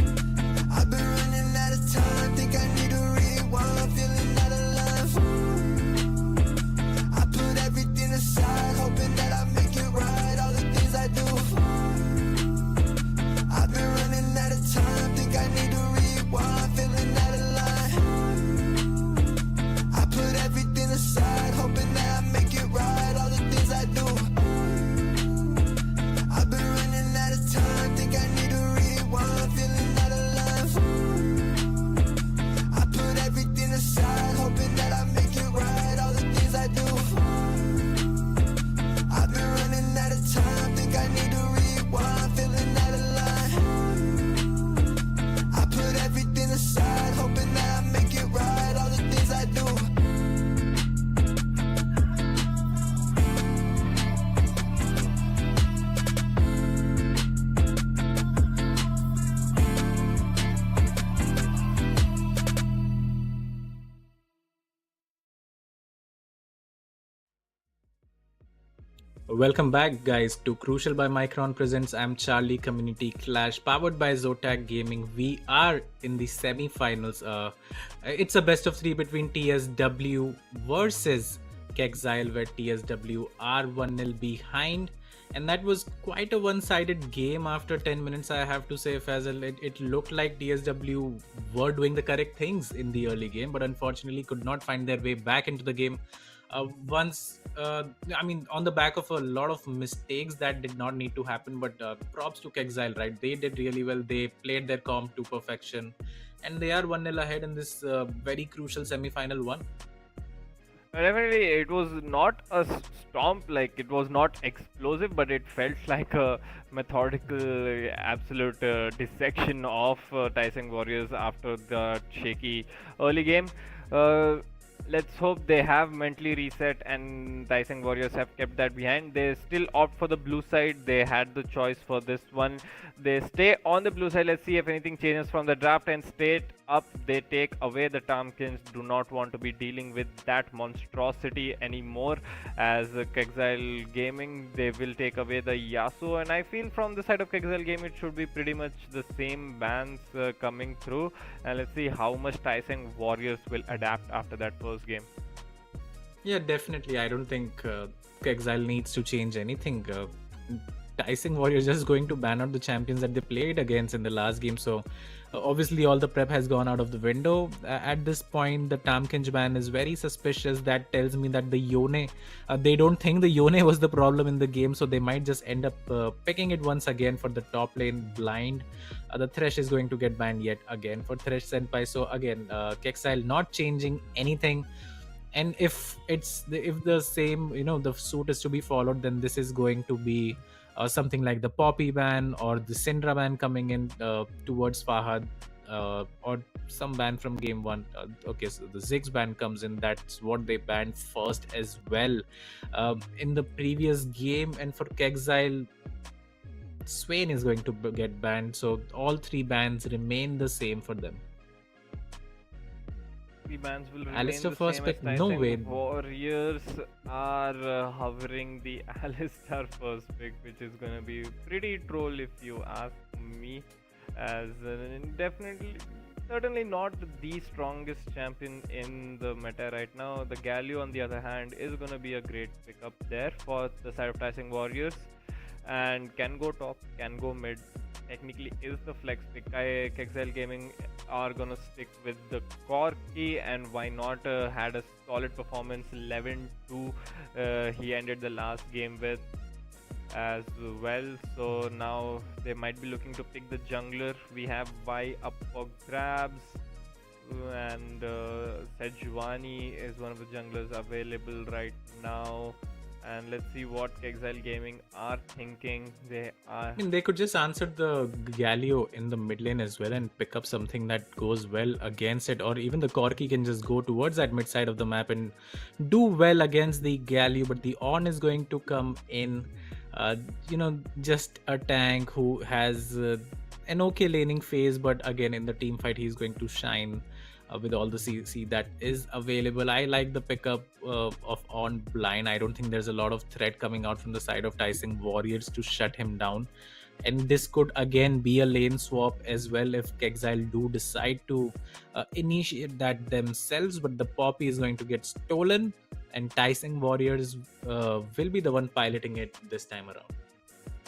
I've been running out of time, think I need to rewind, feeling out of line. I put everything aside, hoping that I make it right, all the things I do for you. I've been running out of time, think I need to rewind, feeling out of line. I put everything aside, hoping that I make it right, all the things I do. I've been running out of time, think I need to rewind, feeling out of line. I put everything aside, hoping that I make it right, all the things I do. I've been running out of time, think I need to rewind, feeling out of line. I put everything aside, hoping that I make it right, all the things I do. Welcome back, guys, to Crucial by Micron presents IMCharlie Community Clash, powered by Zotac Gaming. We are in the semi-finals. It's a best of 3 between TSW versus KEKXILE, where TSW are 1-0 behind. And that was quite a one-sided game after 10 minutes, I have to say, Fazal. It looked like TSW were doing the correct things in the early game, but unfortunately could not find their way back into the game. On the back of a lot of mistakes that did not need to happen, but props to KEKXILE, right? They did really well. They played their comp to perfection, and they are 1-0 ahead in this very crucial semi-final one. Definitely, it was not a stomp, like it was not explosive, but it felt like a methodical, absolute dissection of Tyson Warriors after the shaky early game. Let's hope they have mentally reset and Tyson Warriors have kept that behind. They still opt for the blue side. They had the choice for this one. They stay on the blue side. Let's see if anything changes from the draft, and straight up they take away the Tompkins. Do not want to be dealing with that monstrosity anymore. As KEKXILE Gaming, they will take away the Yasuo, and I feel from the side of KEKXILE Gaming it should be pretty much the same bans coming through. And let's see how much Tyson Warriors will adapt after that first game. Yeah, definitely. I don't think KEKXILE needs to change anything. Tyson Warriors just going to ban out the champions that they played against in the last game, so Obviously, all the prep has gone out of the window. At this point, the Tamkinj ban is very suspicious. That tells me that the Yone, they don't think the Yone was the problem in the game, so they might just end up picking it once again for the top lane blind. The Thresh is going to get banned yet again for Thresh Senpai. So again, KEKXILE not changing anything. And if the same, the suit is to be followed, then this is going to be something like the Poppy ban or the Syndra ban coming in towards Fahad, or some ban from game one. Okay, so the Ziggs ban comes in. That's what they banned first as well in the previous game. And for KEKXILE, Swain is going to get banned. So all three bans remain the same for them. The bans will remain Alistair the first same pick, as no Tyson way. Warriors are hovering the Alistair first pick, which is going to be pretty troll if you ask me, as definitely certainly not the strongest champion in the meta right now. The Galio, on the other hand, is going to be a great pickup there for the side of Tyson Warriors, and can go top, can go mid. Technically is the flex pick. KEKXILE Gaming are gonna stick with the Corki, and why not? Had a solid performance, 11-2 he ended the last game with as well. So now they might be looking to pick the jungler. We have Vi up for grabs, and Sejuani is one of the junglers available right now. And let's see what KEKXILE Gaming are thinking. I mean, they could just answer the Galio in the mid lane as well and pick up something that goes well against it, or even the Corki can just go towards that mid side of the map and do well against the Galio. But the On is going to come in, just a tank who has an okay laning phase, but again in the team fight he's going to shine with all the CC that is available. I like the pickup of On blind. I don't think there's a lot of threat coming out from the side of Tyson Warriors to shut him down. And this could again be a lane swap as well if KEKXILE do decide to initiate that themselves. But the Poppy is going to get stolen, and Tyson Warriors will be the one piloting it this time around.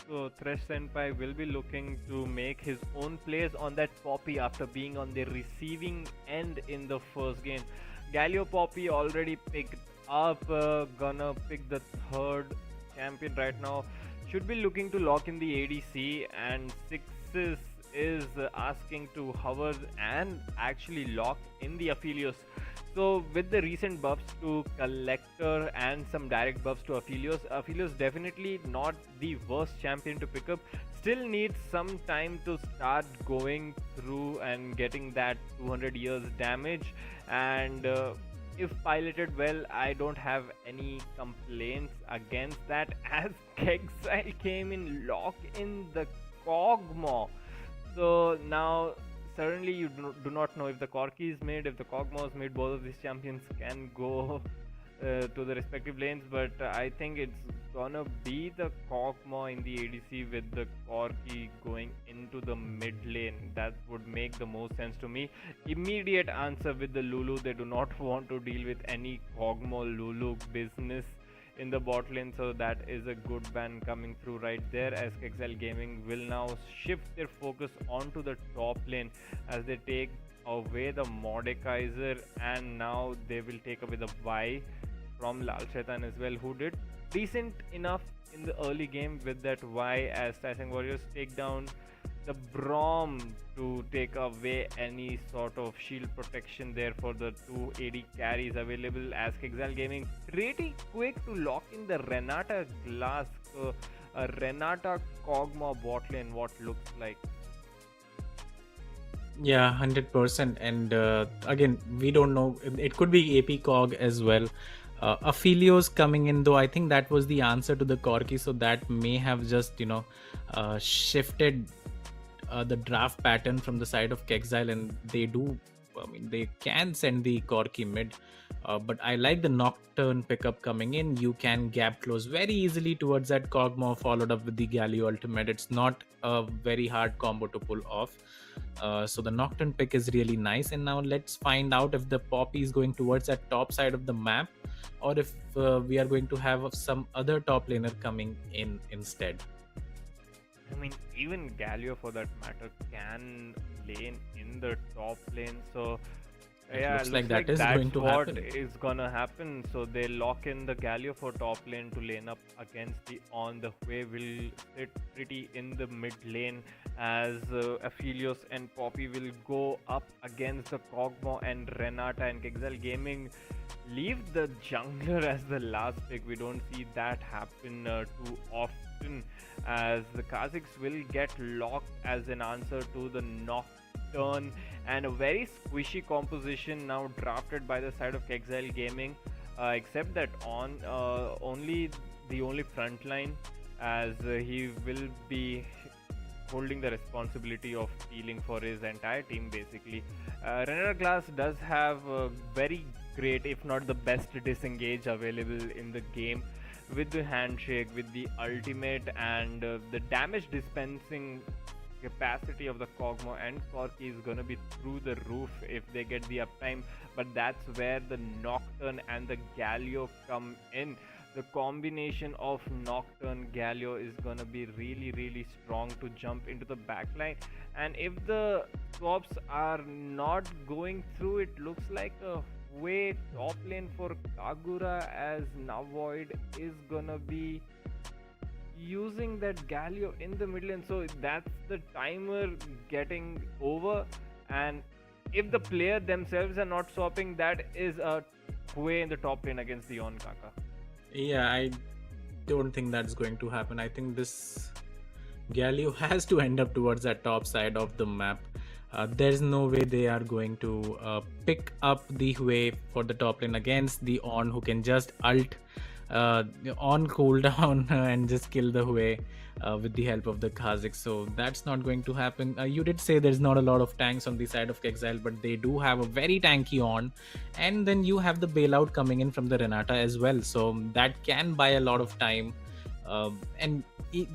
So Thresh Senpai will be looking to make his own plays on that Poppy after being on the receiving end in the first game. Galio Poppy already picked up, gonna pick the third champion right now. Should be looking to lock in the ADC, and Sixes is asking to hover and actually lock in the Aphelios. So with the recent buffs to Collector and some direct buffs to Aphelios definitely not the worst champion to pick up. Still needs some time to start going through and getting that 200 years damage, and if piloted well, I don't have any complaints against that, as KEKXILE came in lock in the Kog'Maw. So now certainly you do not know if the Corki is made, if the Kog'Maw is made. Both of these champions can go to the respective lanes, but I think it's gonna be the Kog'Maw in the ADC with the Corki going into the mid lane. That would make the most sense to me. Immediate answer with the Lulu. They do not want to deal with any Kog'Maw Lulu business in the bot lane, so that is a good ban coming through right there, as KEKXILE Gaming will now shift their focus onto the top lane as they take away the Mordekaiser, and now they will take away the Vi from Lal Shaitan as well, who did decent enough in the early game with that Vi, as Tyson Warriors take down the Braum to take away any sort of shield protection there for the two AD carries available, as KEKXILE Gaming pretty quick to lock in the Renata Glass. A Renata Kog'Maw bot lane, what looks like. Yeah, 100%. And again, we don't know. It could be AP Cog as well. Aphelios coming in, though I think that was the answer to the Corki, so that may have just shifted the draft pattern from the side of KEKXILE, and they can send the Corki mid, but I like the Nocturne pickup coming in. You can gap close very easily towards that Kog'Maw, followed up with the Galio ultimate. It's not a very hard combo to pull off. So the Nocturne pick is really nice. And now let's find out if the Poppy is going towards that top side of the map, or if we are going to have some other top laner coming in instead. I mean, even Galio for that matter can lane in the top lane. So It yeah, looks like looks that is that's going to what happen. is gonna happen. So they lock in the Galio for top lane to lane up against the on. The Hue will sit pretty in the mid lane as Aphelios and Poppy will go up against the Kog'Maw and Renata, and KEKXILE Gaming leave the jungler as the last pick. We don't see that happen too often, as the Kha'Zix will get locked as an answer to the Nocturne, and a very squishy composition now drafted by the side of KEKXILE Gaming, except that on only front line, as he will be holding the responsibility of healing for his entire team basically. Renner Glass does have a very great, if not the best, disengage available in the game, with the handshake, with the ultimate, and the damage dispensing capacity of the Kog'Maw and Corki is gonna be through the roof if they get the uptime. But that's where the Nocturne and the Galio come in. The combination of Nocturne Galio is gonna be really strong to jump into the backline, and if the swaps are not going through, it looks like a way top lane for Kagura, as Navoid is gonna be using that Galio in the mid lane. So that's the timer getting over, and if the player themselves are not swapping, that is a way in the top lane against the on Kaka. Yeah, I don't think that's going to happen. I think this Galio has to end up towards that top side of the map. There's no way they are going to pick up the way for the top lane against the on, who can just ult on cooldown and just kill the Hue with the help of the Kha'Zix. So that's not going to happen. You did say there's not a lot of tanks on the side of KEKXILE, but they do have a very tanky on, and then you have the bailout coming in from the Renata as well, so that can buy a lot of time.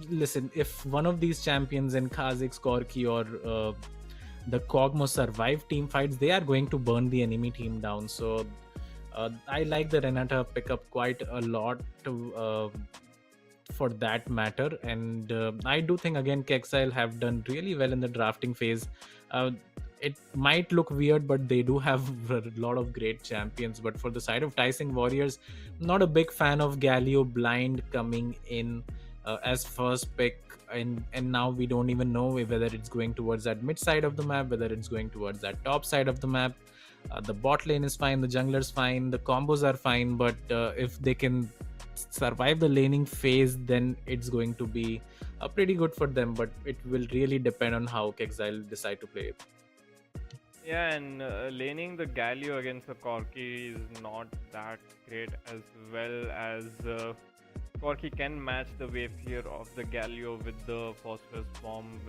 Listen, if one of these champions in Kha'Zix, Corki, or the Kog'Maw survive team fights, they are going to burn the enemy team down. So I like the Renata pickup quite a lot for that matter, and I do think again KEKXILE have done really well in the drafting phase. It might look weird, but they do have a lot of great champions. But for the side of Tyson Warriors, not a big fan of Galio Blind coming in as first pick, and now we don't even know whether it's going towards that mid side of the map, whether it's going towards that top side of the map. The bot lane is fine, the jungler's fine, the combos are fine, but if they can survive the laning phase, then it's going to be pretty good for them. But it will really depend on how KEKXILE decide to play it. Yeah, and laning the Galio against the Corki is not that great, as well as Corki can match the wave here of the Galio with the phosphorus bomb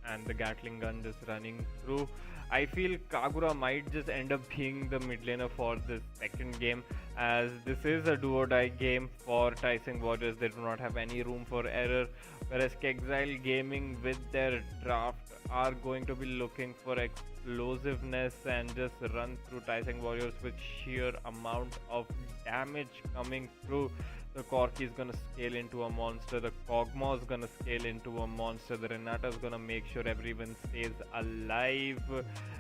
and the Gatling gun just running through. I feel Kagura might just end up being the mid laner for this second game, as this is a do or die game for Tyson Warriors. They do not have any room for error, whereas KEKXILE Gaming with their draft are going to be looking for explosiveness and just run through Tyson Warriors with sheer amount of damage coming through. The Corki is gonna scale into a monster, the Kog'Maw is gonna scale into a monster, the Renata is gonna make sure everyone stays alive,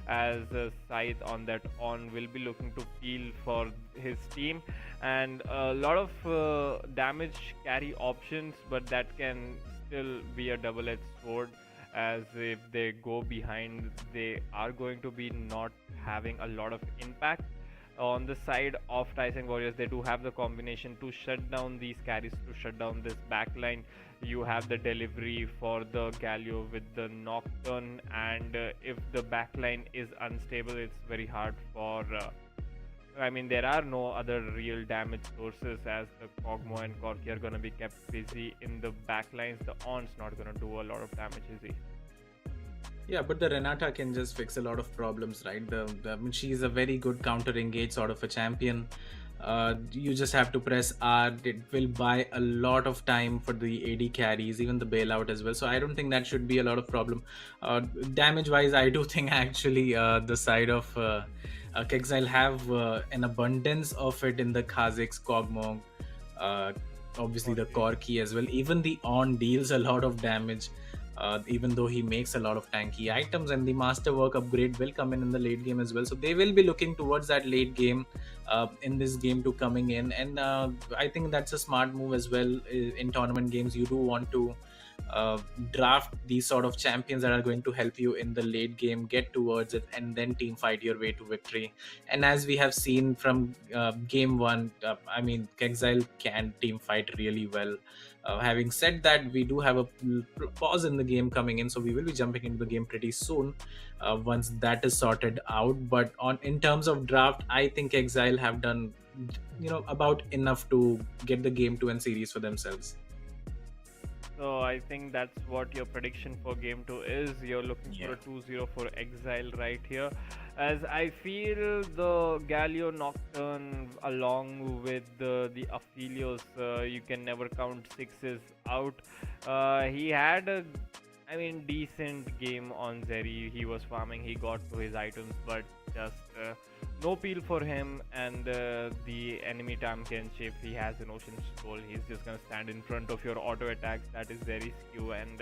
as Scythe on that on will be looking to peel for his team, and a lot of damage carry options, but that can still be a double-edged sword, as if they go behind, they are going to be not having a lot of impact. On the side of Tyson Warriors, they do have the combination to shut down these carries, to shut down this backline. You have the delivery for the Galio with the Nocturne, and if the backline is unstable, it's very hard for there are no other real damage sources, as the Kog'Maw and Corki are going to be kept busy in the backlines. The On's not going to do a lot of damage, is he? Yeah, but the Renata can just fix a lot of problems, right? She's a very good counter engage sort of a champion. You just have to press R. It will buy a lot of time for the AD carries, even the bailout as well. So I don't think that should be a lot of problem. Damage wise, I do think actually the side of KEKXILE have an abundance of it in the Kha'Zix, Kog'Maw, obviously the Corki as well. Even the on deals a lot of damage. even though he makes a lot of tanky items, and the masterwork upgrade will come in the late game as well. So they will be looking towards that late game in this game to coming in, and I think that's a smart move as well. In tournament games, you do want to draft these sort of champions that are going to help you in the late game, get towards it, and then team fight your way to victory. And as we have seen from game one, I mean, KEKXILE can team fight really well. Having said that, we do have a pause in the game coming in, so we will be jumping into the game pretty soon once that is sorted out. But in terms of draft, I think KEKXILE have done about enough to get the game 2 and series for themselves. So I think that's what your prediction for game 2 is. You're looking for a 2-0 for Exile right here. As I feel the Galio Nocturne along with the Aphelios, you can never count sixes out. He had a decent game on Zeri. He was farming, he got to his items, but just no peel for him. And the enemy championship, he has an Ocean Scroll. He's just gonna stand in front of your auto attacks. That is very skew, and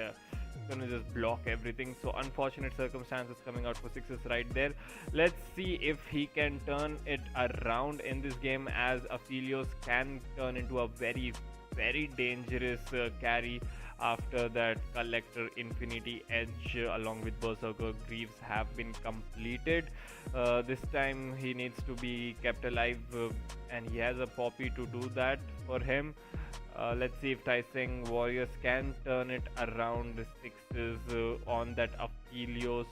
gonna just block everything. So unfortunate circumstances coming out for sixes right there. Let's see if he can turn it around in this game, as Aphelios can turn into a very, very dangerous carry after that Collector Infinity Edge along with Berserker Greaves have been completed. This time he needs to be kept alive, and he has a Poppy to do that for him. Let's see if TaiSeng Warriors can turn it around the sixes on that Aphelios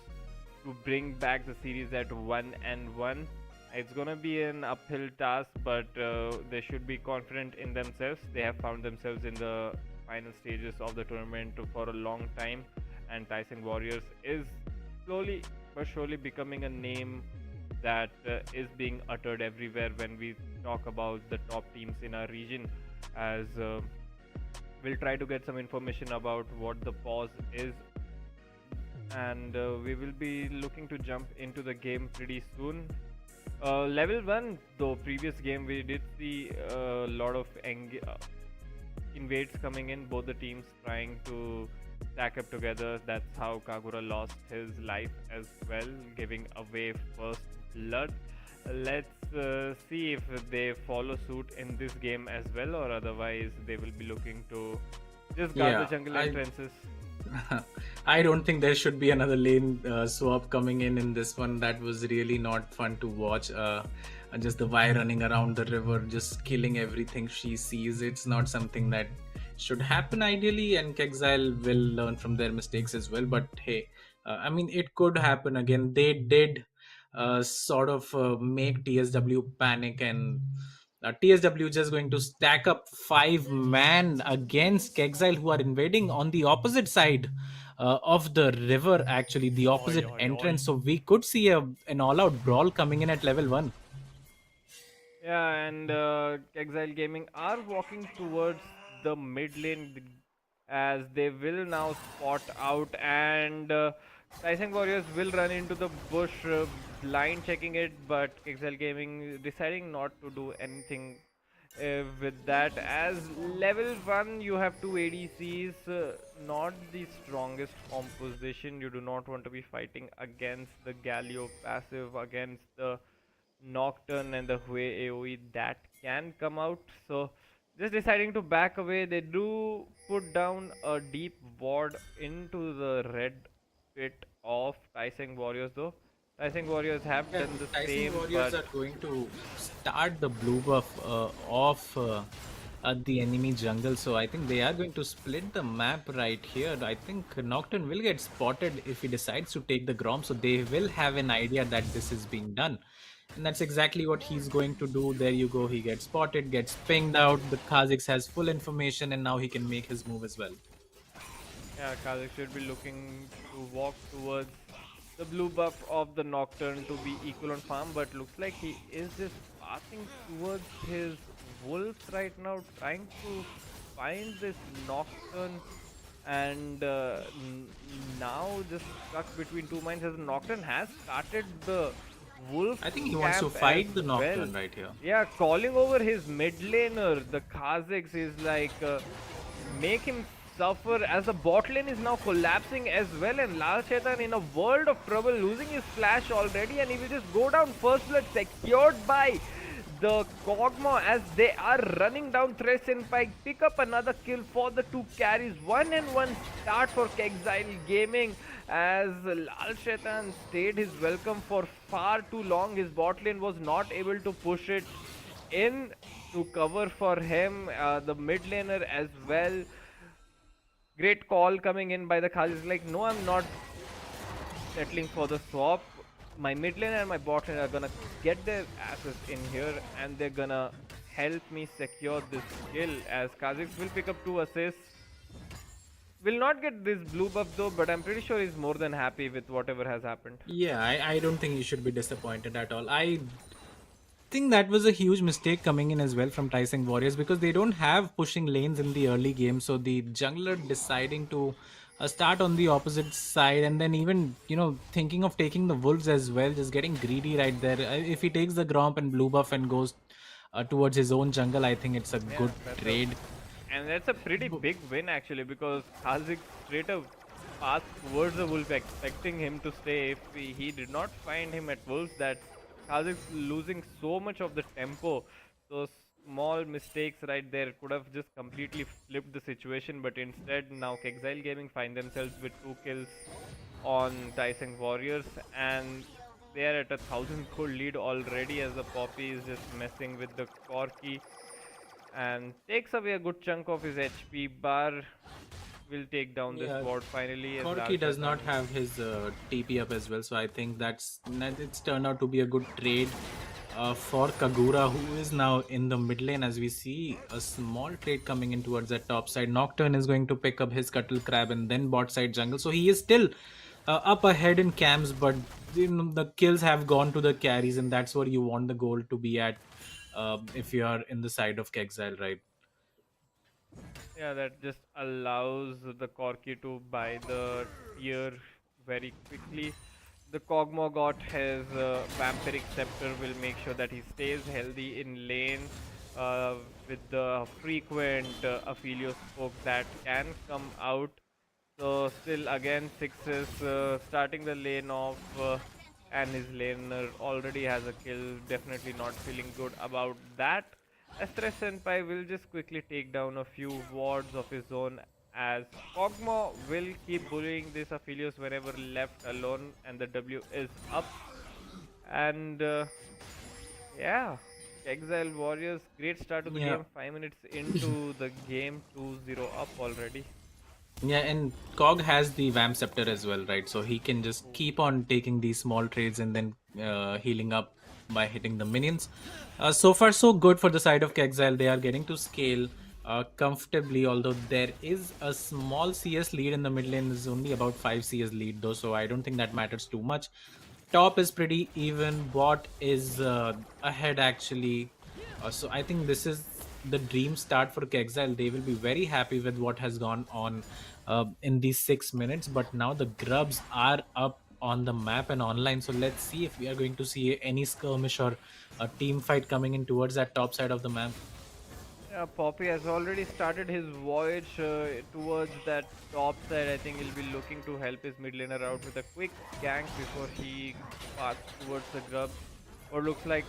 to bring back the series at 1-1. It's gonna be an uphill task, but they should be confident in themselves. They have found themselves in the final stages of the tournament for a long time, and TaiSeng Warriors is slowly but surely becoming a name that is being uttered everywhere when we talk about the top teams in our region. As we'll try to get some information about what the pause is, and we will be looking to jump into the game pretty soon. Level 1, though, previous game we did see a lot of invades coming in, both the teams trying to stack up together. That's how Kagura lost his life as well, giving away first blood. Let's see if they follow suit in this game as well, or otherwise they will be looking to just guard the jungle entrances. I don't think there should be another lane swap coming in this one. That was really not fun to watch. Just the Vi running around the river, just killing everything she sees. It's not something that should happen ideally, and KEKXILE will learn from their mistakes as well. But hey, I mean, it could happen again. They did sort of make TSW panic, and TSW just going to stack up 5-man against KEKXILE, who are invading on the opposite side of the river, actually the opposite entrance. So we could see an all-out brawl coming in at level 1. Yeah, and KEKXILE Gaming are walking towards the mid lane, as they will now spot out, and TaiSeng Warriors will run into the bush, blind checking it, but KEKXILE Gaming deciding not to do anything with that. As level 1, you have two ADCs, not the strongest composition. You do not want to be fighting against the Galio passive, against the Nocturne and the Hue AoE that can come out. So just deciding to back away. They do put down a deep ward into the red pit of TaiSeng Warriors, though. TaiSeng Warriors have done the same. TaiSeng Warriors are going to start the blue buff off at the enemy jungle, so I think they are going to split the map right here. I think Nocturne will get spotted if he decides to take the Grom, so they will have an idea that this is being done. And that's exactly what he's going to do. There you go, he gets spotted, gets pinged out. The Kha'Zix has full information, and now he can make his move as well. Yeah, Kha'Zix should be looking to walk towards the blue buff of the Nocturne to be equal on farm, but looks like he is just passing towards his wolves right now, trying to find this Nocturne, and now just stuck between two minds, as Nocturne has started the wolf. I think he wants to fight the Nocturne right here. Yeah, calling over his mid laner, the Kha'Zix, is like make him suffer as the bot lane is now collapsing as well, and Lal Shaitan in a world of trouble, losing his flash already, and he will just go down. First blood secured by the Kog'Maw as they are running down. Thresh Senpai pick up another kill for the two carries. 1-1 start for KEKXILE Gaming as Lal Shaitan stayed his welcome for far too long. His bot lane was not able to push it in to cover for him. The mid laner as well. Great call coming in by the Khalees. Like, no, I'm not settling for the swap. My mid lane and my bot lane are gonna get their asses in here, and they're gonna help me secure this kill as Kha'Zix will pick up 2 assists. Will not get this blue buff though, but I'm pretty sure he's more than happy with whatever has happened. Yeah, I don't think you should be disappointed at all. I think that was a huge mistake coming in as well from Tyson Warriors, because they don't have pushing lanes in the early game. So the jungler deciding to start on the opposite side, and then even, you know, thinking of taking the wolves as well, just getting greedy right there. If he takes the Gromp and blue buff and goes towards his own jungle, I think it's a good trade. And that's a pretty big win actually, because Kha'Zix straight up passed towards the wolf expecting him to stay. If he did not find him at wolves, that Kha'Zix losing so much of the tempo. Those small mistakes right there could have just completely flipped the situation, but instead now KEKXILE Gaming find themselves with 2 kills on Tyson Warriors, and they are at a 1000 gold lead already as the Poppy is just messing with the Corki and takes away a good chunk of his HP. Bar will take down this ward finally. Corki does not have his TP up as well, so I think it's turned out to be a good trade for Kagura, who is now in the mid lane. As we see a small trade coming in towards that top side. Nocturne is going to pick up his Cuttle Crab and then bot side jungle, so he is still up ahead in camps, but you know, the kills have gone to the carries, and that's where you want the goal to be at if you are in the side of KEKXILE, right? Yeah, that just allows the Corki to buy the tier very quickly. The Kog'Maw got his Vampiric Scepter, will make sure that he stays healthy in lane with the frequent Aphelios poke that can come out. So still again 6s starting the lane off, and his laner already has a kill. Definitely not feeling good about that. Thresh Senpai will just quickly take down a few wards of his own, as Kog'Maw will keep bullying this Aphelios whenever left alone, and the W is up. And yeah, KEKXILE Warriors, great start to the game. 5 minutes into the game, 2-0 up already. Yeah, and Kog has the Vamp Scepter as well, right? So he can just keep on taking these small trades and then healing up by hitting the minions. So far so good for the side of KEKXILE. They are getting to scale comfortably, although there is a small CS lead in the mid lane. Is only about 5 CS lead though, so I don't think that matters too much. Top is pretty even, bot is ahead actually. So I think this is the dream start for KEKXILE. They will be very happy with what has gone on in these 6 minutes, but now the grubs are up on the map and online, so let's see if we are going to see any skirmish or a team fight coming in towards that top side of the map. Poppy has already started his voyage towards that top side. I think he'll be looking to help his mid laner out with a quick gank before he passes towards the grubs. Or looks like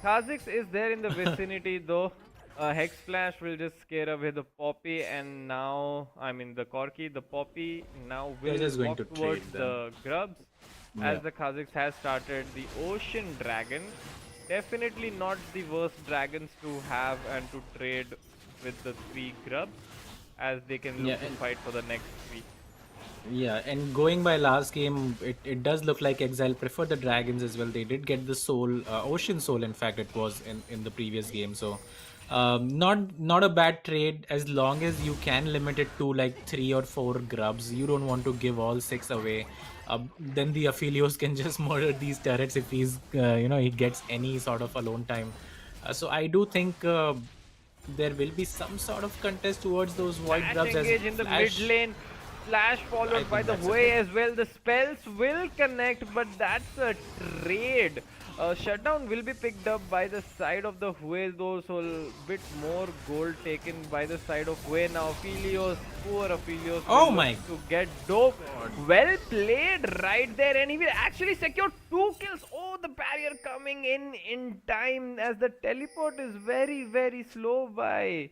Kha'Zix is there in the vicinity though. Hex Flash will just scare away the Poppy, and now, I mean the Corki, the Poppy now will walk towards the grubs, as the Kha'Zix has started the Ocean Dragon. Definitely not the worst dragons to have and to trade with the 3 grubs, as they can look to fight for the next 3. Yeah, and going by last game, it does look like KEKXILE prefer the dragons as well. They did get the soul, Ocean Soul in fact it was in the previous game, so not a bad trade as long as you can limit it to like 3 or 4 grubs. You don't want to give all 6 away. Then the Aphelios can just murder these turrets if he's he gets any sort of alone time. So I do think there will be some sort of contest towards those white grubs. Engage in the mid lane. Flash followed by the way as well. The spells will connect, but that's a trade Shutdown will be picked up by the side of the Hue though, so a bit more gold taken by the side of Hue. Now Aphelios, poor Aphelios, Oh will my look to get dope. Well played right there, and he will actually secure 2 kills. Oh, the barrier coming in time as the teleport is very slow by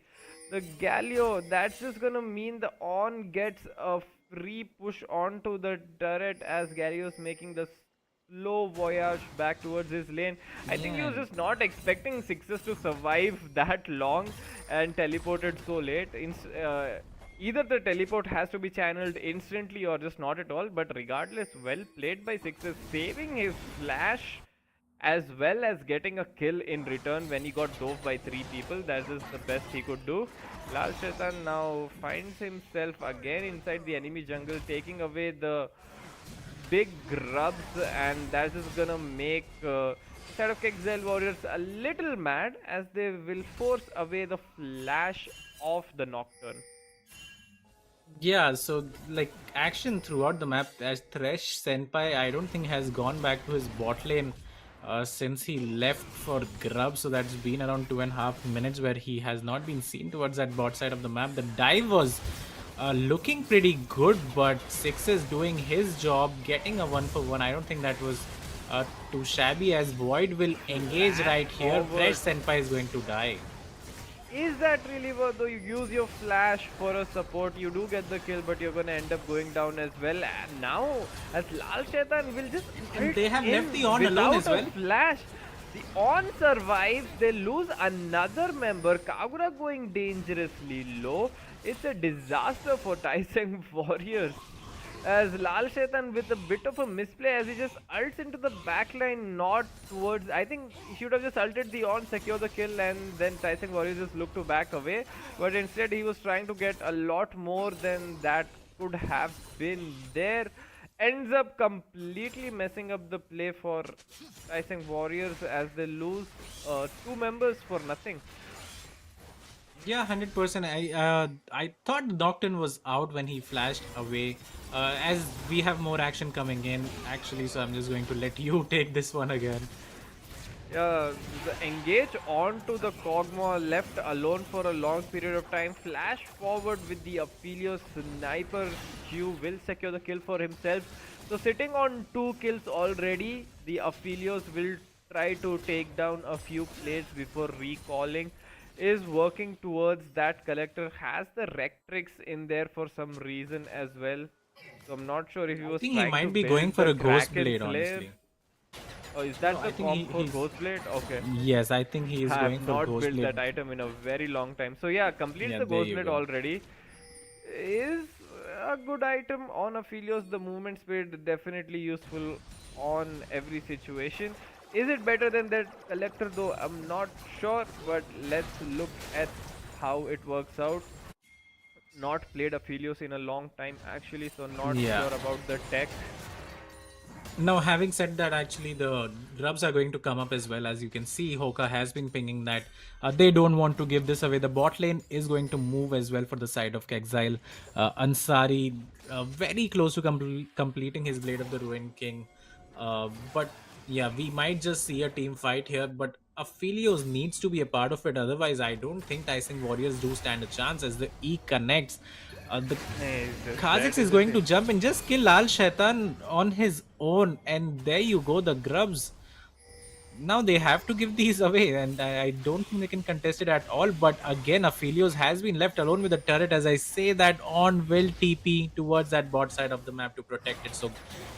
the Galio. That's just gonna mean the On gets a free push onto the turret as Galio's making the slow voyage back towards his lane. I think he was Yeah. just not expecting Sixes to survive that long and teleported so late. Either the teleport has to be channeled instantly or just not at all, but regardless, well played by Sixes, saving his flash as well as getting a kill in return when he got dove by 3 people. That is the best he could do. Lal Shaitan now finds himself again inside the enemy jungle, taking away the big grubs, and that is gonna make side of KEKXILE Warriors a little mad as they will force away the flash of the Nocturne. Yeah, so like action throughout the map as Thresh Senpai, I don't think has gone back to his bot lane since he left for Grub. So that's been around 2.5 minutes where he has not been seen towards that bot side of the map. The dive was looking pretty good, but Six is doing his job, getting a 1-for-1. I don't think that was too shabby as Void will engage right here. Forward. Thresh Senpai is going to die. Is that really worth though? You use your flash for a support, you do get the kill, but you're gonna end up going down as well. And now, as Lal Shaitan will just And they have ult left in the On alone as without a well. Flash. The On survives, they lose another member. Kagura going dangerously low. It's a disaster for Taiseng Warriors. As Lal Shaitan with a bit of a misplay as he just ults into the backline, not towards. I think he should have just ulted the On, secure the kill, and then Taiseng Warriors just look to back away. But instead, he was trying to get a lot more than that could have been there. Ends up completely messing up the play for Taiseng Warriors as they lose 2 members for nothing. Yeah, 100%. I thought Nocturne was out when he flashed away. As we have more action coming in, actually, so I'm just going to let you take this one again. The engage onto the Kog'Maw, left alone for a long period of time. Flash forward with the Aphelios sniper. Q will secure the kill for himself. So sitting on 2 kills already, the Aphelios will try to take down a few plates before recalling. Is working towards that. Collector has the Rectrix in there for some reason as well. So I'm not sure if he was I think he trying might to be build going for the a Ghost Kraken Blade, Slayer. honestly. Oh, is that No, the I think comp for he's- Ghost Blade? Okay. Yes, I think he is I going have for not Ghost built Blade. that item in a very long time. So yeah, complete Yeah, the there Ghost you Blade go. already. Is a good item on Aphelios. The movement speed definitely useful on every situation. Is it better than that Collector though? I'm not sure, but let's look at how it works out. Not played Aphelios in a long time actually, so not Yeah. sure about the tech. Now, having said that, actually, the grubs are going to come up as well. As you can see, Hoka has been pinging that they don't want to give this away. The bot lane is going to move as well for the side of KEKXILE. Ansari very close to completing his Blade of the Ruined King. But yeah, we might just see a team fight here. But Aphelios needs to be a part of it. Otherwise, I don't think Taiseng Warriors do stand a chance as the E connects. The Kha'Zix is going to jump and just kill Lal Shaitan on his own, and there you go, the grubs. Now they have to give these away, and I don't think they can contest it at all. But again, Aphelios has been left alone with the turret. As I say, that On will TP towards that bot side of the map to protect it. So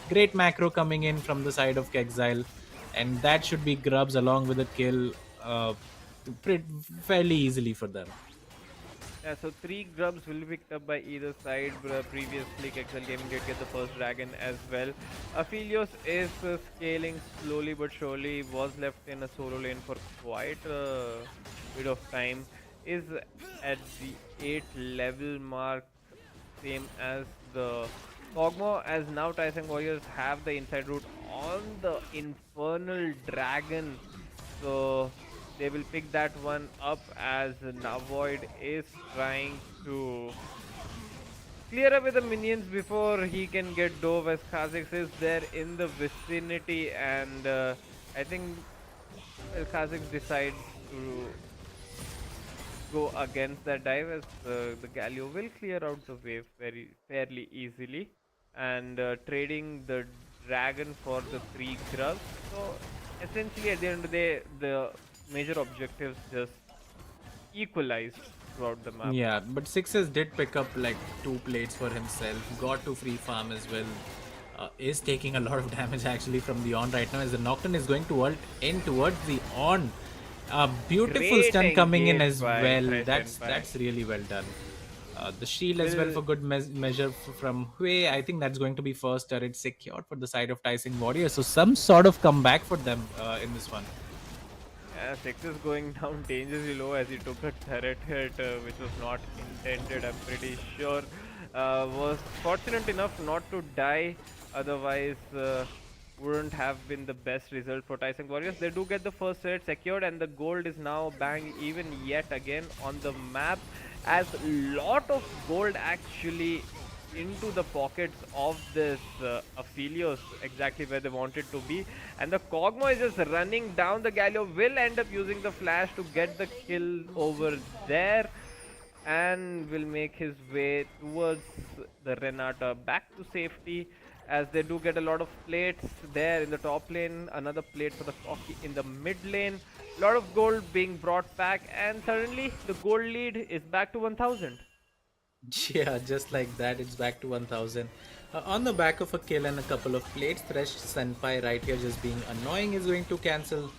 great macro coming in from the side of KEKXILE, and that should be grubs along with the kill fairly easily for them. Yeah, so 3 grubs will be picked up by either side. Previously, KEKXILE Gaming did get the first dragon as well. Aphelios is scaling slowly but surely. Was left in a solo lane for quite a bit of time. Is at the 8th level mark, same as the Kog'Maw. As now Taiseng Warriors have the inside route on the Infernal Dragon. So they will pick that one up as Navoid is trying to clear away the minions before he can get dove, as Kha'Zix is there in the vicinity, and I think Kha'Zix decides to go against that dive as the Galio will clear out the wave very fairly easily and trading the dragon for the 3 grubs. So essentially at the end of the day the major objectives just equalized throughout the map. Yeah, but Sixes did pick up like 2 plates for himself, got to free farm as well. Is taking a lot of damage actually from the on right now as the Nocturne is going to ult in towards the on. Beautiful Great stun coming in engage as by well. Thresh That's Senpai. that's really well done. The shield as well for good measure from Hui. I think that's going to be first turret secured for the side of Tyson Warriors. So some sort of comeback for them in this one. Yeah, Six is going down dangerously low as he took a turret hit, which was not intended, I'm pretty sure. Was fortunate enough not to die, otherwise wouldn't have been the best result for Tyson Warriors. They do get the first turret secured and the gold is now bang even yet again on the map as lot of gold actually into the pockets of this Aphelios, exactly where they wanted to be, and the Kog'Maw is just running down. The Galio will end up using the flash to get the kill over there and will make his way towards the Renata back to safety as they do get a lot of plates there in the top lane, another plate for the Koki in the mid lane, lot of gold being brought back, and suddenly the gold lead is back to 1000. Yeah, just like that, it's back to 1000. On the back of a kill and a couple of plates, Thresh Senpai right here just being annoying is going to cancel.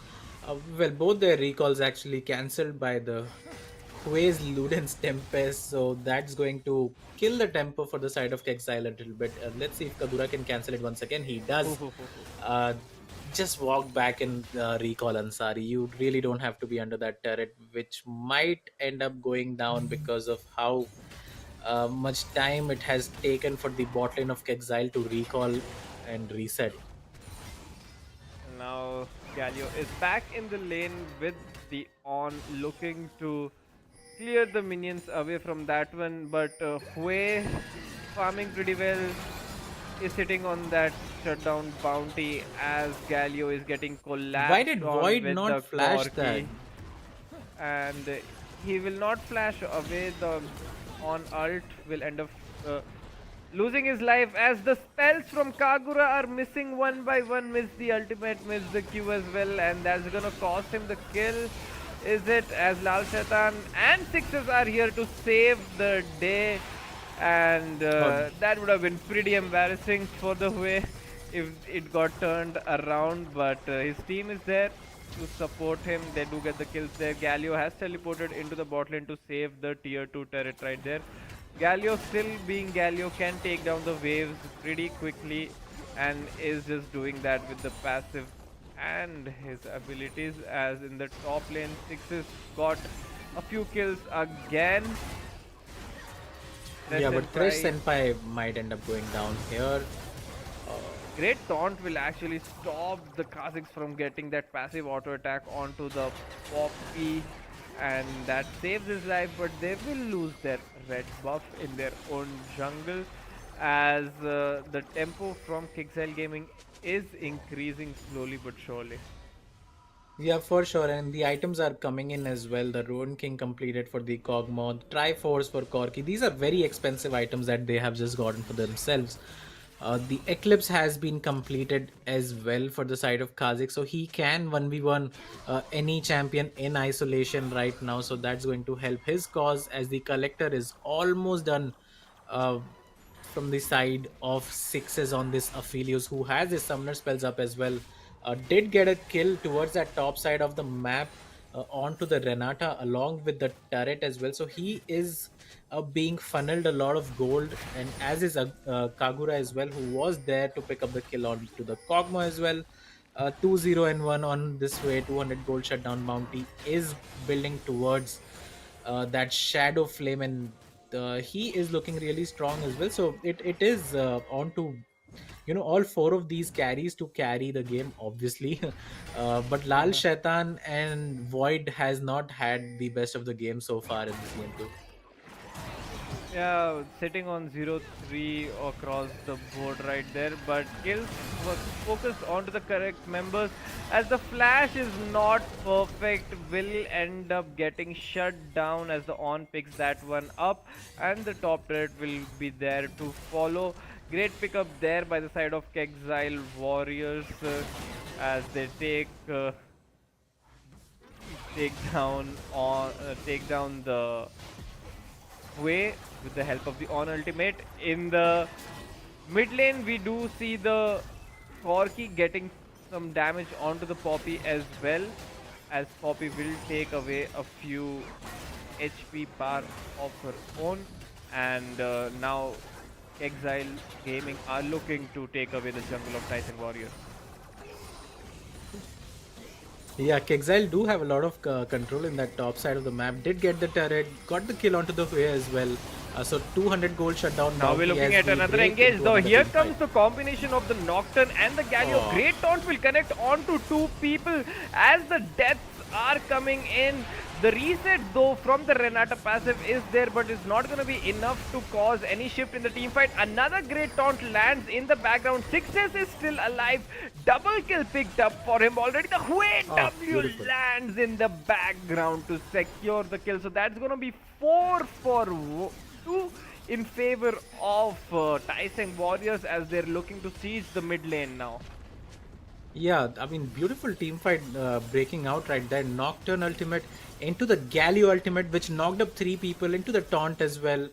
Well, both their recalls actually cancelled by the Hui's Luden's Tempest, so that's going to kill the tempo for the side of KEKXILE a little bit. Let's see if Kagura can cancel it once again. He does. Just walk back and recall Ansari. You really don't have to be under that turret, which might end up going down because of how much time it has taken for the bot lane of KEKXILE to recall and reset. Now Galio is back in the lane with the on, looking to clear the minions away from that one, but Hui farming pretty well, is sitting on that shutdown bounty as Galio is getting collapsed. Why did on Void with not the flash Corki. that? And he will not flash away. The on ult will end up losing his life as the spells from Kagura are missing one by one. Miss the ultimate, miss the Q as well, and that's gonna cost him the kill. Is it, as Lal Shaitan and Sixes are here to save the day, and that would have been pretty embarrassing for the Hui if it got turned around, but his team is there to support him. They do get the kills there. Galio has teleported into the bot lane to save the tier 2 turret right there. Galio, still being Galio, can take down the waves pretty quickly and is just doing that with the passive and his abilities, as in the top lane Sixes got a few kills again. Yeah, but Thresh Senpai might end up going down here. Great taunt will actually stop the Kha'Zix from getting that passive auto attack onto the Poppy, and that saves his life, but they will lose their red buff in their own jungle as the tempo from KEKXILE Gaming is increasing slowly but surely. Yeah, for sure, and the items are coming in as well. The Ruin King completed for the Kog'Maw, the Triforce for Corki. These are very expensive items that they have just gotten for themselves. The Eclipse has been completed as well for the side of Kha'Zix, so he can 1v1 any champion in isolation right now, so that's going to help his cause, as the Collector is almost done from the side of Sixes on this Aphelios, who has his summoner spells up as well. Did get a kill towards that top side of the map onto the Renata along with the turret as well, so he is being funneled a lot of gold, and as is Kagura as well, who was there to pick up the kill onto the Kog'Maw as well. 2-0-1 on this way. 200 gold shutdown bounty is building towards that Shadow Flame, and he is looking really strong as well, so it is on to all 4 of these carries to carry the game, obviously. But Lal Shaitan and Void has not had the best of the game so far in this game too. Yeah, sitting on 0-3 across the board right there, but kills was focused onto the correct members as the flash is not perfect, will end up getting shut down as the on picks that one up, and the top turret will be there to follow. Great pickup there by the side of KEKXILE Warriors as they take down the way with the help of the on ultimate. In the mid lane, we do see the Corki getting some damage onto the Poppy as well, as Poppy will take away a few HP bar of her own, and now Exile Gaming are looking to take away the jungle of Tyson Warriors. Yeah, KEKXILE do have a lot of control in that top side of the map. Did get the turret, got the kill onto the way as well. So 200 gold shutdown. Now we're looking at another engage. Though here comes the combination of the Nocturne and the Galio. Oh. Great taunt will connect onto two people as the deaths are coming in. The reset though from the Renata passive is there, but it's not going to be enough to cause any shift in the team fight. Another great taunt lands in the background. Success is still alive. Double kill picked up for him already. The Hue W beautiful. lands in the background to secure the kill. So that's going to be 4 for 2 in favor of Tyson Warriors as they're looking to siege the mid lane now. Yeah, I mean, beautiful team fight breaking out right there. Nocturne ultimate into the Galio ultimate, which knocked up 3 people into the taunt as well.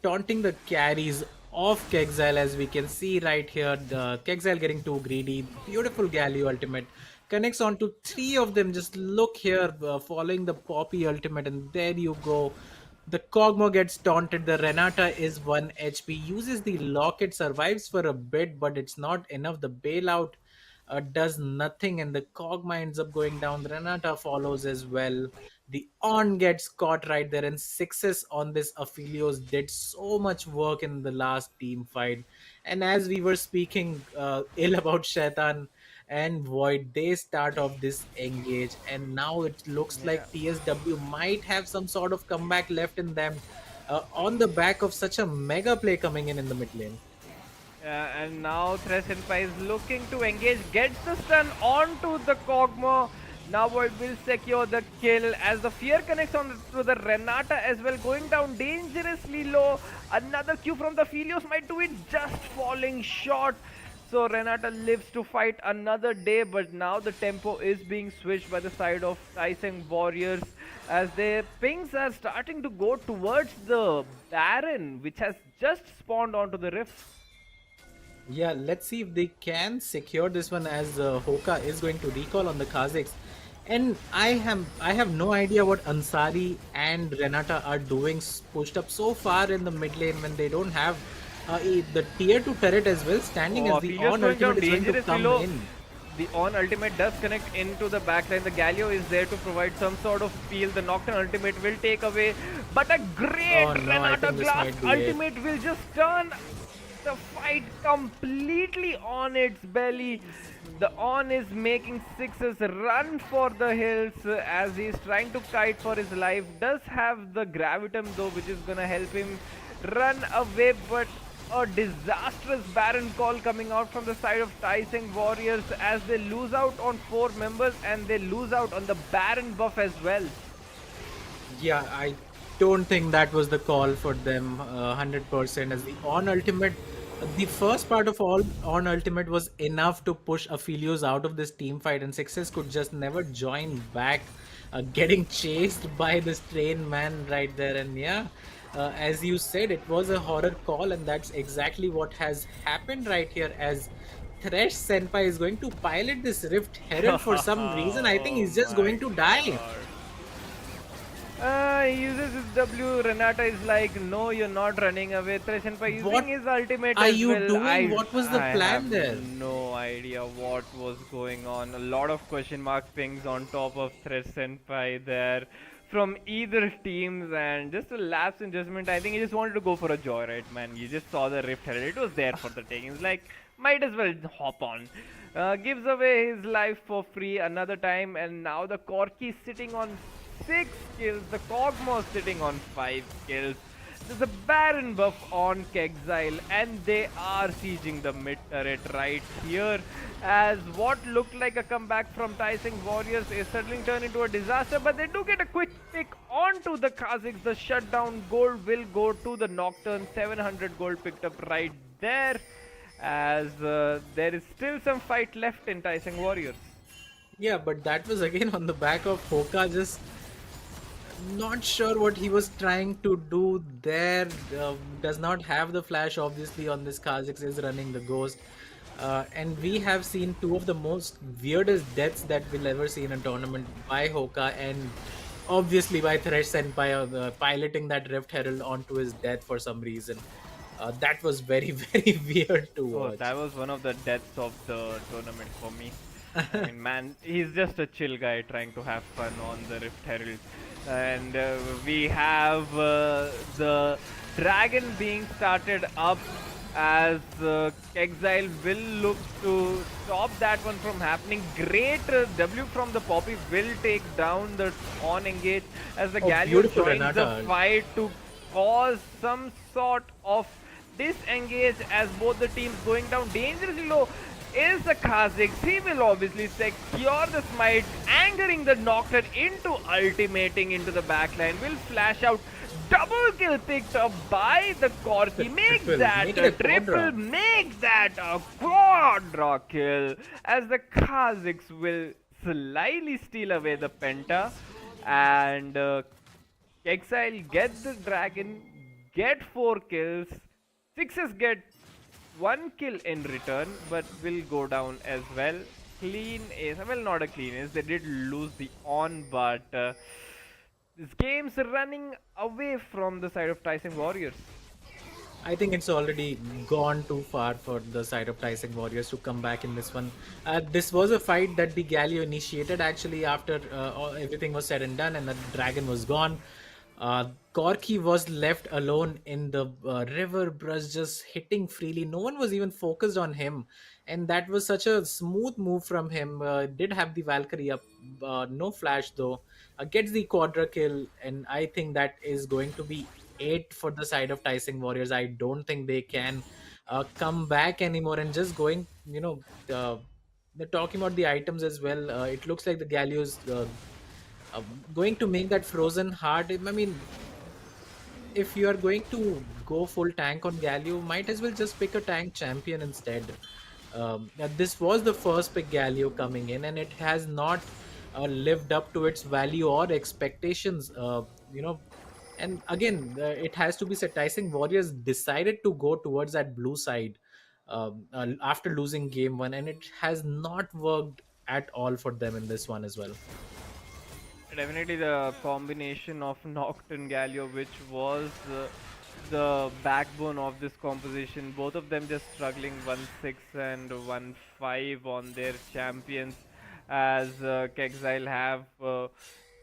Taunting the carries of KEKXILE, as we can see right here. The KEKXILE getting too greedy. Beautiful Galio ultimate. Connects on to 3 of them. Just look here, following the Poppy ultimate, and there you go. The Kog'Maw gets taunted. The Renata is 1 HP. Uses the locket, survives for a bit, but it's not enough. The bailout does nothing, and the Kog'Maw ends up going down. The Renata follows as well. The on gets caught right there, and Success on this Aphelios did so much work in the last team fight. And as we were speaking ill about Shaitan and Void, they start off this engage, and now it looks like TSW might have some sort of comeback left in them on the back of such a mega play coming in the mid lane. And now Thresh Senpai is looking to engage, gets the stun onto the Kog'Maw. Now Void will secure the kill as the fear connects on to the Renata as well, going down dangerously low. Another Q from the Phelios might do it, just falling short. So Renata lives to fight another day, but now the tempo is being switched by the side of Tyson Warriors as their pings are starting to go towards the Baron, which has just spawned onto the rift. Yeah, let's see if they can secure this one, as Hoka is going to recall on the Kazakhs. And I have no idea what Ansari and Renata are doing, pushed up so far in the mid lane when they don't have the tier 2 turret as well, standing as the on ultimate is going to come in. The on ultimate does connect into the backline. The Galio is there to provide some sort of peel. The Nocturne ultimate will take away, but a great Renata Glass ultimate will just turn the fight completely on its belly. The on is making Sixes run for the hills as he's trying to kite for his life. Does have the Gravitum though, which is gonna help him run away, but a disastrous Baron call coming out from the side of Tyson Warriors as they lose out on 4 members and they lose out on the Baron buff as well. Yeah, I don't think that was the call for them 100%, as the on ultimate, the first part of all on ultimate was enough to push Aphelios out of this team fight, and Success could just never join back, getting chased by this train man right there. And yeah, as you said, it was a horror call, and that's exactly what has happened right here, as Thresh Senpai is going to pilot this Rift Herald for some reason. I think he's just going to die. He uses his W. Renata is like, no, you're not running away. Thresh Senpai using his ultimate Are as you well. doing? What was the plan have there? No idea what was going on. A lot of question mark pings on top of Thresh Senpai there from either teams, and just a lapse in judgment. I think he just wanted to go for a joyride, man. You just saw the Rift Herald. It was there for the taking. It's like, might as well hop on. Gives away his life for free another time, and now the Corki sitting on 6 kills. The Kog'Maw sitting on 5 kills. There's a Baron buff on KEKXILE, and they are sieging the mid turret right here. As what looked like a comeback from Taiseng Warriors is suddenly turned into a disaster, but they do get a quick pick onto the Kazakhs. The shutdown gold will go to the Nocturne. 700 gold picked up right there, as there is still some fight left in Taiseng Warriors. Yeah, but that was again on the back of Hoka just not sure what he was trying to do there. Does not have the flash obviously on this. Kazakhs is running the ghost. And we have seen two of the most weirdest deaths that we'll ever see in a tournament by Hoka, and obviously by Thresh Senpai piloting that Rift Herald onto his death for some reason. That was very, very weird to Oh, watch. that was one of the deaths of the tournament for me. I mean, man, he's just a chill guy trying to have fun on the Rift Herald. And we have the dragon being started up, as KEKXILE will look to stop that one from happening. Great W from the Poppy will take down the on engage, as the Galio beautiful joins Renata. the fight to cause some sort of disengage, as both the teams going down dangerously low. Is the Kazakhs. He will obviously secure the smite, angering the Nocturne into ultimating into the backline. Will flash out. Double kill picked up by the Corki. Makes triple. that Make a it a triple. quadra. Makes that a quadra kill, as the Kazakhs will slyly steal away the Penta, and KEKXILE get the dragon, get 4 kills. Sixes get 1 kill in return, but will go down as well. Clean ace, well, not a clean ace, they did lose the on, but this game's running away from the side of Taiseng Warriors. I think it's already gone too far for the side of Taiseng Warriors to come back in this one. This was a fight that the Galio initiated actually after everything was said and done and the dragon was gone. Corki was left alone in the river brush, just hitting freely. No one was even focused on him, and that was such a smooth move from him. Did have the Valkyrie up, no flash though. Gets the quadra kill, and I think that is going to be 8 for the side of Taiseng Warriors. I don't think they can come back anymore. And just going, they're talking about the items as well. It looks like the Galio's going to make that frozen hard. I mean, if you are going to go full tank on Galio, might as well just pick a tank champion instead. This was the first pick Galio coming in, and it has not lived up to its value or expectations. And again, it has to be said, Taiseng Warriors decided to go towards that blue side after losing game 1, and it has not worked at all for them in this one as well. Definitely the combination of Nocturne Galio, which was the backbone of this composition. Both of them just struggling 1-6 and 1-5 on their champions, as KEKXILE have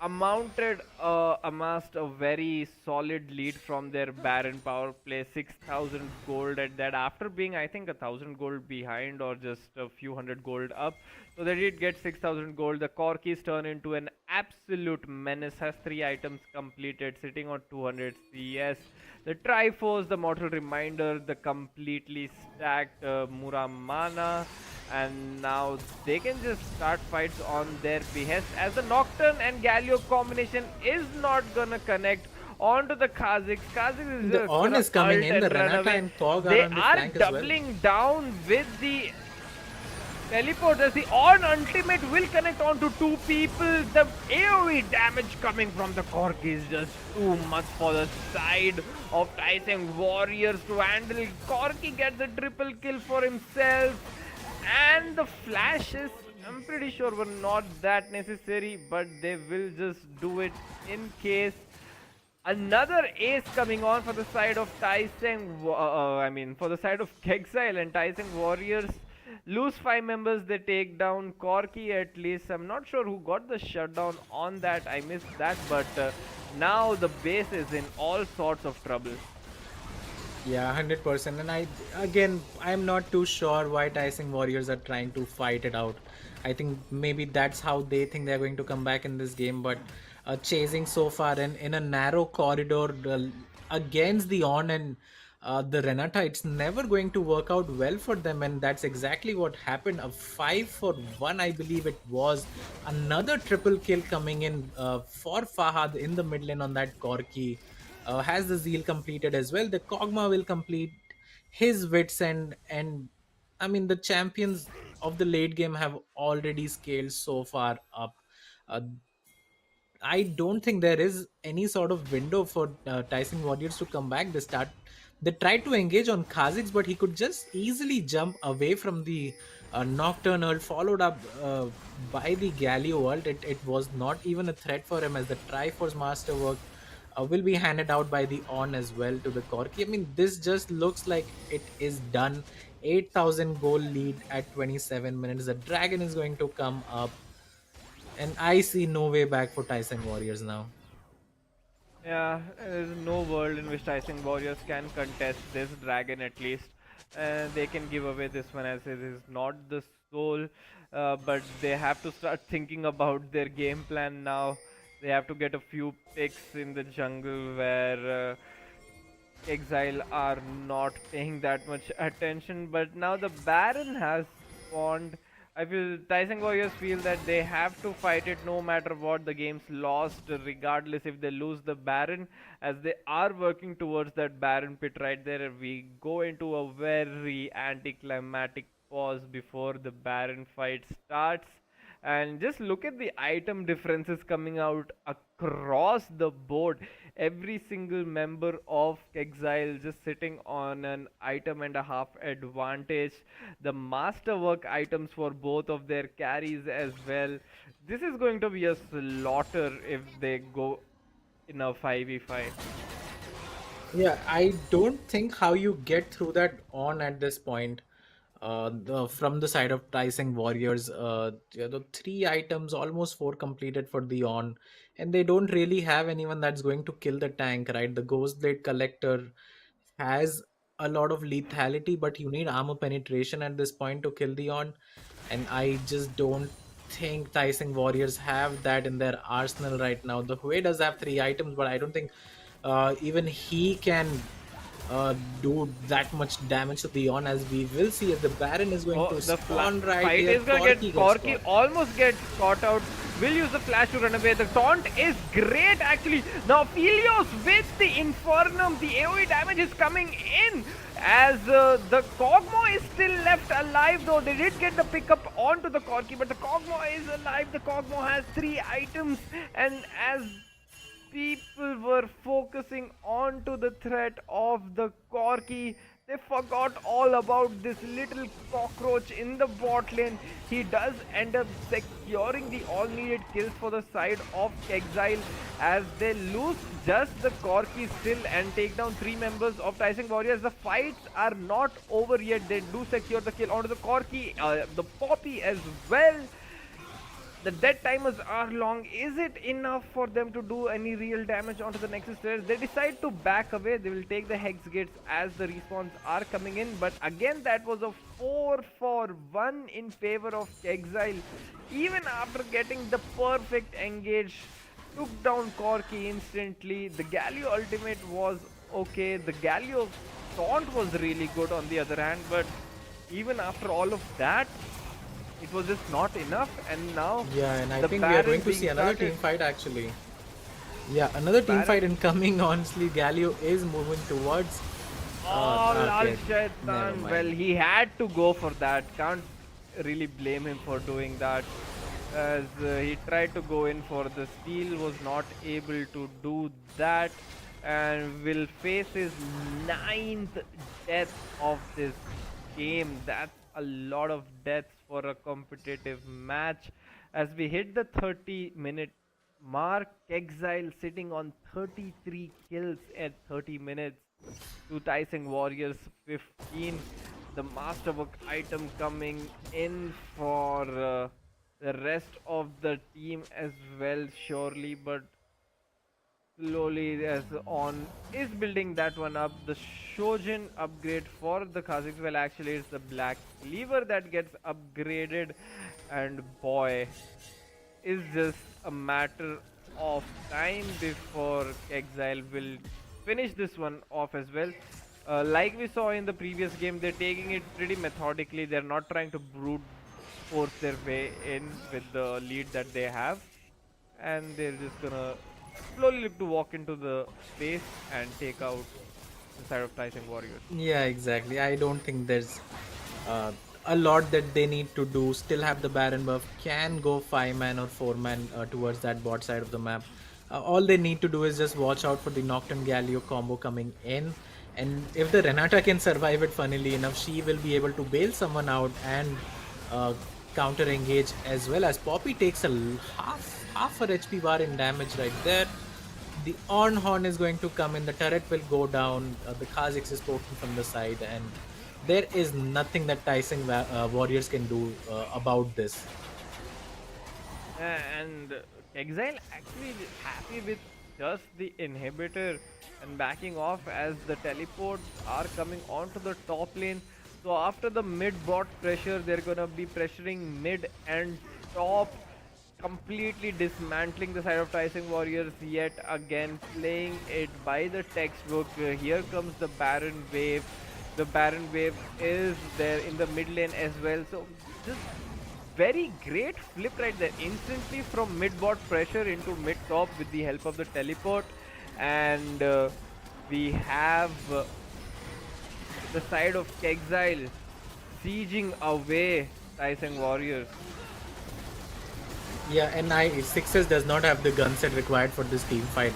amassed a very solid lead from their Baron power play. 6,000 gold at that, after being I think 1,000 gold behind or just a few hundred gold up. So they did get 6,000 gold. The Corki's turn into an absolute menace. Has 3 items completed, sitting on 200 CS. The Triforce, the Mortal Reminder, the completely stacked Muramana, and now they can just start fights on their behest, as the Nocturne and Galio combination is not gonna connect onto the Kazakhs. Kazakhs is The just on gonna is coming ult in, the and run Renata away. and Kog are They on the are flank as well. doubling down with the teleport, as the on ultimate will connect onto 2 people. The AoE damage coming from the Corki is just too much for the side of Taiseng Warriors to handle. Corki gets a triple kill for himself, and the flashes, I'm pretty sure, were not that necessary, but they will just do it in case. Another ace coming on for the side of for the side of KEKXILE, and Taiseng Warriors lose 5 members. They take down Corki at least. I'm not sure who got the shutdown on that. I missed that, but now the base is in all sorts of trouble. Yeah, 100%. And I'm not too sure why Taiseng Warriors are trying to fight it out. I think maybe that's how they think they're going to come back in this game. But chasing so far and in a narrow corridor, against the On and the Renata, it's never going to work out well for them, and that's exactly what happened. A 5-for-1, I believe it was. Another triple kill coming in for Fahad in the mid lane on that Corki. Has the Zeal completed as well? The Kog'Maw will complete his wits, and I mean the champions of the late game have already scaled so far up. Uh, I don't think there is any sort of window for Tyson Warriors to come back. They tried to engage on Kha'Zix, but he could just easily jump away from the Nocturne ult, followed up by the Galio ult. It was not even a threat for him, as the Triforce Masterwork will be handed out by the On as well to the Corki. I mean, this just looks like it is done. 8,000 goal lead at 27 minutes. The Dragon is going to come up, and I see no way back for Tyson Warriors now. Yeah, there's no world in which Tyson Warriors can contest this dragon at least. They can give away this one as it is not the soul, but they have to start thinking about their game plan now. They have to get a few picks in the jungle where Exile are not paying that much attention, but now the Baron has spawned. I feel Tyson Warriors feel that they have to fight it no matter what. The game's lost, regardless if they lose the Baron, as they are working towards that Baron pit right there. We go into a very anticlimactic pause before the Baron fight starts. And just look at the item differences coming out across the board. Every single member of KEKXILE just sitting on an item and a half advantage. The masterwork items for both of their carries as well. This is going to be a slaughter if they go in a 5v5. Yeah, I don't think how you get through that On at this point. From the side of Tyson Warriors, the three items, almost four completed for the On, and they don't really have anyone that's going to kill the tank, right? The Ghost Blade Collector has a lot of lethality, but you need armor penetration at this point to kill the On, and I just don't think Tyson Warriors have that in their arsenal right now. The Hue does have three items, but I don't think even he can do that much damage to the On, as we will see if the Baron is going Oh, to the spawn right fight here. is gonna get Corki gets Corki caught. almost gets caught out. Will use the flash to run away. The taunt is great actually. Now Philios with the Infernum. The AoE damage is coming in as the Kog'Maw is still left alive, though they did get the pickup onto the Corki, but the Kog'Maw is alive. The Kog'Maw has three items, and as people were focusing onto the threat of the Corki, they forgot all about this little cockroach in the bot lane. He does end up securing the all needed kills for the side of KEKXILE, as they lose just the Corki still and take down three members of Tyson Warriors. The fights are not over yet. They do secure the kill onto the Corki, the Poppy as well. The dead timers are long. Is it enough for them to do any real damage onto the Nexus stairs? They decide to back away. They will take the Hex Gates as the respawns are coming in. But again, that was a 4-for-1 in favor of KEKXILE. Even after getting the perfect engage, took down Corki instantly. The Galio ultimate was okay. The Galio taunt was really good on the other hand. But even after all of that, it was just not enough, and now Yeah, and I the think we are Baron going to being see another started. team fight actually. Yeah, another team Baron- fight incoming. Honestly, Galio is moving towards. Oh, Lal okay, never Shaitan. mind. Well, he had to go for that. Can't really blame him for doing that. As he tried to go in for the steal, was not able to do that, and will face his 9th death of this game. That's a lot of deaths for a competitive match. As we hit the 30-minute mark, KEKXILE sitting on 33 kills at 30 minutes to Tyson Warriors 15. The masterwork item coming in for the rest of the team as well, surely, but slowly as On is building that one up. The Shojin upgrade for the Kha'Zix, well actually it's the Black Cleaver that gets upgraded, and boy, is just a matter of time before KEKXILE will finish this one off as well. Like we saw in the previous game, they're taking it pretty methodically. They're not trying to brute force their way in with the lead that they have, and they're just gonna slowly look to walk into the space and take out the side of Tyson Warriors. Yeah, exactly. I don't think there's uh, a lot that they need to do. Still have the Baron buff, can go 5-man or 4-man towards that bot side of the map. All they need to do is just watch out for the Nocturne Galio combo coming in. And if the Renata can survive it, funnily enough, she will be able to bail someone out and counter engage, as well as Poppy takes a half her HP bar in damage right there. The on horn is going to come in, the turret will go down, the Kha'Zix is poking from the side, and there is nothing that Tyson Warriors can do about this. And KEKXILE actually happy with just the inhibitor and backing off as the teleports are coming onto the top lane. So after the mid bot pressure, they're gonna be pressuring mid and top, completely dismantling the side of Tyson Warriors yet again, playing it by the textbook. Here comes the Baron wave. The Baron wave is there in the mid lane as well. So just very great flip right there, instantly from mid bot pressure into mid top with the help of the teleport. And we have the side of KEKXILE sieging away Tyson Warriors. Yeah, and Sixes does not have the gun set required for this team fight.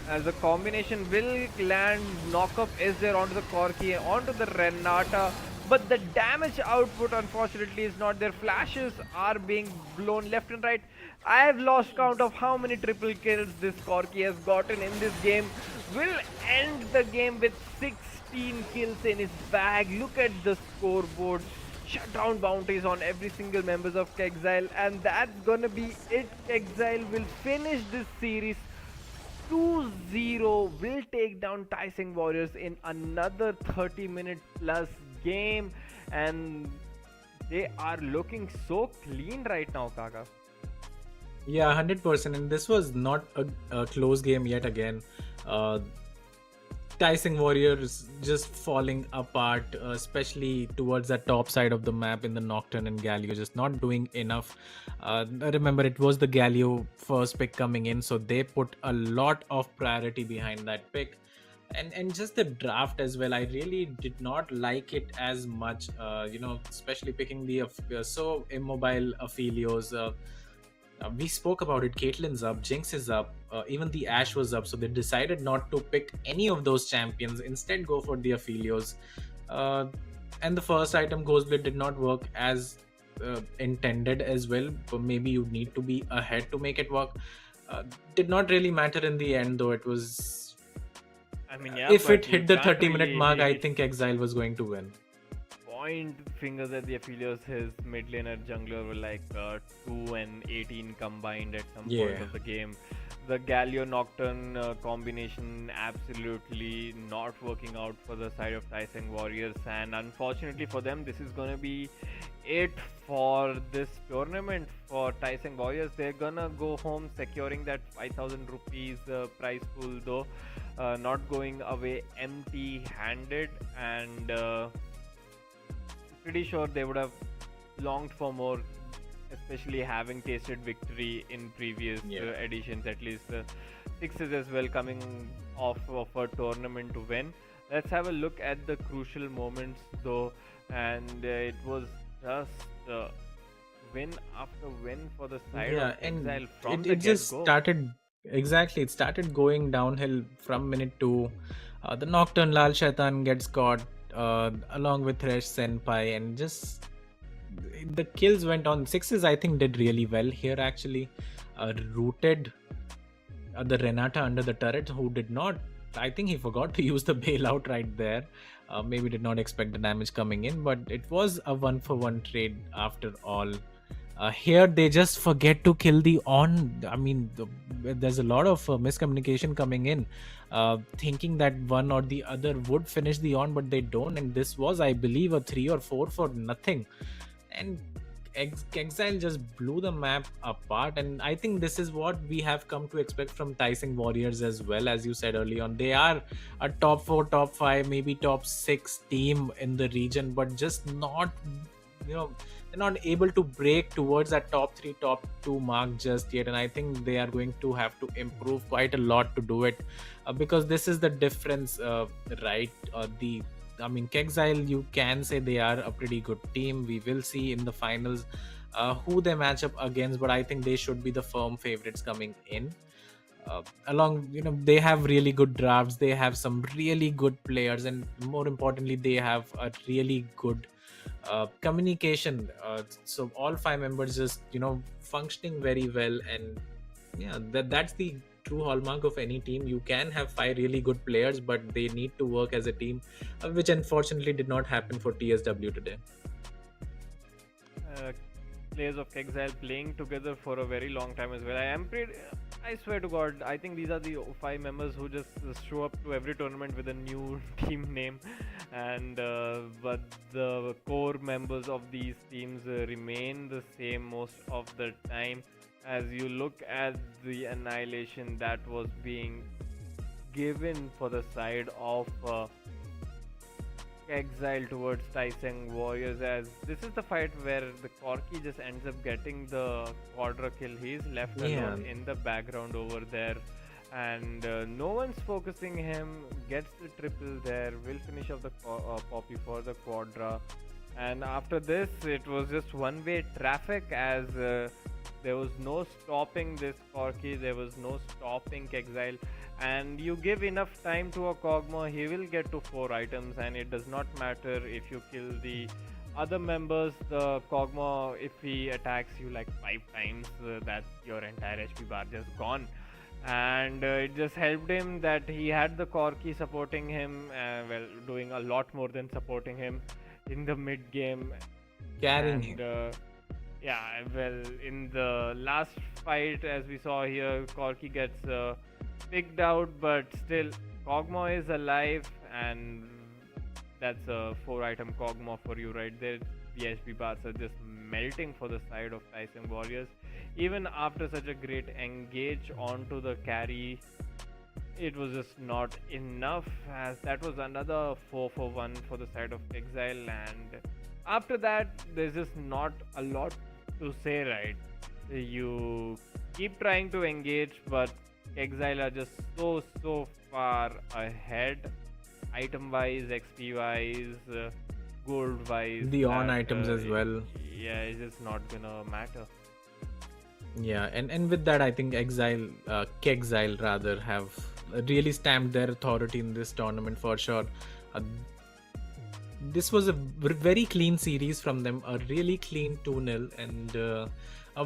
As the combination will land, knockup is there onto the Corki, onto the Renata, but the damage output unfortunately is not there. Flashes are being blown left and right. I have lost count of how many triple kills this Corki has gotten in this game. Will end the game with 16 kills in his bag. Look at the scoreboard. Shutdown bounties on every single members of KEKXILE, and that's gonna be it. KEKXILE will finish this series 2-0, will take down Tyson Warriors in another 30-minute plus game, and they are looking so clean right now, Kaka. Yeah, 100%, and this was not a close game yet again. Tyson Warriors just falling apart, especially towards the top side of the map in the Nocturne and Galio, just not doing enough. Remember, it was the Galio first pick coming in, so they put a lot of priority behind that pick. And just the draft as well, I really did not like it as much, especially picking the so immobile Aphelios. We spoke about it. Caitlyn's up, Jinx is up, even the Ashe was up, so they decided not to pick any of those champions, instead go for the Aphelios. And the first item, Ghostblade, did not work as intended as well, but maybe you need to be ahead to make it work. Did not really matter in the end, though. It was, I mean, yeah, if but it you hit the can't 30-minute mark, I really think KEKXILE was going to win. point fingers at the Aphelios. His mid laner jungler were like 2 and 18 combined at some point of the game. The Galio Nocturne combination absolutely not working out for the side of Tyson Warriors, and unfortunately for them, this is gonna be it for this tournament for Tyson Warriors. They're gonna go home securing that 5,000 rupees prize pool, though not going away empty handed, and pretty sure they would have longed for more, especially having tasted victory in previous editions, at least Sixes as well, coming off of a tournament to win. Let's have a look at the crucial moments though, and it was just win after win for the side of KEKXILE from the it just get-go. started, exactly, it started going downhill from minute 2. The Nocturne Lal Shaitan gets caught along with Thresh Senpai, and just the kills went on. Sixes, I think, did really well here actually. Rooted the Renata under the turret, who did not, I think he forgot to use the bailout right there. Maybe did not expect the damage coming in, but it was a 1-for-1 trade after all. Here they just forget to kill the on. I mean, there's a lot of miscommunication coming in, thinking that one or the other would finish the on, but they don't. And this was, I believe, a 3 or 4 for nothing. And KEKXILE just blew the map apart, and I think this is what we have come to expect from Tyson Warriors as well. As you said early on, they are a top 4, top 5, maybe top 6 team in the region, but just not, they're not able to break towards that top 3, top 2 mark just yet. And I think they are going to have to improve quite a lot to do it, because this is the difference, right? KEKXILE, you can say they are a pretty good team. We will see in the finals who they match up against, but I think they should be the firm favorites coming in. They have really good drafts, they have some really good players, and more importantly, they have a really good communication. So all 5 members just functioning very well, and yeah, that's the true hallmark of any team. You can have 5 really good players, but they need to work as a team, which unfortunately did not happen for TSW today. Players of KEKXILE playing together for a very long time as well. I swear to God, I think these are the 5 members who just show up to every tournament with a new team name, and but the core members of these teams remain the same most of the time. As you look at the annihilation that was being given for the side of KEKXILE towards Tyson Warriors, as this is the fight where the Corki just ends up getting the quadra kill. He's left alone in the background over there, and no one's focusing him. Gets the triple there, will finish off the Poppy for the quadra, and after this it was just one-way traffic, as there was no stopping this Corki, there was no stopping KEKXILE. And you give enough time to a Kog'Maw, he will get to 4 items, and it does not matter if you kill the other members. The Kog'Maw, if he attacks you like 5 times, that's your entire HP bar just gone. And it just helped him that he had the Corki supporting him, doing a lot more than supporting him in the mid game, carrying him. In the last fight, as we saw here, Corki gets picked out, but still Kog'Maw is alive, and that's a 4-item Kog'Maw for you right there. The HP bars are just melting for the side of Tyson Warriors. Even after such a great engage onto the carry, it was just not enough, as that was another 4-for-1 for the side of KEKXILE. And after that, there's just not a lot to say, right? You keep trying to engage, but KEKXILE are just so far ahead, item wise, XP wise, gold wise, the on items as well. Yeah, it's just not gonna matter. Yeah, and with that, I think KEKXILE rather have really stamped their authority in this tournament for sure. This was a very clean series from them, a really clean 2-0, and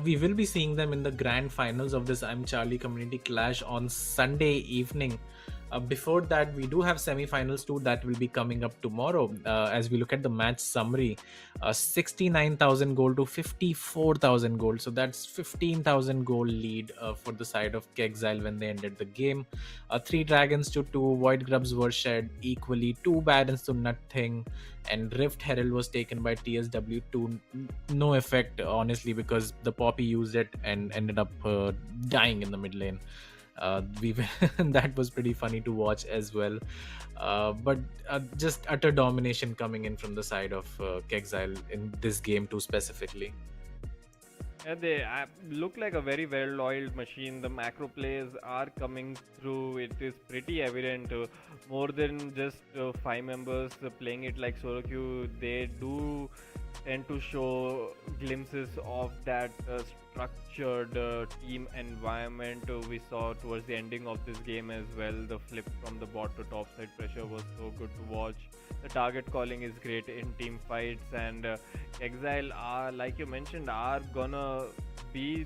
we will be seeing them in the grand finals of this IMCharlie Community Clash on Sunday evening. Before that, we do have semi-finals too that will be coming up tomorrow. As we look at the match summary, 69,000 gold to 54,000 gold. So that's 15,000 gold lead for the side of KEKXILE when they ended the game. 3 dragons to 2 void grubs were shed equally, 2 barons to nothing, and Rift Herald was taken by TSW to no effect, honestly, because the Poppy used it and ended up dying in the mid lane. That was pretty funny to watch as well, but just utter domination coming in from the side of KEKXILE in this game too specifically. Yeah, they look like a very well-oiled machine. The macro plays are coming through. It is pretty evident. More than just 5 members playing it like solo queue, they do tend to show glimpses of that structured team environment we saw towards the ending of this game as well. The flip from the bot to top side pressure was so good to watch. The target calling is great in team fights, and KEKXILE are, like you mentioned, are gonna be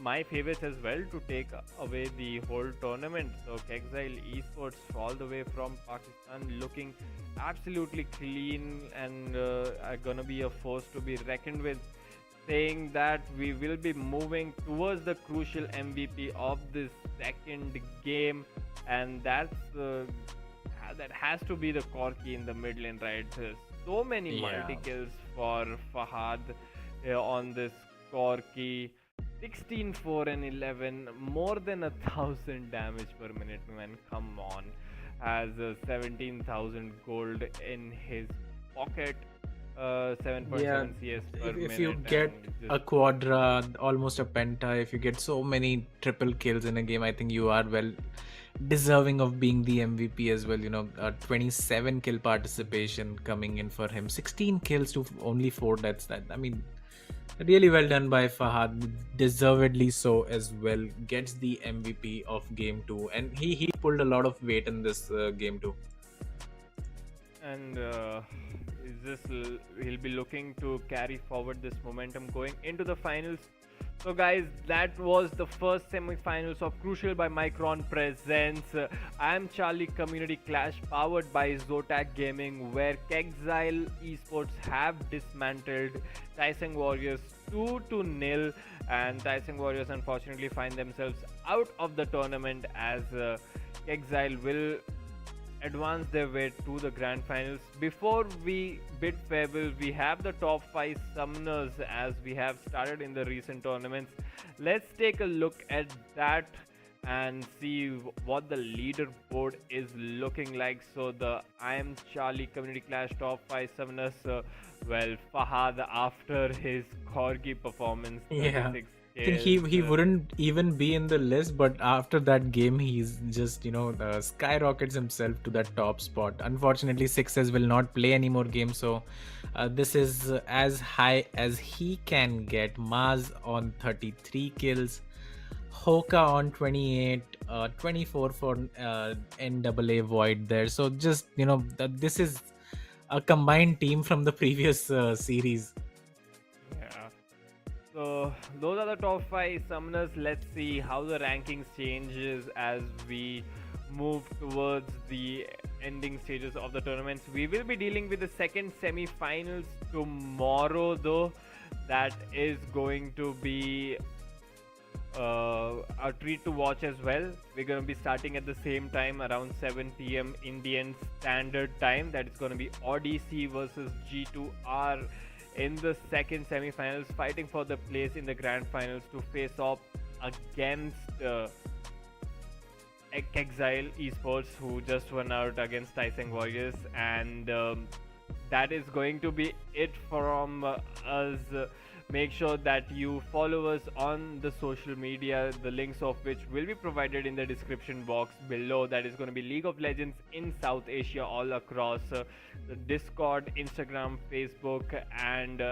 my favorites as well to take away the whole tournament. So KEKXILE Esports all the way from Pakistan looking absolutely clean and are gonna be a force to be reckoned with, saying that we will be moving towards the crucial MVP of this second game, and that's that has to be the Corki in the mid lane, right? So many multi kills for Fahad. on this Corki. 16, 4 and 11, more than 1,000 damage per minute, man. Come on. Has 17,000 gold in his pocket. 7.7 CS per minute. If you get and a quadra, almost a penta, if you get so many triple kills in a game, I think you are well deserving of being the MVP as well. 27 kill participation coming in for him, 16 kills to only 4 deaths. I mean, really well done by Fahad, deservedly so as well. Gets the MVP of game 2, and he pulled a lot of weight in this game 2. And he'll be looking to carry forward this momentum going into the finals. So guys, that was the first semi-finals of Crucial by Micron presents IMCharlie Community Clash powered by Zotac Gaming, where KEKXILE Esports have dismantled SENG Warriors 2-0, and SENG Warriors unfortunately find themselves out of the tournament as KEKXILE will advance their way to the grand finals. Before we bid farewell, we have the top 5 summoners as we have started in the recent tournaments. Let's take a look at that and see what the leaderboard is looking like. So the IMCharlie Community Clash top 5 summoners, well, Fahad, after his Corgi performance, Yeah. 36 I think he wouldn't even be in the list, but after that game, he's just skyrockets himself to that top spot. Unfortunately, Sixes will not play any more games, so this is as high as he can get. Maz on 33 kills, Hoka on 28, 24 for NAA Void there. So just this is a combined team from the previous series. So those are the top 5 summoners. Let's see how the rankings changes as we move towards the ending stages of the tournaments. We will be dealing with the second semi-finals tomorrow though. That is going to be a treat to watch as well. We're going to be starting at the same time around 7 PM Indian Standard Time. That is going to be Odyssey versus G2R in the second semi-finals, fighting for the place in the grand finals to face off against KEKXILE Esports, who just won out against SENG Warriors. And that is going to be it from us. Make sure that you follow us on the social media, the links of which will be provided in the description box below. That is going to be League of Legends in South Asia all across the Discord, Instagram, Facebook and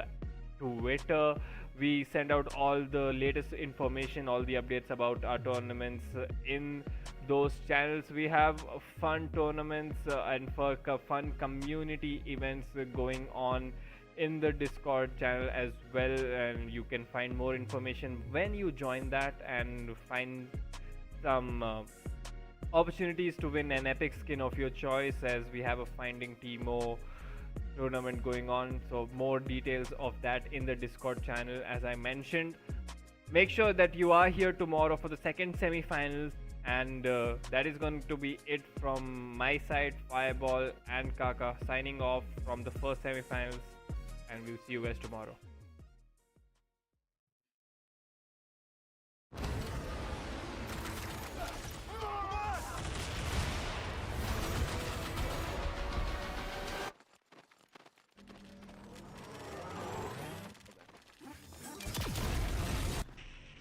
Twitter. We send out all the latest information, all the updates about our tournaments in those channels. We have fun tournaments and fun community events going on in the Discord channel as well, and you can find more information when you join that and find some opportunities to win an epic skin of your choice, as we have a Finding Timo tournament going on. So more details of that in the Discord channel, as I mentioned. Make sure that you are here tomorrow for the second semi-finals, and that is going to be it from my side. Fireball and Kaka signing off from the first semi-finals, and we'll see you guys tomorrow.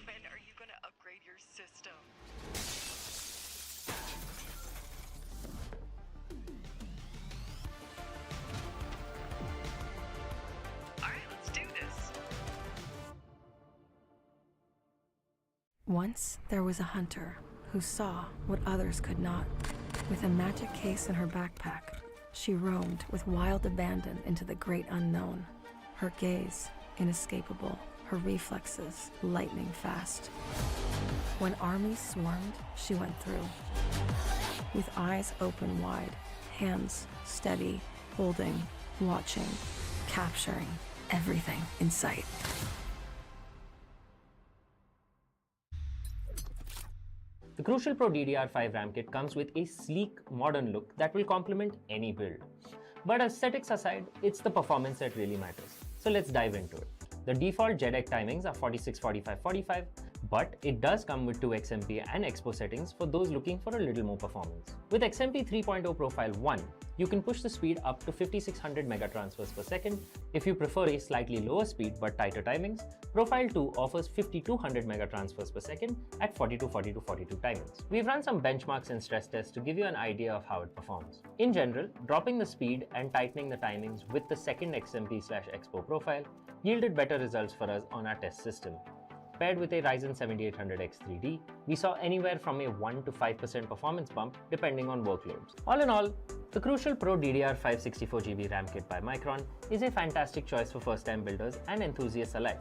When are you gonna upgrade your system? Alright, let's do this. Once there was a hunter who saw what others could not. With a magic case in her backpack, she roamed with wild abandon into the great unknown. Her gaze inescapable, her reflexes lightning fast. When armies swarmed, she went through. With eyes open wide, hands steady, holding, watching, capturing everything in sight. The Crucial Pro DDR5 RAM kit comes with a sleek, modern look that will complement any build. But aesthetics aside, it's the performance that really matters. So let's dive into it. The default JEDEC timings are 46, 45, 45, but it does come with 2 XMP and Expo settings for those looking for a little more performance. With XMP 3.0 Profile 1, you can push the speed up to 5600 megatransfers per second. If you prefer a slightly lower speed but tighter timings, Profile 2 offers 5200 megatransfers per second at 42, 42, 42 timings. We've run some benchmarks and stress tests to give you an idea of how it performs. In general, dropping the speed and tightening the timings with the second XMP/Expo profile yielded better results for us on our test system. Paired with a Ryzen 7800X3D, we saw anywhere from a 1 to 5% performance bump depending on workloads. All in all, the Crucial Pro DDR5 64GB RAM kit by Micron is a fantastic choice for first-time builders and enthusiasts alike.